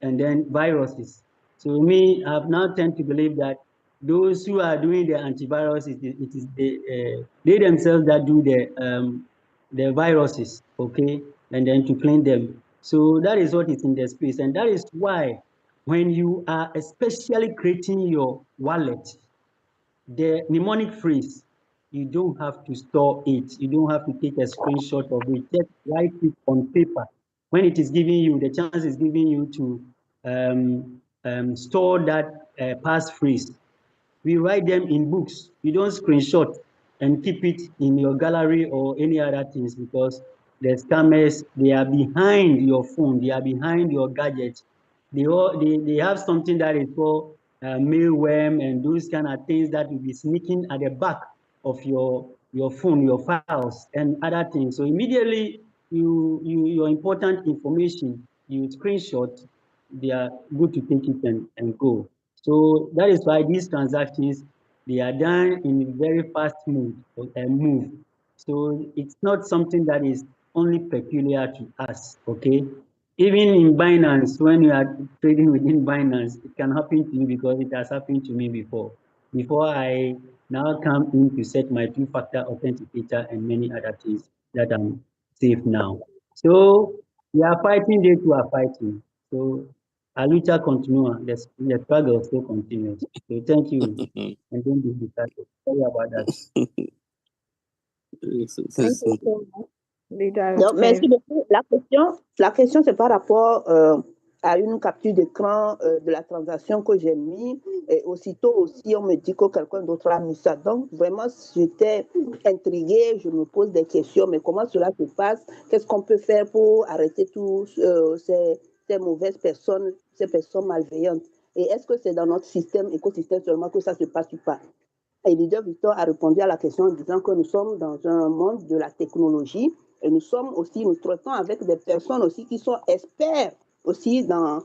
and then viruses. So me, I've now tend to believe that those who are doing the antivirus, it is they themselves that do the viruses, okay, and then to clean them. So that is what is in the space, and that is why when you are especially creating your wallet, the mnemonic phrase, you don't have to store it. You don't have to take a screenshot of it. Just write it on paper. When it is giving you, the chance is giving you to store that passphrase. We write them in books. You don't screenshot and keep it in your gallery or any other things, because the scammers, they are behind your phone. They are behind your gadget. They have something that is called malware and those kind of things that will be sneaking at the back of your phone, your files and other things. So immediately your important information, you screenshot, they are good to take it and go. So that is why these transactions, they are done in a very fast move. So it's not something that is only peculiar to us, okay? Even in Binance, when you are trading within Binance, it can happen to you because it has happened to me before. Before I now come in to set my two-factor authenticator and many other things that I'm safe now. So we are fighting, they too are fighting. So a lucha continua, the struggle still continues. So thank you. And don't be distracted. Sorry about that. Thank you so much, Leader. Non, merci beaucoup. La question c'est par rapport à une capture d'écran de la transaction que j'ai mis. Et aussitôt aussi, on me dit que quelqu'un d'autre a mis ça. Donc, vraiment, j'étais intriguée. Je me pose des questions. Mais comment cela se passe? Qu'est-ce qu'on peut faire pour arrêter tous ces mauvaises personnes, ces personnes malveillantes? Et est-ce que c'est dans notre écosystème seulement que ça se passe ou pas? Et Leader Victor a répondu à la question en disant que nous sommes dans un monde de la technologie et nous traitons avec des personnes aussi qui sont experts aussi dans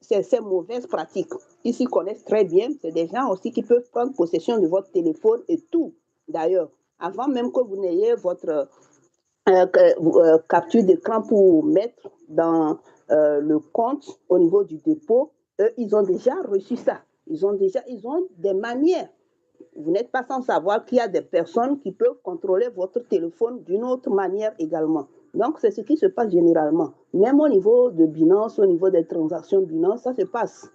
ces mauvaises pratiques. Ils s'y connaissent très bien. C'est des gens aussi qui peuvent prendre possession de votre téléphone et tout. D'ailleurs, avant même que vous n'ayez votre capture d'écran pour mettre dans le compte au niveau du dépôt, eux, ils ont déjà reçu ça. Ils ont des manières. Vous n'êtes pas sans savoir qu'il y a des personnes qui peuvent contrôler votre téléphone d'une autre manière également. Donc, c'est ce qui se passe généralement. Même au niveau de Binance, au niveau des transactions Binance, ça se passe.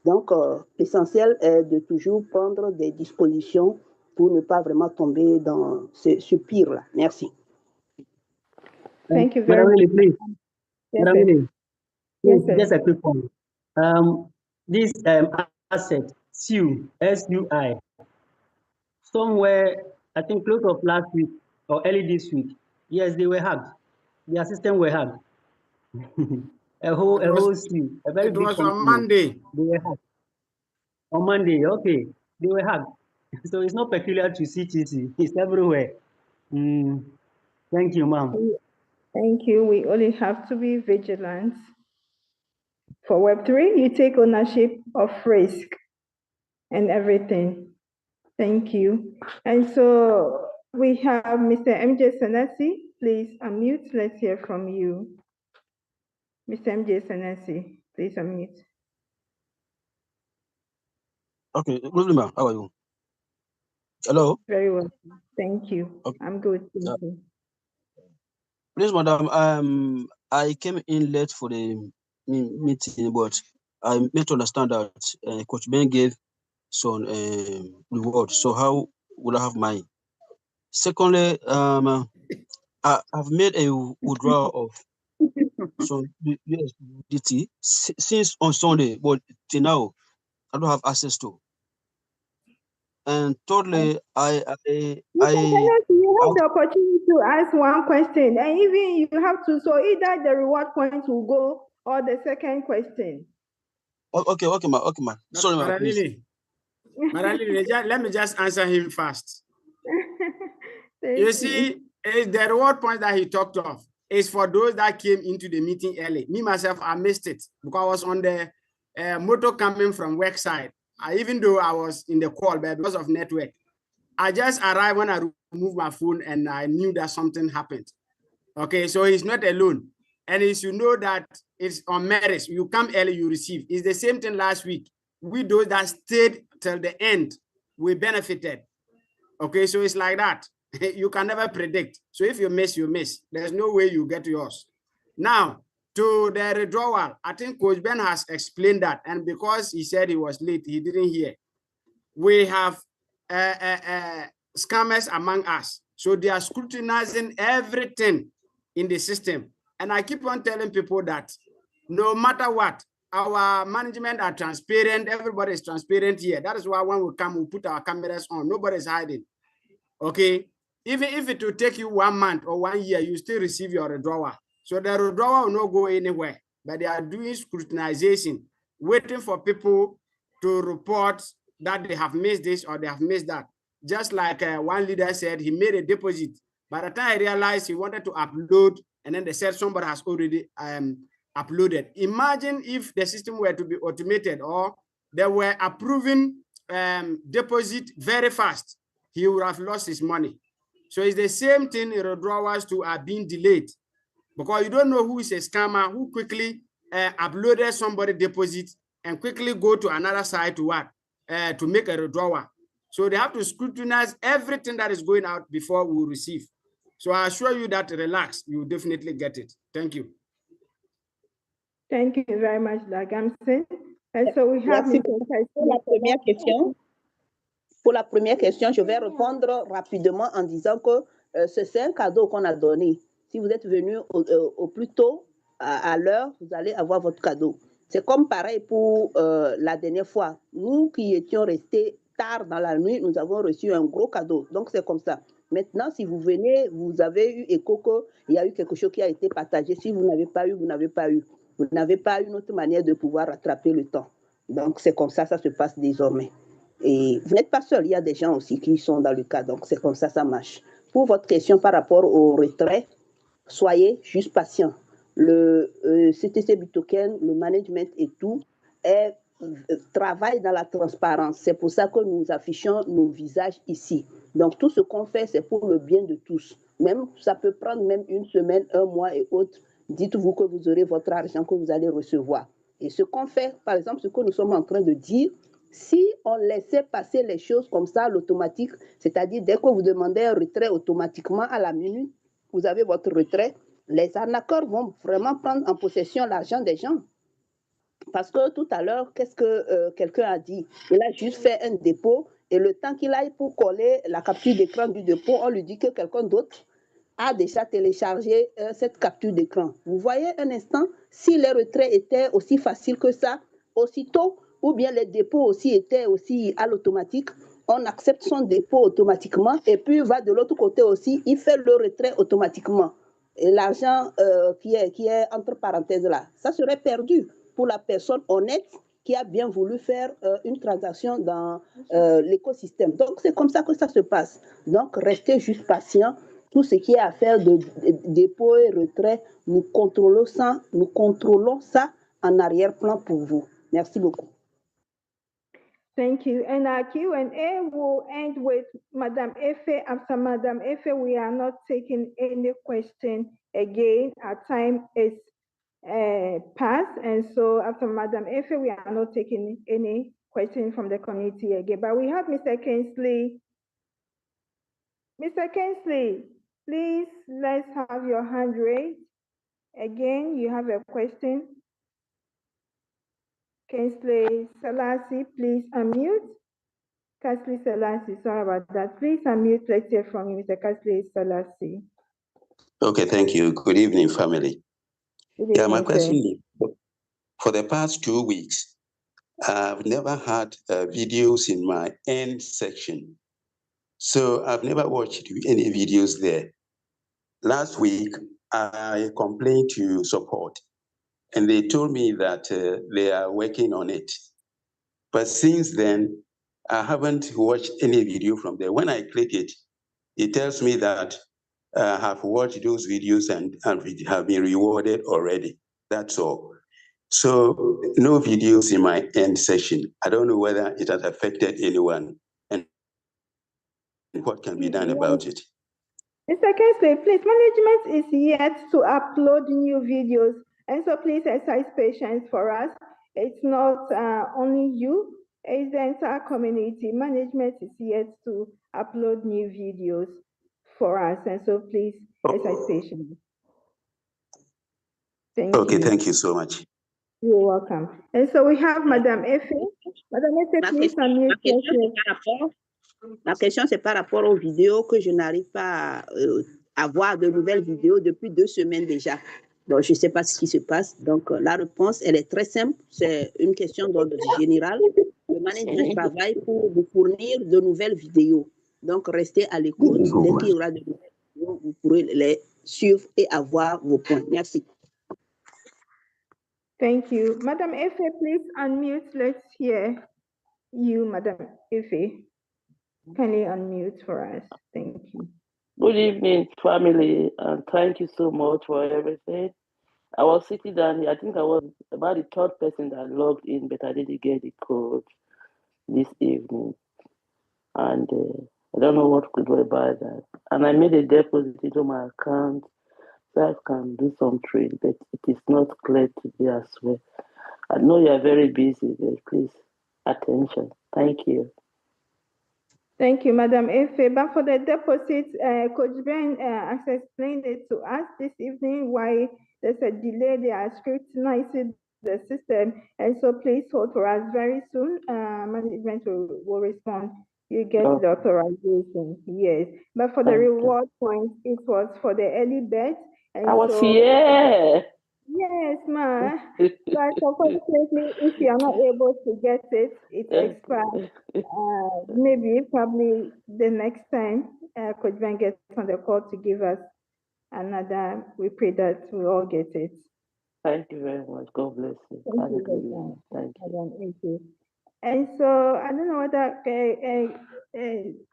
Donc, l'essentiel est de toujours prendre des dispositions pour ne pas vraiment tomber dans ce pire-là. Merci. Thank you very much. Please. Yes, Madam Lily, yes, just a quick one. This asset, SUI, somewhere, I think close of last week or early this week, yes, they were hacked. Their system were hacked. a whole stew, a very It big was on continent. Monday. They were hacked. On Monday, okay. They were hacked. So it's not peculiar to CTC. It's everywhere. Thank you, ma'am. Thank you. We only have to be vigilant. For Web3, you take ownership of risk and everything. Thank you. And so we have Mr. MJ Senesi. Please unmute. Let's hear from you. Mr. MJ Senesi, please unmute. Okay, good evening, ma'am. How are you? Hello? Very well. Thank you. Okay. I'm good. Thank you. Please, madam, I came in late for the meeting, but I made to understand that Coach Ben gave some reward. So how would I have mine? Secondly, I've made a withdrawal of some USDT since on Sunday, but till now I don't have access to. And thirdly, You have the opportunity to ask one question, and even you have to, so either the reward points will go or the second question. Okay, ma. Sorry, ma, please. Madam Lily, let me just answer him first. You see, the reward point that he talked of is for those that came into the meeting early. Me, myself, I missed it because I was on the motor coming from work side. Even though I was in the call, but because of network, I just arrived when I removed my phone and I knew that something happened. Okay, so he's not alone. And he should know that it's on merits. You come early, you receive. It's the same thing last week. We those that stayed till the end, we benefited. Okay, so it's like that. You can never predict. So if you miss, you miss. There's no way you get yours. Now, to the withdrawal, I think Coach Ben has explained that. And because he said he was late, he didn't hear. We have scammers among us. So they are scrutinizing everything in the system. And I keep on telling people that no matter what, our management are transparent. Everybody is transparent here. That is why when we come, we put our cameras on. Nobody is hiding. Okay? Even if it will take you 1 month or 1 year, you still receive your withdrawal. So the withdrawal will not go anywhere. But they are doing scrutinization, waiting for people to report that they have missed this or they have missed that. Just like one leader said, he made a deposit. By the time I realized he wanted to upload, and then they said somebody has already uploaded. Imagine if the system were to be automated or they were approving deposit very fast, he would have lost his money. So it's the same thing in withdrawals too are being delayed because you don't know who is a scammer who quickly uploaded somebody deposit and quickly go to another site to what? To make a withdrawal. So they have to scrutinize everything that is going out before we receive. So I assure you that relax, you will definitely get it. Thank you. Thank you very much, Lagamson. And so we have la première question. Pour la première question, je vais répondre rapidement en disant que c'est un cadeau qu'on a donné. Si vous êtes venu au plus tôt, à l'heure, vous allez avoir votre cadeau. C'est comme pareil pour la dernière fois. Nous qui étions restés tard dans la nuit, nous avons reçu un gros cadeau. Donc, c'est comme ça. Maintenant, si vous venez, vous avez eu écho qu'il y a eu quelque chose qui a été partagé. Si vous n'avez pas eu, vous n'avez pas eu. Vous n'avez pas une autre manière de pouvoir rattraper le temps. Donc, c'est comme ça, ça se passe désormais. Et vous n'êtes pas seul, il y a des gens aussi qui sont dans le cas, donc c'est comme ça marche. Pour votre question par rapport au retrait, soyez juste patient. Le CTC Bitoken, le management et tout, travaille dans la transparence. C'est pour ça que nous affichons nos visages ici. Donc tout ce qu'on fait, c'est pour le bien de tous. Même, ça peut prendre même 1 semaine, 1 mois et autres. Dites-vous que vous aurez votre argent que vous allez recevoir. Et ce qu'on fait, par exemple, ce que nous sommes en train de dire, si on laissait passer les choses comme ça, l'automatique, c'est-à-dire dès que vous demandez un retrait automatiquement à la minute, vous avez votre retrait, les arnaqueurs vont vraiment prendre en possession l'argent des gens. Parce que tout à l'heure, qu'est-ce que quelqu'un a dit? Il a juste fait un dépôt et le temps qu'il aille pour coller la capture d'écran du dépôt, on lui dit que quelqu'un d'autre a déjà téléchargé cette capture d'écran. Vous voyez un instant, si les retraits étaient aussi faciles que ça, aussitôt, ou bien les dépôts aussi étaient aussi à l'automatique, on accepte son dépôt automatiquement et puis va de l'autre côté aussi, il fait le retrait automatiquement. l'argent qui est entre parenthèses là, ça serait perdu pour la personne honnête qui a bien voulu faire une transaction dans l'écosystème. Donc, c'est comme ça que ça se passe. Donc, restez juste patient. Tout ce qui est affaire de dépôt et retrait, nous contrôlons ça en arrière-plan pour vous. Merci beaucoup. Thank you. And our Q&A will end with Madame Efe. After Madame Efe, we are not taking any question again. Our time is passed. And so after Madame Efe, we are not taking any question from the committee again. But we have Mr. Kingsley. Mr. Kingsley, please, let's have your hand raised. Again, you have a question. Kingsley Selassie, please unmute. Kingsley Selassie, sorry about that. Please unmute. Let's hear from you, Mr. Kingsley Selassie. Okay, thank you. Good evening, family. Good evening, my question sir. is, for the past 2 weeks, I've never had videos in my end section. So I've never watched any videos there. Last week, I complained to support, and they told me that they are working on it. But since then, I haven't watched any video from there. When I click it, it tells me that I have watched those videos and have been rewarded already. That's all. So no videos in my end session. I don't know whether it has affected anyone and what can be done about it. Mr. Kingsley, please, management is yet to upload new videos. And so please exercise patience for us. It's not only you, it's the entire community. Management is yet to upload new videos for us. And so please exercise patience. Thank you. Thank you so much. You're welcome. And so we have Madame Efe. Madame Efe, please unmute yourself. Ma question, c'est par rapport aux vidéos que je n'arrive pas à voir de nouvelles vidéos depuis 2 semaines déjà. Donc, je ne sais pas ce qui se passe. Donc, la réponse, elle est très simple. C'est une question d'ordre général. Le management travaille pour vous fournir de nouvelles vidéos. Donc, restez à l'écoute. Dès qu'il y aura de nouvelles vidéos, vous pourrez les suivre et avoir vos points. Merci. Thank you. Madame Efe, please unmute. Let's hear you, Madame Efe. Kindly unmute for us. Thank you. Good evening, family, and thank you so much for everything. I was sitting down here. I think I was about the 3rd person that logged in, but I didn't get the code this evening. And I don't know what could do about that. And I made a deposit into my account so I can do some trade, but it is not clear to me as well. I know you are very busy, but please, attention. Thank you. Thank you, Madam Efe. But for the deposit, Coach Ben has explained it to us this evening why there's a delay. They are scrutinizing the system. And so please hold for us very soon. Management will respond. You get the authorization. Yes. But for the reward points, it was for the early bet. And I was here. Yes, ma'am. But unfortunately, if you are not able to get it, it expires. Maybe, probably the next time Coach Ben gets on the call to give us another, we pray that we all get it. Thank you very much. God bless you. Thank you. Thank you. And so, I don't know whether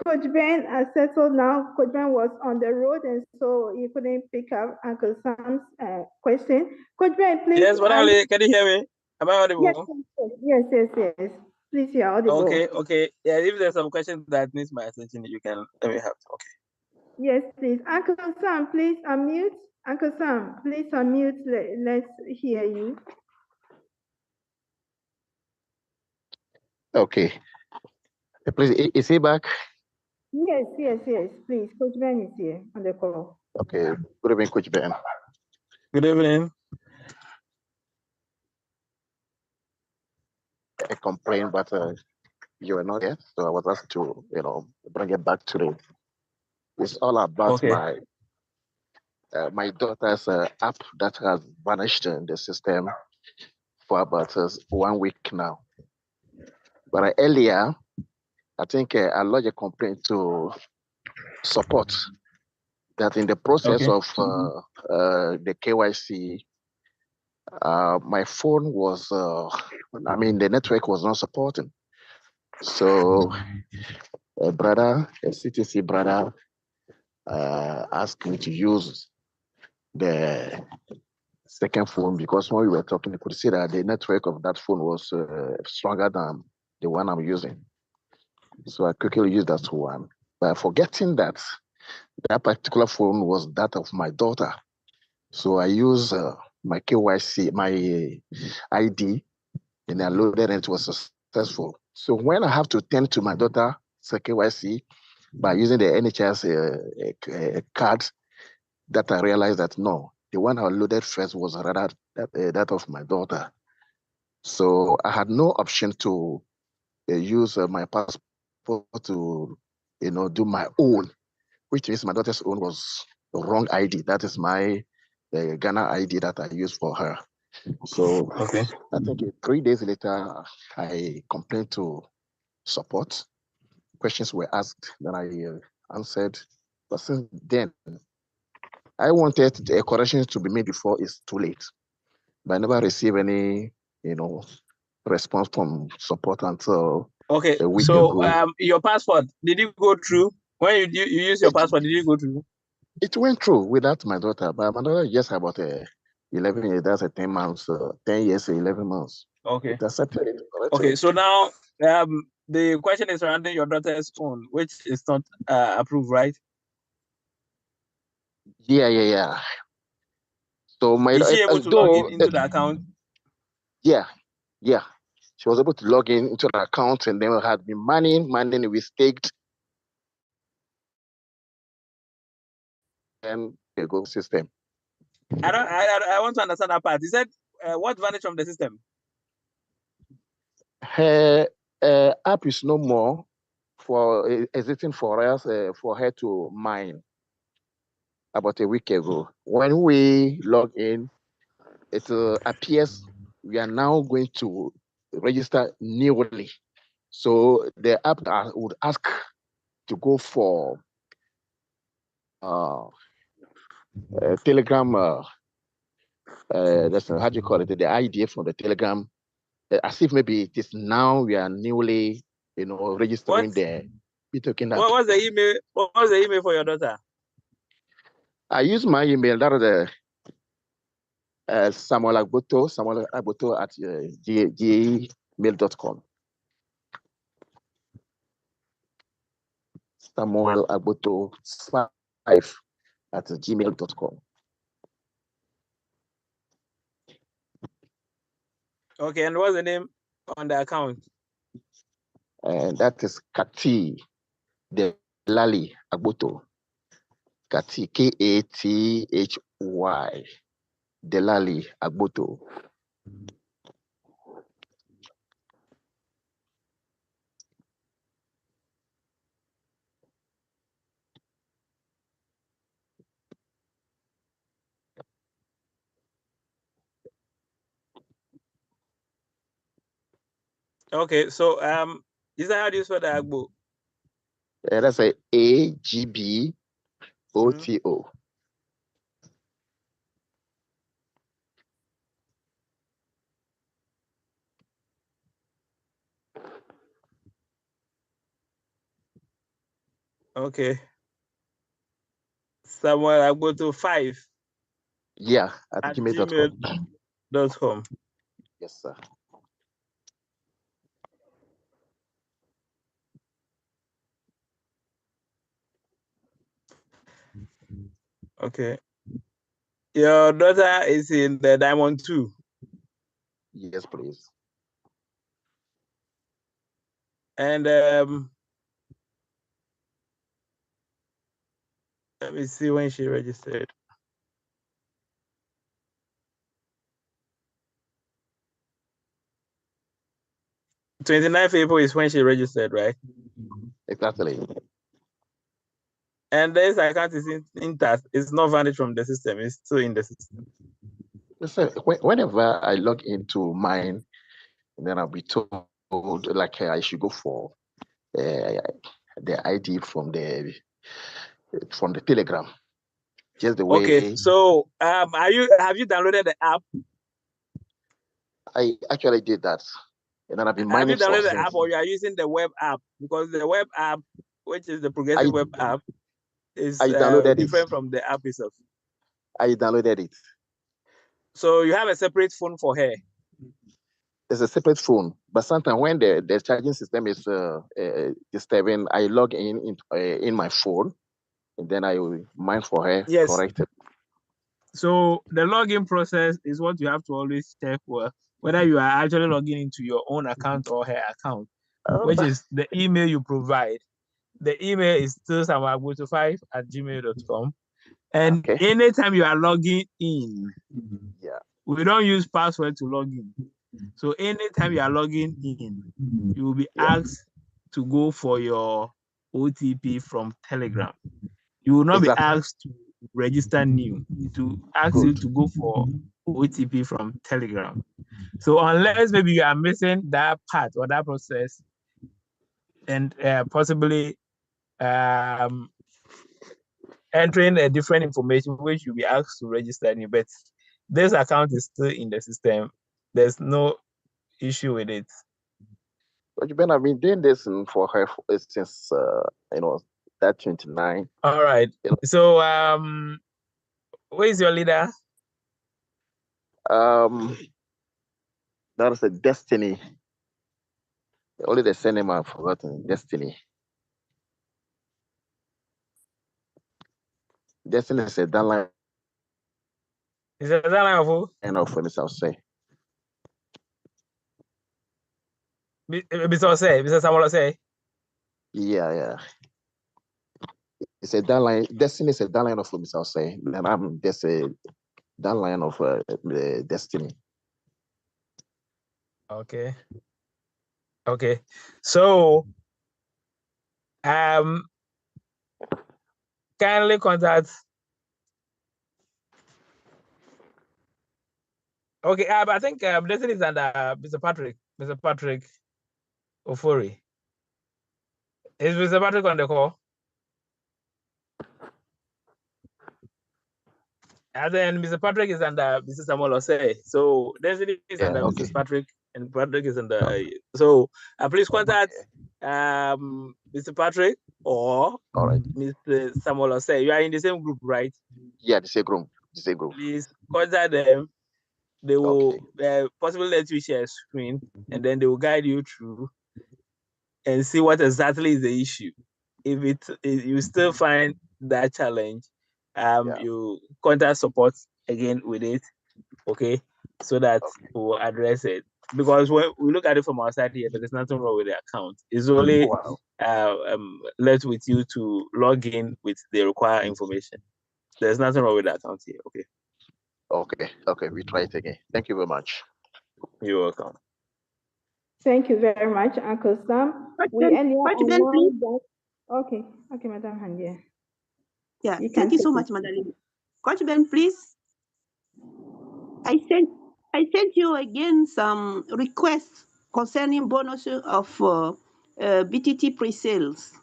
Coach Ben has settled now. Coach Ben was on the road, and so he couldn't pick up Uncle Sam's question. Coach Ben, please. Yes, Madam, can you hear me? Am I audible? Yes. Please, you're audible. Okay. Yeah, if there's some questions that needs my attention, you can let me have. Okay. Yes, please. Uncle Sam, please unmute. Uncle Sam, please unmute. Let's hear you. Okay. Please, is he back? Yes. Please, Coach Ben is here on the call. Okay. Good evening, Coach Ben. Good evening. I complained, but you were not here, so I was asked to, bring it back today. It's all about my daughter's app that has vanished in the system for about 1 week now. But earlier, I think I lodged a complaint to support that in the process of the KYC, my phone was, the network was not supporting. So a CTC brother, asked me to use the second phone, because when we were talking, you could see that the network of that phone was stronger than the one I'm using. So I quickly used that one, but forgetting that that particular phone was that of my daughter. So I used my KYC, my ID, and I loaded, and it was successful. So when I have to turn to my daughter's KYC by using the NHS card, that I realized that no, the one I loaded first was rather that of my daughter. So I had no option to use my passport to, do my own, which means my daughter's own was the wrong ID. That is my Ghana ID that I used for her. So I think 3 days later, I complained to support. Questions were asked, then I answered. But since then, I wanted a correction to be made before it's too late. But I never received any, response from support until a week ago. Your passport, did it go through? When you use your passport, did it go through? It went through without my daughter, but my daughter just about 11 years, that's 10 months, 10 years, 11 months. Okay. It accepted it. Okay, so now the question is surrounding your daughter's phone, which is not approved, right? Yeah. So is she able to log into the account? Yeah. She was able to log into the account, and then we had been manning, we staked, and the go system. I want to understand that part. You said what vanished from the system? Her app is no more for existing for us for her to mine about a week ago. When we log in, it appears we are now going to register newly. So the app would ask to go for Telegram. That's how do you call it? The idea from the Telegram, as if maybe it is now we are newly, registering the Bitoken app. What was the email? What was the email for your daughter? I use my email. That is Samuel Agboto at gmail.com. Samuel Agboto 5 at gmail.com. Okay, and what's the name on the account? And that is Kati Delali Agboto. Kati, Kathy Delali Agboto. Okay, so is that how do you spell the Agbo? That's a AGBOTO. Okay. Samuel Agboto 5. Yeah, at gmail.com. gmail.com. Yes, sir. Okay. Your daughter is in the Diamond 2. Yes, please. And let me see when she registered. April 29th is when she registered, right? Exactly. And this account is intact. It's not vanished from the system. It's still in the system. So whenever I log into mine, then I'll be told like I should go for the ID from the Telegram. just the way. Okay, so have you downloaded the app? I actually did that, and then I've been Have you mining for downloaded the since. app, or you are using the web app? Because the web app, which is the Progressive Web app, is I downloaded different it. from the app itself. I downloaded it. So you have a separate phone for her. There's a separate phone, but sometimes when the charging system is disturbing, I log in my phone, and then I will mine for her. Yes. Correct. So the login process is what you have to always check for, whether you are actually logging into your own account or her account, which is the email you provide. The email is still samwagoto5@gmail.com. And anytime you are logging in, we don't use password to log in. So anytime you are logging in, you will be asked to go for your OTP from Telegram. You will not be asked to register new. To ask you to go for OTP from Telegram. So unless maybe you are missing that part or that process, and possibly entering a different information which you'll be asked to register new, but this account is still in the system. There's no issue with it. But Ben, I've been doing this for her since that 29. All right. So where is your leader? That is a Destiny. Only the surname I've forgotten. Destiny. Destiny is a downline. Is it a downline of who? And of Mr. Osei. Mr. Samuel Osei? Yeah. It's a downline. Destiny is a downline of Mr. Osei. And I'm just a downline of Destiny. Okay. So kindly contact. Okay, I think Destiny is under Mr. Patrick Ofori. Is Mr. Patrick on the call? And then Mr. Patrick is under Mr. Samuel Osei. So Destiny is under Mrs. Patrick, and Patrick is under. So please contact Mr. Patrick or Mr. Samuel Osei. You are in the same group, right? Yeah, the same group. Please contact them. They will possibly let you share a screen, and then they will guide you through and see what exactly is the issue. If you still find that challenge, you contact support again with it, okay, so that we'll address it. Because when we look at it from our side here, there is nothing wrong with the account. It's only left with you to log in with the required information. There's nothing wrong with the account here, okay? Okay, we try it again. Thank you very much. You're welcome. Thank you very much, Uncle Sam. Okay, Madam Handia. Yeah, thank you so much, Madam. Coach Ben, please. I sent you again some requests concerning bonuses of BTT pre-sales.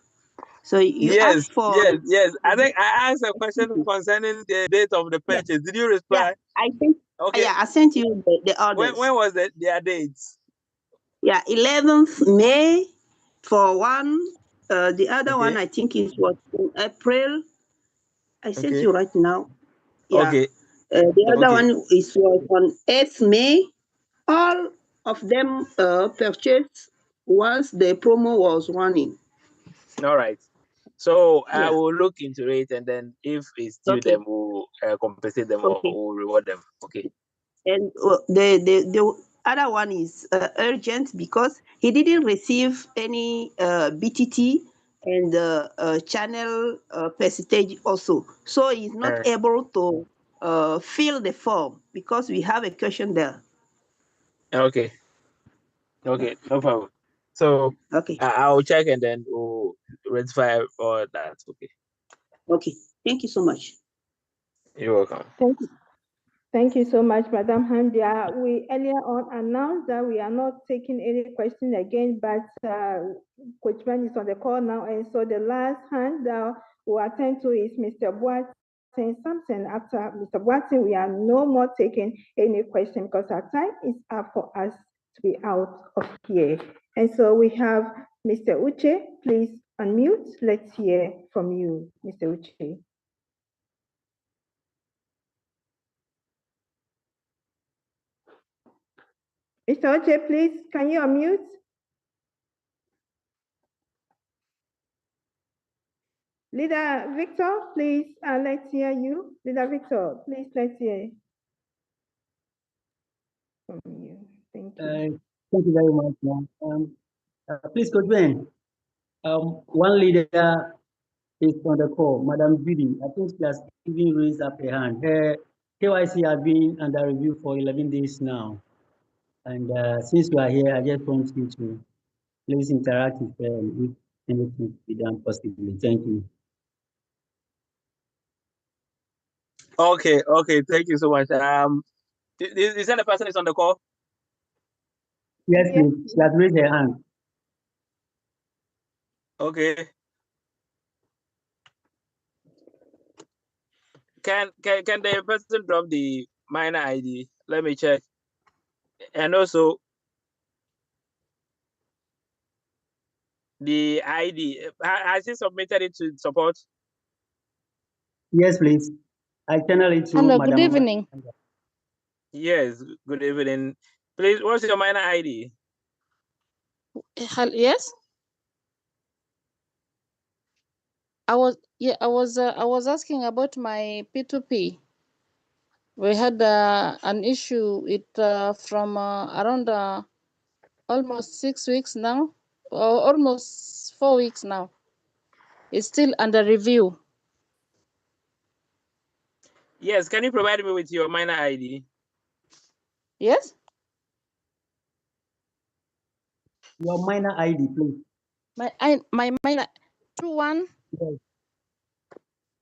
So you asked for yes. I think I asked a question concerning the date of the purchase. Did you reply? Yeah, I sent you the orders. When was their dates? Yeah, 11th May for one. The other one I think is what in April. I sent you right now. Yeah. Okay. The other one was on 8th May. All of them purchased once the promo was running. All right. So I will look into it, and then if it's due, then we'll compensate them or we'll reward them. Okay. And the other one is urgent because he didn't receive any BTT and channel percentage also. So he's not able to fill the form because we have a question there. Okay, no problem. So I'll check and then we'll rectify all that. Okay, thank you so much. You're welcome. Thank you so much, Madam Handia. We earlier on announced that we are not taking any question again, but Coach Ben is on the call now, and so the last hand we'll attend to is Mr. Btt saying something after Mr. Boateng, we are no more taking any question because our time is up for us to be out of here. And so we have Mr. Uche, please unmute. Let's hear from you, Mr. Uche. Mr. Uche, please, can you unmute? Leader Victor, please, let's hear you. Leader Victor, please, let's hear from you. Thank you. Thank you very much, ma'am. Please, Coach Ben, one leader is on the call, Madam Judy. I think she has even raised up her hand. Her KYC has been under review for 11 days now. And since you are here, I just want you to please interact with her and if anything be done possibly. Thank you. Okay, thank you so much. Is that the person is on the call? Yes, please. She has raised her hand. Okay. Can the person drop the minor ID? Let me check. And also the ID. Has he submitted it to support? Yes, please. I channel it to Hello, Madam. good evening. Yes, good evening. Please, what's your minor ID? Yes. I was asking about my P2P. We had an issue from around almost 6 weeks now, or almost 4 weeks now. It's still under review. Yes, can you provide me with your minor ID? Yes. Your minor ID, please. My minor 21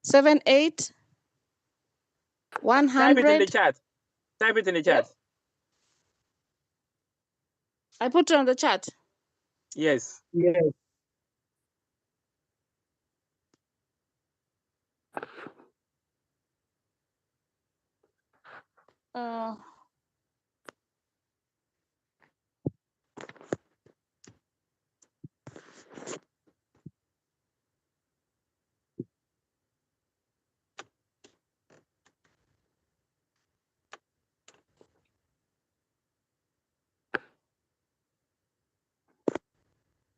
78 100. Type it in the chat. Type it in the chat. I put it on the chat. Yes. Yes.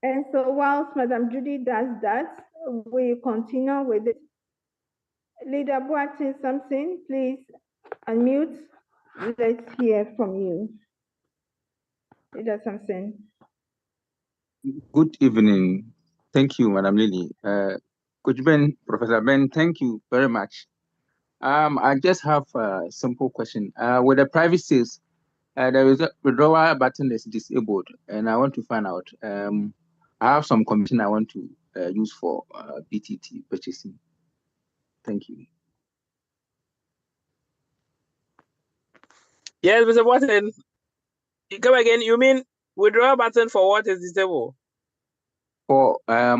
And so whilst Madam Judy does that, we continue with it. Leader Boateng something, please unmute. Let's hear from you. Leader something. Good evening. Thank you, Madam Lily. Coach Ben, Professor Ben, thank you very much. I just have a simple question. With the private sales, there is a withdrawal button is disabled, and I want to find out. I have some commission I want to use for BTT purchasing. Thank you. Yes, Mr. Boateng. Come again. You mean withdrawal button for what is disabled? For I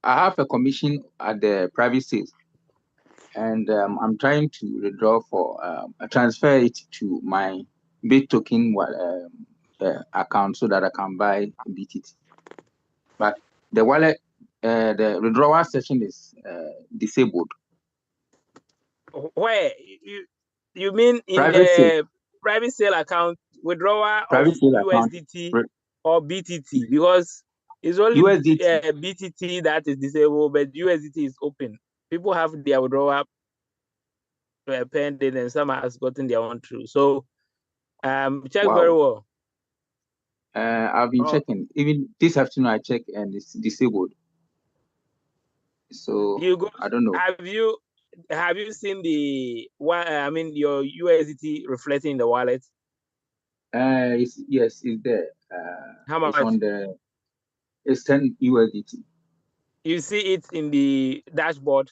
have a commission at the private sales, and I'm trying to withdraw for transfer it to my Bit token account so that I can buy BTT. But the wallet, the withdrawal section is disabled. Where you mean in Private sale. Private sale account withdrawal Private of sale USDT account. or BTT? Because it's only USDT. BTT that is disabled, but USDT is open. People have their withdrawal pending, and some has gotten their own through. So check very well. I've been checking. Even this afternoon I checked and it's disabled. So I don't know. Have you seen the your USDT reflecting in the wallet? Yes, it's there. How much? It's on the. It's 10 USDT. You see it in the dashboard?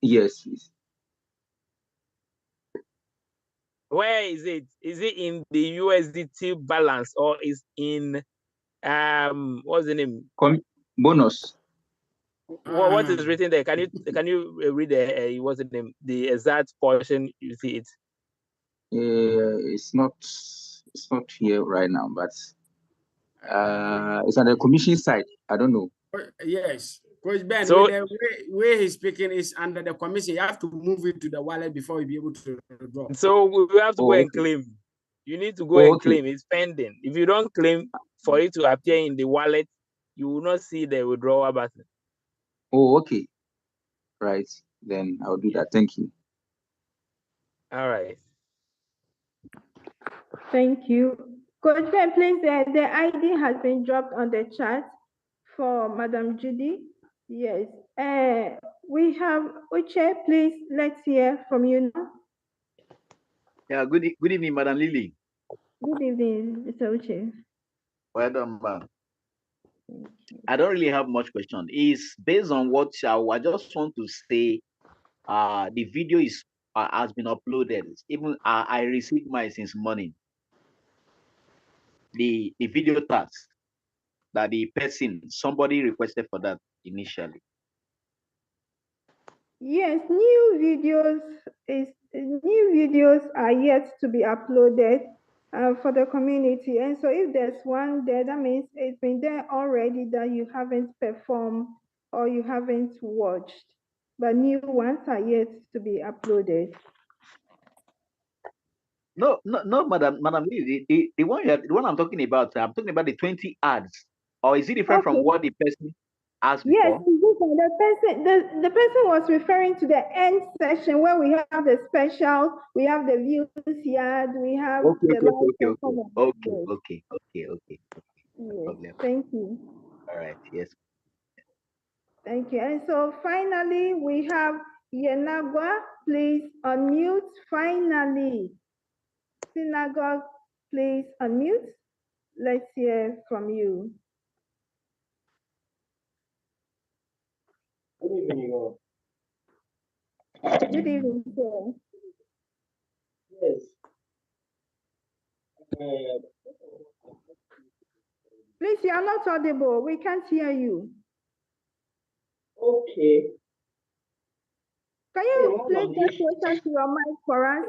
Yes, please. Where is it? Is it in the USDT balance or is in what's the name? Bonus. What is written there? Can you read what's the name? The exact portion you see it? It's not here right now, but it's on the commission side. I don't know. Yes, Coach Ben, So with the way he's speaking is under the commission. You have to move it to the wallet before you be able to draw. So we have to go and claim. You need to go and claim. It's pending. If you don't claim for it to appear in the wallet, you will not see the withdrawal button. Oh, okay. Right. Then I'll do that. Thank you. All right. Thank you. Coach Ben, please, the ID has been dropped on the chat for Madam Judy. Yes. We have Uche, please, let's hear from you now. Yeah, good evening, Madam Lily. Good evening, Mr. Uche. Well done, ma'am. I don't really have much question. It's based on what I just want to say. The video has been uploaded. Even I received mine since morning. The video task that somebody requested for that initially. Yes, new videos are yet to be uploaded for the community, and so if there's one there, that means it's been there already that you haven't performed or you haven't watched, but new ones are yet to be uploaded. No, Madam Lee, the one I'm talking about the 20 ads, or is it different from what the person asked Yes, before? the person was referring to the end section where we have the special, we have the views yard, we have the live performance. Okay. Yes, thank you. All right, yes. Thank you. And so finally, we have Yenagwa, please unmute. Finally, Synagogue, please unmute. Let's hear from you. Good evening. Good evening, sir. Yes. Please, you are not audible. We can't hear you. Okay. Can you please get closer to your mic for us?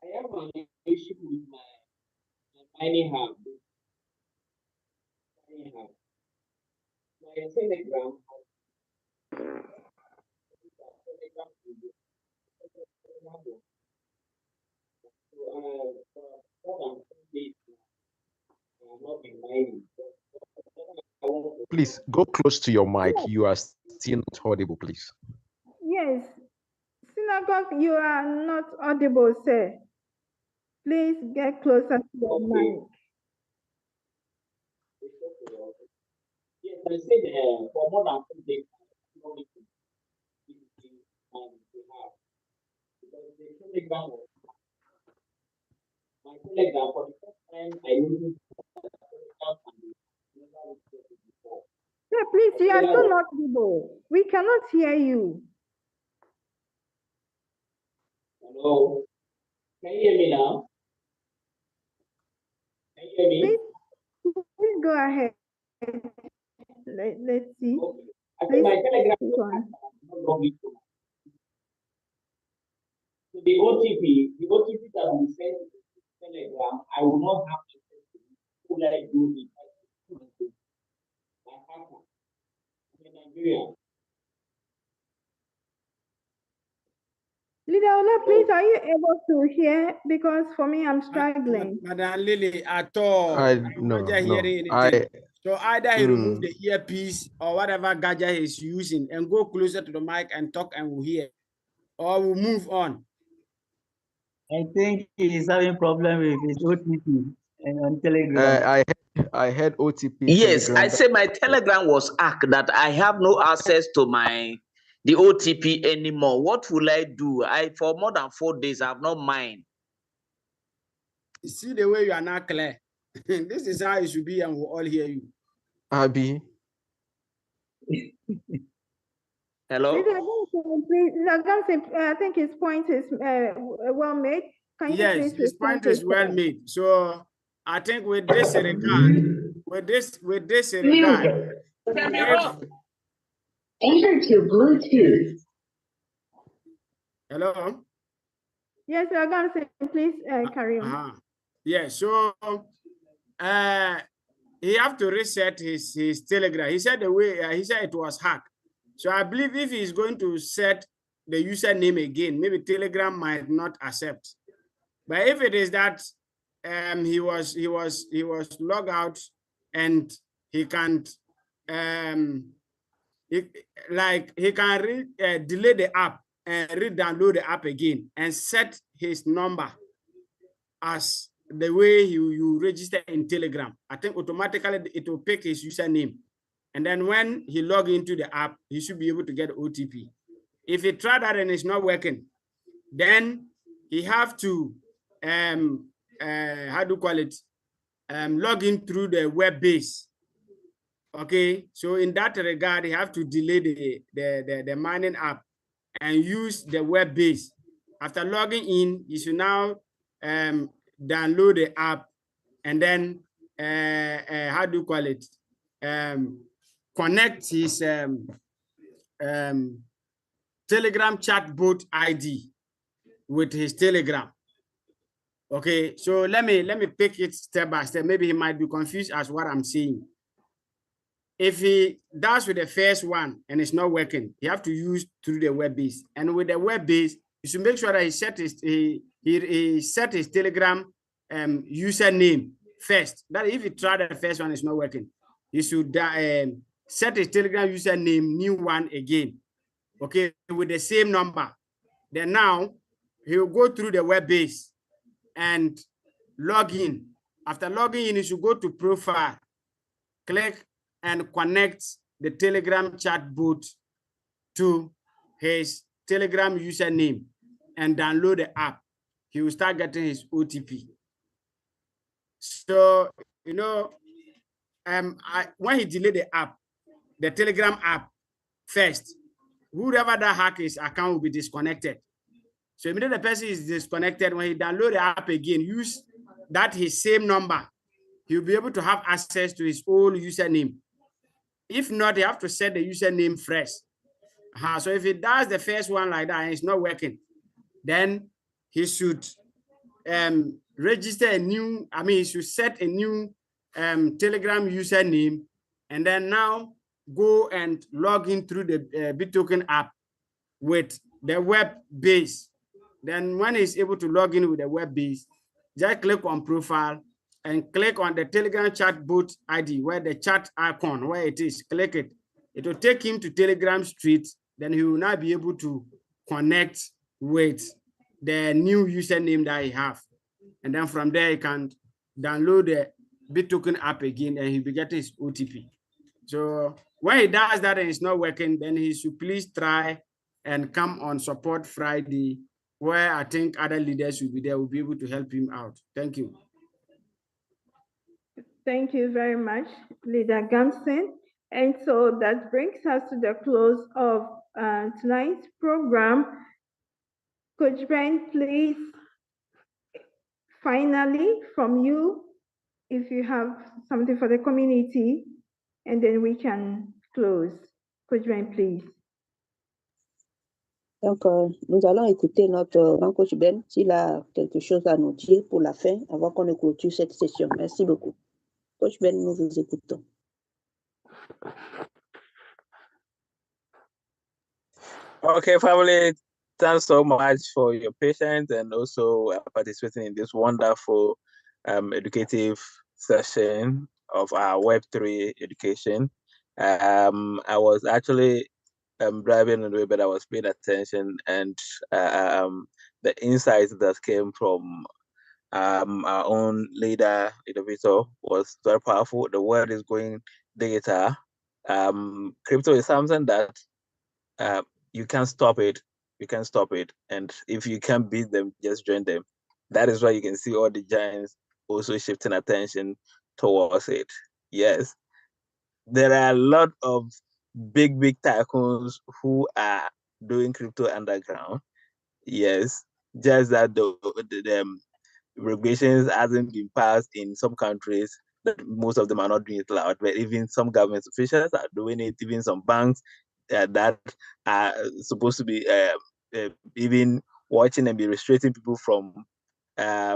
I have an issue with my mining hub. My Telegram. Please go close to your mic. You are still not audible, please. Yes. Synagogue, you are not audible, sir. Please get closer to your mic. Yes, I said for more than 2 days, my Telegram for the first time I used Sir, please, you are still not audible. We cannot hear you. Hello. Can you hear me now? Can you hear me? Please go ahead. Let's see. Okay. I think my Telegram. So the OTP that we sent to Telegram, I will not have to do like do it. My partner in Nigeria. Leader Ola, please, are you able to hear? Because for me, I'm struggling. Madam Lily, at all. No. Hearing anything. So either he remove the earpiece or whatever gadget he's using and go closer to the mic and talk and we'll hear. Or we'll move on. I think he's having problem with his OTP and on Telegram. I had OTP. Yes, Telegram. I said my Telegram was hacked, that I have no access to the OTP anymore. What will I do? For more than 4 days, I have not mind. See the way you are not clear. This is how it should be, and we'll all hear you. Abi. Hello? I think his point is well made. Can you yes, his point is well made. So I think with this regard, Enter to Bluetooth. Hello? Yes, Gamson, please carry on. Yeah, so he have to reset his Telegram. He said he said it was hacked. So I believe if he's going to set the username again, maybe Telegram might not accept. But if it is that he was logged out and he can't he can delete the app and re-download the app again and set his number as the way you register in Telegram. I think automatically it will pick his username. And then when he log into the app, he should be able to get OTP. If he tried that and it's not working, then he have to how do you call it? Log in through the web base. Okay, so in that regard, you have to delete the mining app and use the web base. After logging in, you should now download the app and then how do you call it? Connect his Telegram chatbot ID with his Telegram. Okay, so let me pick it step by step. Maybe he might be confused as what I'm saying. If he does with the first one and it's not working, you have to use through the web base. And with the web base, you should make sure that he set his Telegram username first. That if you try the first one, it's not working, you should set his Telegram username, new one again. Okay, with the same number. Then now he will go through the web base and log in. After logging in, you should go to profile, click and connect the Telegram chatbot to his Telegram username and download the app. He will start getting his OTP. So, you know, when he delete the app, the Telegram app first, whoever that hack his account will be disconnected. So immediately the person is disconnected, when he download the app again, use that his same number, he'll be able to have access to his old username. If not, you have to set the username fresh. So if he does the first one like that and it's not working, then he should register a new, he should set a new Telegram username and then now go and log in through the BitToken app with the web base. Then when he's able to log in with the web base, just click on profile and click on the Telegram chatbot ID where the chat icon, where it is, click it. It will take him to Telegram Street. Then he will now be able to connect with the new username that he have. And then from there, he can download the BitToken app again and he'll be getting his OTP. So when he does that and it's not working, then he should please try and come on Support Friday, where I think other leaders will be there, will be able to help him out. Thank you. Thank you very much, Leader Gamson. And so that brings us to the close of tonight's program. Coach Ben, please, finally, from you, if you have something for the community, and then we can close. Coach Ben, please. Donc, nous allons écouter notre grand coach Ben s'il a quelque chose à nous dire pour la fin avant qu'on ne clôture cette session. Merci beaucoup. Coach Ben, nous vous écoutons. Okay, family, thanks so much for your patience and also participating in this wonderful educative session of our Web3 education. I was actually driving on the way, but I was paying attention, and the insights that came from our own leader, innovator, was very powerful. The world is going digital. Crypto is something that you can't stop it. You can't stop it. And if you can't beat them, just join them. That is why you can see all the giants also shifting attention towards it. Yes. There are a lot of big tycoons who are doing crypto underground. Yes. Just that the regulations hasn't been passed in some countries. That most of them are not doing it loud, but even some government officials are doing it, even some banks that are supposed to be even watching and be restricting people from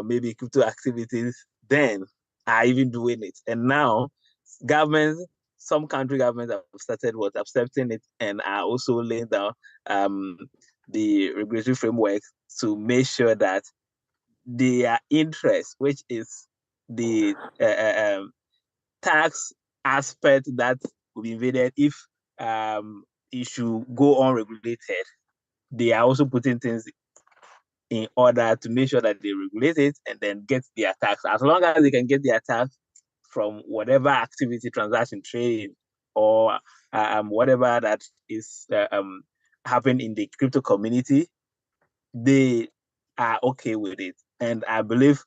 maybe crypto activities, then are even doing it. And now governments, some country governments have started accepting it and are also laying down the regulatory framework to make sure that their interest, which is the tax aspect that will be invaded if it should go unregulated, they are also putting things in order to make sure that they regulate it and then get their tax. As long as they can get their tax from whatever activity, transaction, trade, or whatever that is happening in the crypto community, they are okay with it. And I believe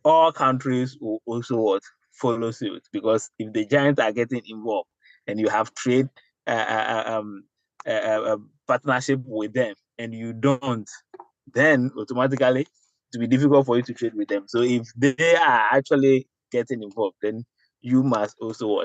all countries will also follow suit, because if the giants are getting involved and you have trade partnership with them and you don't, then automatically it will be difficult for you to trade with them. So if they are actually getting involved, then you must also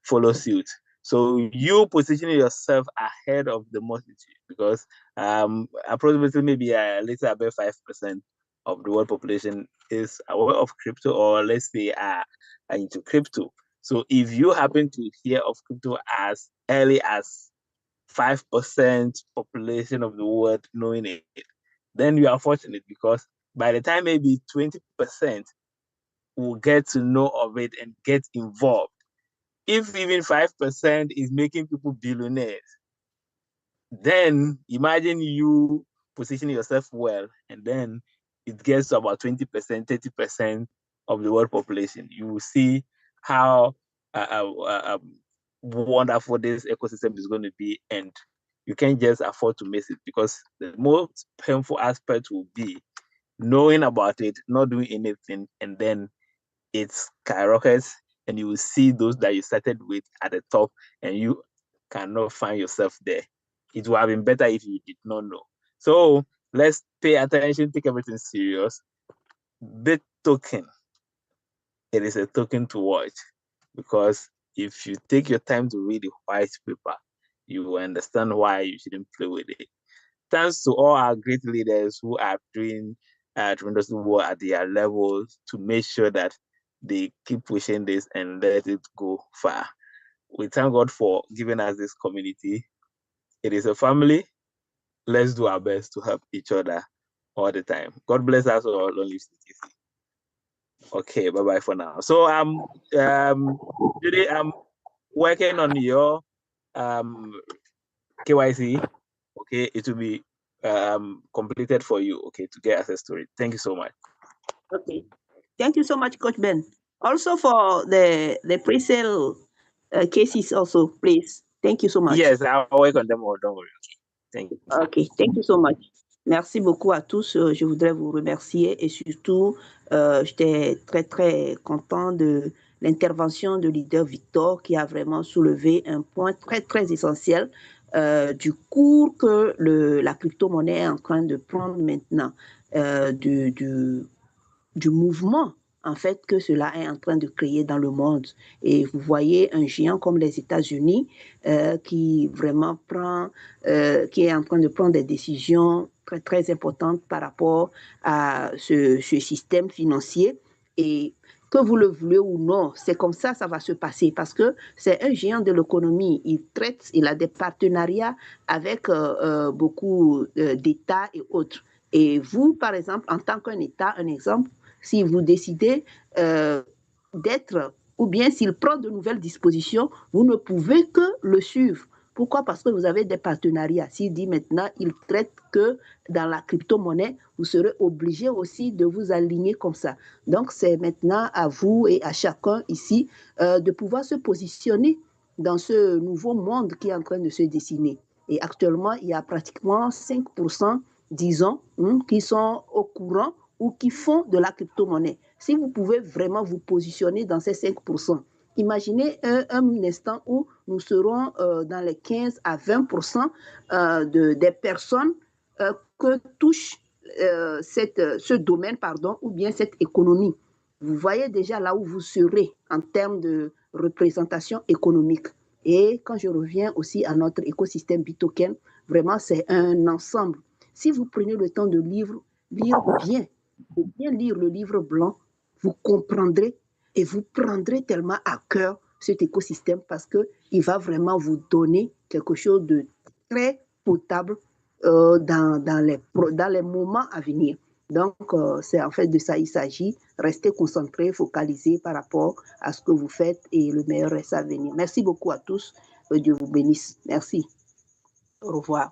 follow suit. So you positioning yourself ahead of the multitude, because approximately maybe a little above 5% of the world population is aware of crypto, or let's say are into crypto. So if you happen to hear of crypto as early as 5% population of the world knowing it, then you are fortunate, because by the time maybe 20% will get to know of it and get involved, if even 5% is making people billionaires, then imagine you positioning yourself well, and then it gets to about 20%, 30% of the world population. You will see how wonderful this ecosystem is going to be, and you can't just afford to miss it, because the most painful aspect will be knowing about it, not doing anything, and then it skyrockets, and you will see those that you started with at the top, and you cannot find yourself there. It would have been better if you did not know. So let's pay attention, take everything serious. Bit token, it is a token to watch, because if you take your time to read the white paper, you will understand why you shouldn't play with it. Thanks to all our great leaders who are doing tremendous work at their levels to make sure that they keep pushing this and let it go far. We thank God for giving us this community. It is a family. Let's do our best to help each other all the time. God bless us all. Long live CTC. Okay, bye-bye for now. So today I'm working on your KYC. Okay, it will be completed for you, okay, to get access to it. Thank you so much. Okay. Thank you so much, Coach Ben. Also for the pre-sale cases also, please. Thank you so much. Yes, I'll work on them all, don't worry. Okay. Thank you. Okay, thank you so much. Merci beaucoup à tous. Je voudrais vous remercier et surtout, j'étais très, très content de l'intervention de leader Victor qui a vraiment soulevé un point très, très essentiel du cours que la crypto-monnaie est en train de prendre maintenant, du mouvement en fait que cela est en train de créer dans le monde. Et vous voyez un géant comme les États-Unis qui vraiment qui est en train de prendre des décisions très, très importantes par rapport à ce système financier. Et que vous le voulez ou non, c'est comme ça va se passer, parce que c'est un géant de l'économie. Il a des partenariats avec beaucoup d'États et autres. Et vous, par exemple, en tant qu'un État, un exemple, si vous décidez d'être, ou bien s'il prend de nouvelles dispositions, vous ne pouvez que le suivre. Pourquoi? Parce que vous avez des partenariats. S'il dit maintenant, il traite que dans la crypto-monnaie, vous serez obligé aussi de vous aligner comme ça. Donc, c'est maintenant à vous et à chacun ici de pouvoir se positionner dans ce nouveau monde qui est en train de se dessiner. Et actuellement, il y a pratiquement 5%, disons, qui sont au courant ou qui font de la crypto-monnaie. Si vous pouvez vraiment vous positionner dans ces 5%, imaginez un instant où nous serons dans les 15 à 20% des personnes que touche ce domaine, ou bien cette économie. Vous voyez déjà là où vous serez en termes de représentation économique. Et quand je reviens aussi à notre écosystème Bitoken, vraiment, c'est un ensemble. Si vous prenez le temps de lire bien, de bien lire le livre blanc, vous comprendrez et vous prendrez tellement à cœur cet écosystème parce qu'il va vraiment vous donner quelque chose de très potable dans les moments à venir. Donc, c'est en fait de ça il s'agit. Restez concentrés, focalisés par rapport à ce que vous faites et le meilleur reste à venir. Merci beaucoup à tous. Dieu vous bénisse. Merci. Au revoir.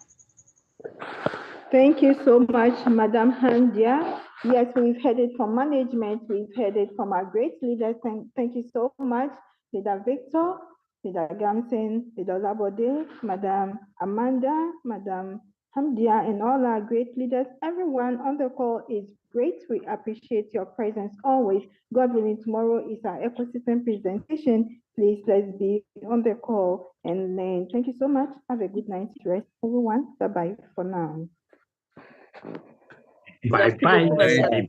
Thank you so much, Madam Handia. Yes, we've heard it from management, we've heard it from our great leaders. Thank you so much, Leader Victor, Leader Gamson, Leader Labode, Madam Amanda, Madam Hamdia, and all our great leaders. Everyone on the call is great. We appreciate your presence always. God willing, tomorrow is our ecosystem presentation. Please, let's be on the call and learn. Thank you so much. Have a good night's rest, everyone. Bye-bye for now. Bye-bye.